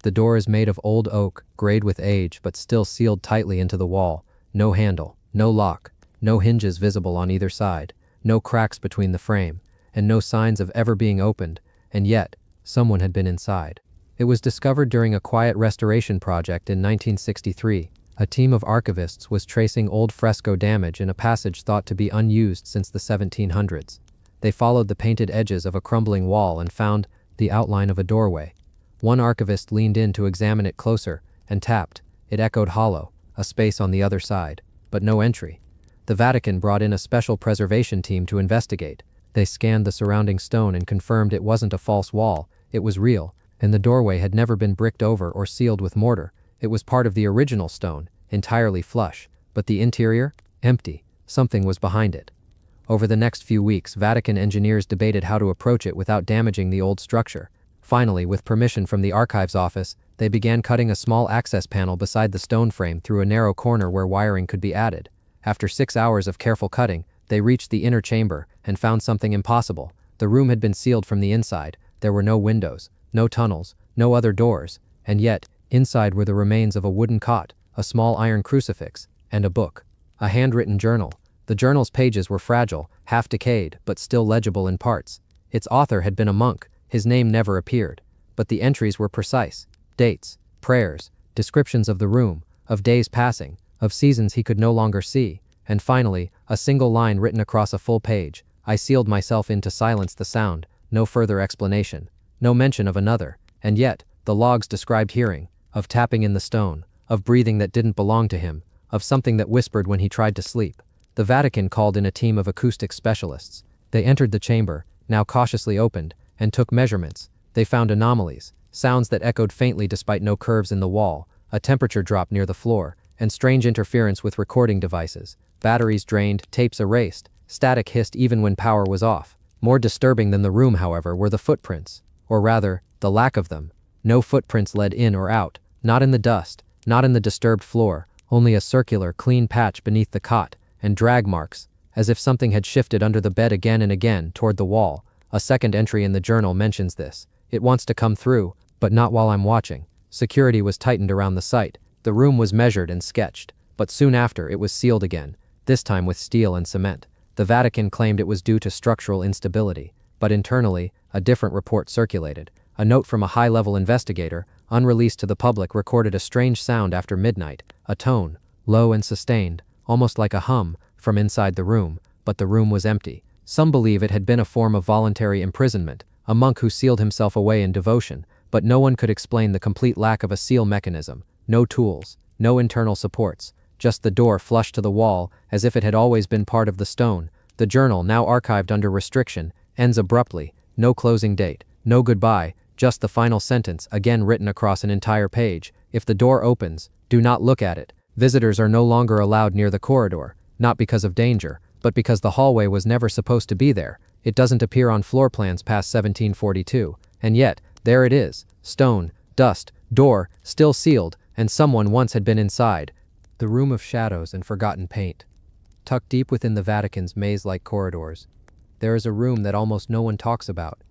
The door is made of old oak, grayed with age, but still sealed tightly into the wall. No handle, no lock, no hinges visible on either side, no cracks between the frame, and no signs of ever being opened, and yet, someone had been inside. It was discovered during a quiet restoration project in 1963. A team of archivists was tracing old fresco damage in a passage thought to be unused since the 1700s. They followed the painted edges of a crumbling wall and found the outline of a doorway. One archivist leaned in to examine it closer and tapped. It echoed hollow, a space on the other side, but no entry. The Vatican brought in a special preservation team to investigate. They scanned the surrounding stone and confirmed it wasn't a false wall, it was real, and the doorway had never been bricked over or sealed with mortar. It was part of the original stone, entirely flush, but the interior? Empty. Something was behind it. Over the next few weeks, Vatican engineers debated how to approach it without damaging the old structure. Finally, with permission from the archives office, they began cutting a small access panel beside the stone frame through a narrow corner where wiring could be added. After 6 hours of careful cutting, they reached the inner chamber and found something impossible. The room had been sealed from the inside. There were no windows, no tunnels, no other doors, and yet, inside were the remains of a wooden cot, a small iron crucifix, and a book. A handwritten journal. The journal's pages were fragile, half decayed, but still legible in parts. Its author had been a monk. His name never appeared, but the entries were precise. Dates, prayers, descriptions of the room, of days passing, of seasons he could no longer see, and finally, a single line written across a full page. I sealed myself in to silence the sound, no further explanation, no mention of another, and yet, the logs described hearing, of tapping in the stone, of breathing that didn't belong to him, of something that whispered when he tried to sleep. The Vatican called in a team of acoustic specialists. They entered the chamber, now cautiously opened, and took measurements. They found anomalies, sounds that echoed faintly despite no curves in the wall, a temperature drop near the floor, and strange interference with recording devices. Batteries drained, tapes erased, static hissed even when power was off. More disturbing than the room, however, were the footprints, or rather, the lack of them. No footprints led in or out, not in the dust, not in the disturbed floor, only a circular, clean patch beneath the cot, and drag marks, as if something had shifted under the bed again and again toward the wall. A second entry in the journal mentions this. It wants to come through, but not while I'm watching. Security was tightened around the site. The room was measured and sketched, but soon after it was sealed again, this time with steel and cement. The Vatican claimed it was due to structural instability, but internally, a different report circulated. A note from a high-level investigator, unreleased to the public, recorded a strange sound after midnight, a tone, low and sustained, almost like a hum, from inside the room, but the room was empty. Some believe it had been a form of voluntary imprisonment, a monk who sealed himself away in devotion, but no one could explain the complete lack of a seal mechanism, no tools, no internal supports, just the door flush to the wall, as if it had always been part of the stone. The journal, now archived under restriction, ends abruptly, no closing date, no goodbye, just the final sentence, again written across an entire page. If the door opens, do not look at it. Visitors are no longer allowed near the corridor, not because of danger, but because the hallway was never supposed to be there. It doesn't appear on floor plans past 1742, and yet, there it is, stone, dust, door, still sealed, and someone once had been inside. The room of shadows and forgotten paint. Tucked deep within the Vatican's maze-like corridors, there is a room that almost no one talks about.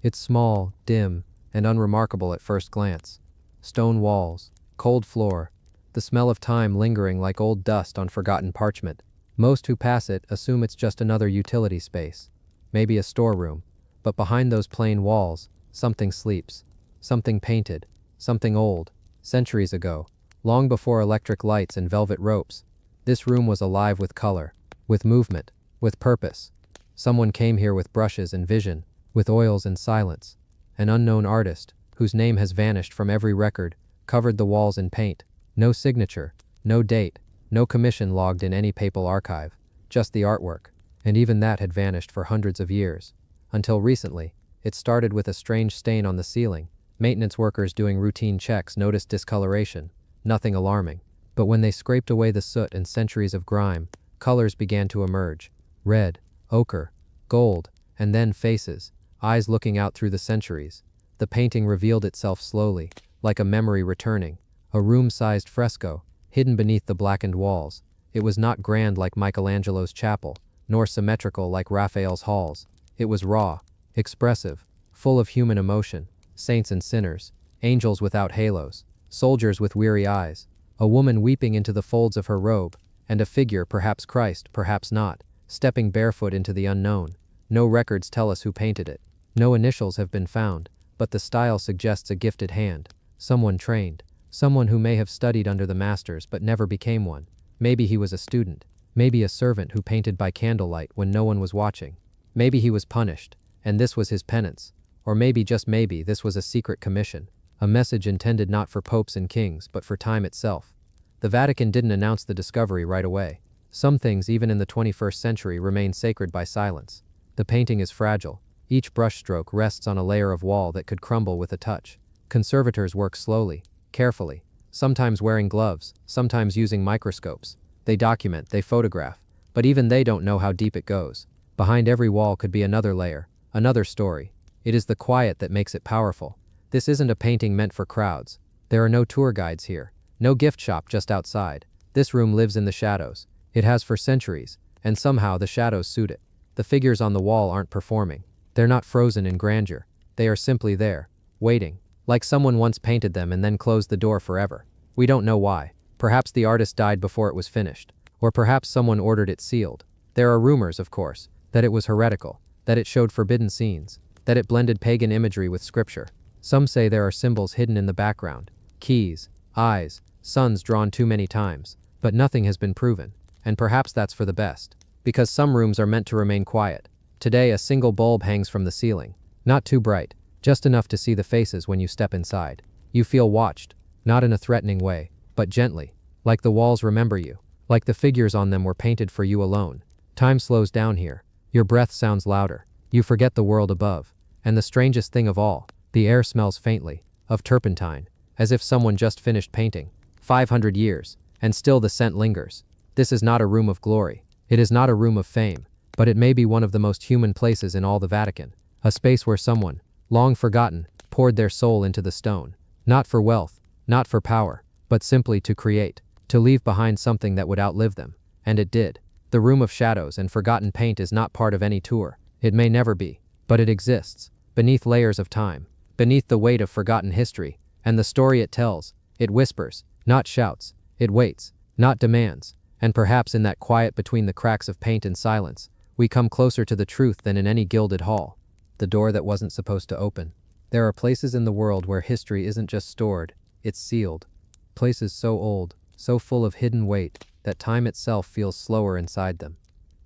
It's small, dim, and unremarkable at first glance. Stone walls, cold floor, the smell of time lingering like old dust on forgotten parchment. Most who pass it assume it's just another utility space, maybe a storeroom, but behind those plain walls, something sleeps. Something painted, something old, centuries ago, long before electric lights and velvet ropes. This room was alive with color, with movement, with purpose. Someone came here with brushes and vision, with oils and silence. An unknown artist, whose name has vanished from every record, covered the walls in paint. No signature, no date, no commission logged in any papal archive, just the artwork, and even that had vanished for hundreds of years. Until recently, it started with a strange stain on the ceiling. Maintenance workers doing routine checks noticed discoloration, nothing alarming. But when they scraped away the soot and centuries of grime, colors began to emerge. Red, ochre, gold, and then faces, eyes looking out through the centuries. The painting revealed itself slowly, like a memory returning. A room-sized fresco, hidden beneath the blackened walls. It was not grand like Michelangelo's chapel, nor symmetrical like Raphael's halls. It was raw, expressive, full of human emotion. Saints and sinners, angels without halos, soldiers with weary eyes, a woman weeping into the folds of her robe, and a figure, perhaps Christ, perhaps not, stepping barefoot into the unknown. No records tell us who painted it. No initials have been found, but the style suggests a gifted hand, someone trained, someone who may have studied under the masters but never became one. Maybe he was a student, maybe a servant who painted by candlelight when no one was watching. Maybe he was punished, and this was his penance. Or maybe, just maybe, this was a secret commission, a message intended not for popes and kings, but for time itself. The Vatican didn't announce the discovery right away. Some things, even in the 21st century, remain sacred by silence. The painting is fragile. Each brushstroke rests on a layer of wall that could crumble with a touch. Conservators work slowly, carefully, sometimes wearing gloves, sometimes using microscopes. They document, they photograph, but even they don't know how deep it goes. Behind every wall could be another layer, another story. It is the quiet that makes it powerful. This isn't a painting meant for crowds. There are no tour guides here, no gift shop just outside. This room lives in the shadows. It has for centuries, and somehow the shadows suit it. The figures on the wall aren't performing. They're not frozen in grandeur. They are simply there, waiting, like someone once painted them and then closed the door forever. We don't know why. Perhaps the artist died before it was finished, or perhaps someone ordered it sealed. There are rumors, of course, that it was heretical, that it showed forbidden scenes, that it blended pagan imagery with scripture. Some say there are symbols hidden in the background, keys, eyes, suns drawn too many times. But nothing has been proven. And perhaps that's for the best. Because some rooms are meant to remain quiet. Today a single bulb hangs from the ceiling. Not too bright, just enough to see the faces when you step inside. You feel watched, not in a threatening way, but gently. Like the walls remember you. Like the figures on them were painted for you alone. Time slows down here. Your breath sounds louder. You forget the world above. And the strangest thing of all, the air smells faintly, of turpentine, as if someone just finished painting. 500 years, and still the scent lingers. This is not a room of glory. It is not a room of fame, but it may be one of the most human places in all the Vatican. A space where someone, long forgotten, poured their soul into the stone. Not for wealth, not for power, but simply to create, to leave behind something that would outlive them. And it did. The room of shadows and forgotten paint is not part of any tour. It may never be, but it exists, beneath layers of time, beneath the weight of forgotten history, and the story it tells. It whispers, not shouts. It waits, not demands. And perhaps in that quiet between the cracks of paint and silence, we come closer to the truth than in any gilded hall. The door that wasn't supposed to open. There are places in the world where history isn't just stored, it's sealed. Places so old, so full of hidden weight, that time itself feels slower inside them.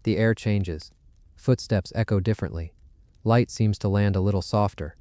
The air changes. Footsteps echo differently. Light seems to land a little softer.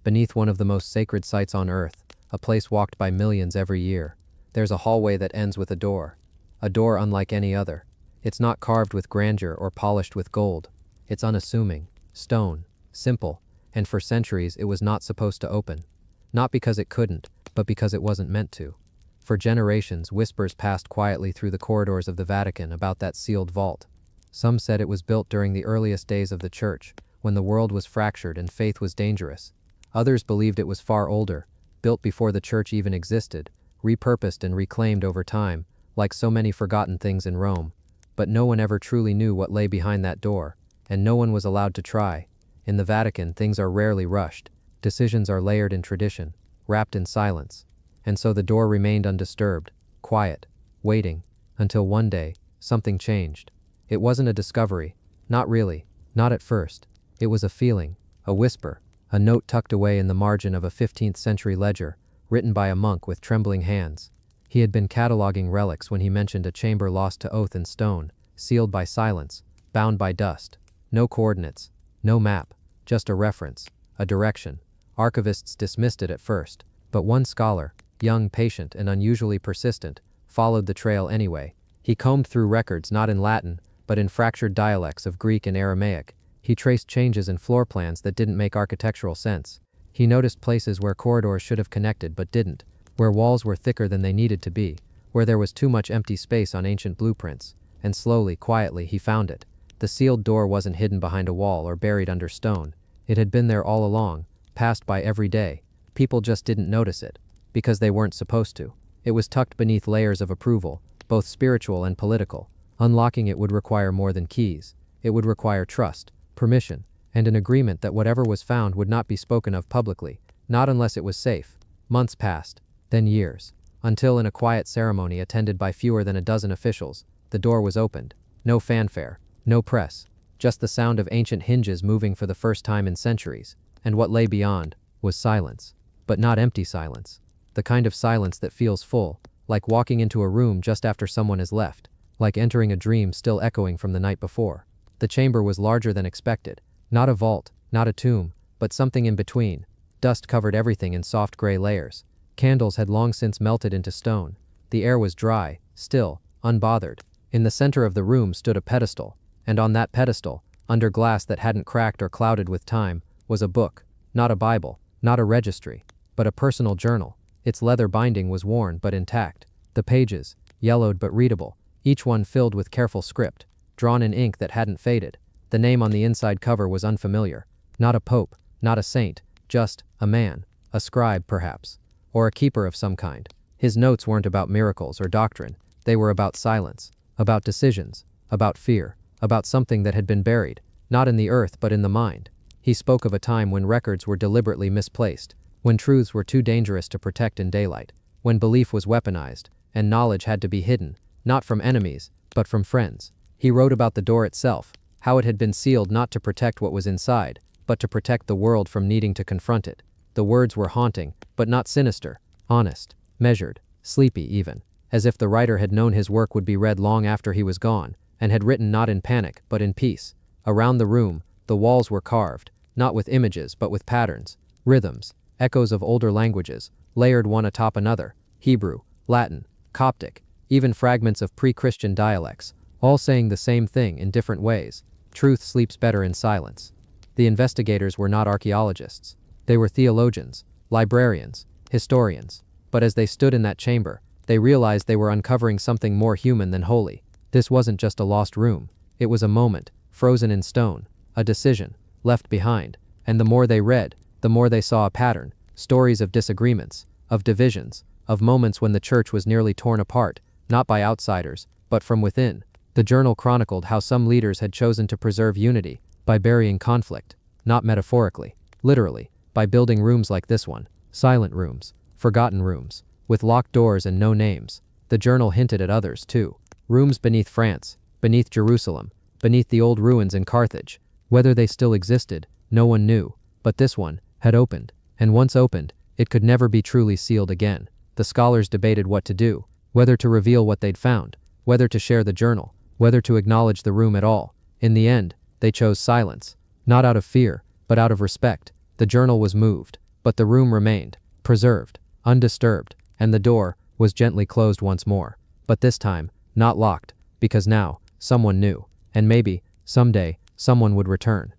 Beneath one of the most sacred sites on earth, a place walked by millions every year, there's a hallway that ends with a door. A door unlike any other. It's not carved with grandeur or polished with gold. It's unassuming, stone, simple, and for centuries it was not supposed to open. Not because it couldn't, but because it wasn't meant to. For generations, whispers passed quietly through the corridors of the Vatican about that sealed vault. Some said it was built during the earliest days of the Church, when the world was fractured and faith was dangerous. Others believed it was far older, built before the Church even existed, repurposed and reclaimed over time, like so many forgotten things in Rome. But no one ever truly knew what lay behind that door, and no one was allowed to try. In the Vatican, things are rarely rushed. Decisions are layered in tradition, wrapped in silence. And so the door remained undisturbed, quiet, waiting, until one day, something changed. It wasn't a discovery. Not really. Not at first. It was a feeling, a whisper, a note tucked away in the margin of a 15th century ledger, written by a monk with trembling hands. He had been cataloging relics when he mentioned a chamber lost to oath in stone, sealed by silence, bound by dust. No coordinates, no map, just a reference, a direction. Archivists dismissed it at first, but one scholar, young, patient, and unusually persistent, followed the trail anyway. He combed through records not in Latin, but in fractured dialects of Greek and Aramaic. He traced changes in floor plans that didn't make architectural sense. He noticed places where corridors should have connected but didn't, where walls were thicker than they needed to be, where there was too much empty space on ancient blueprints, and slowly, quietly, he found it. The sealed door wasn't hidden behind a wall or buried under stone. It had been there all along, passed by every day. People just didn't notice it, because they weren't supposed to. It was tucked beneath layers of approval, both spiritual and political. Unlocking it would require more than keys. It would require trust, permission, and an agreement that whatever was found would not be spoken of publicly, not unless it was safe. Months passed, then years, until in a quiet ceremony attended by fewer than a dozen officials, the door was opened. No fanfare, no press, just the sound of ancient hinges moving for the first time in centuries, and what lay beyond was silence. But not empty silence. The kind of silence that feels full, like walking into a room just after someone has left, like entering a dream still echoing from the night before. The chamber was larger than expected. Not a vault, not a tomb, but something in between. Dust covered everything in soft gray layers. Candles had long since melted into stone. The air was dry, still, unbothered. In the center of the room stood a pedestal, and on that pedestal, under glass that hadn't cracked or clouded with time, was a book. Not a Bible, not a registry, but a personal journal. Its leather binding was worn but intact. The pages, yellowed but readable, each one filled with careful script, drawn in ink that hadn't faded. The name on the inside cover was unfamiliar. Not a pope, not a saint, just a man, a scribe perhaps, or a keeper of some kind. His notes weren't about miracles or doctrine. They were about silence, about decisions, about fear, about something that had been buried, not in the earth but in the mind. He spoke of a time when records were deliberately misplaced, when truths were too dangerous to protect in daylight, when belief was weaponized, and knowledge had to be hidden, not from enemies, but from friends. He wrote about the door itself, how it had been sealed not to protect what was inside, but to protect the world from needing to confront it. The words were haunting, but not sinister, honest, measured, sleepy even, as if the writer had known his work would be read long after he was gone, and had written not in panic, but in peace. Around the room, the walls were carved, not with images but with patterns, rhythms, echoes of older languages, layered one atop another, Hebrew, Latin, Coptic, even fragments of pre-Christian dialects, all saying the same thing in different ways. Truth sleeps better in silence. The investigators were not archaeologists. They were theologians, librarians, historians. But as they stood in that chamber, they realized they were uncovering something more human than holy. This wasn't just a lost room. It was a moment, frozen in stone, a decision, left behind. And the more they read, the more they saw a pattern, stories of disagreements, of divisions, of moments when the church was nearly torn apart, not by outsiders, but from within. The journal chronicled how some leaders had chosen to preserve unity by burying conflict, not metaphorically, literally, by building rooms like this one, silent rooms, forgotten rooms, with locked doors and no names. The journal hinted at others too. Rooms beneath France, beneath Jerusalem, beneath the old ruins in Carthage. Whether they still existed, no one knew, but this one had opened, and once opened, it could never be truly sealed again. The scholars debated what to do, whether to reveal what they'd found, whether to share the journal, whether to acknowledge the room at all. In the end, they chose silence, not out of fear, but out of respect. The journal was moved, but the room remained, preserved, undisturbed, and the door was gently closed once more. But this time, not locked, because now, someone knew, and maybe, someday, someone would return.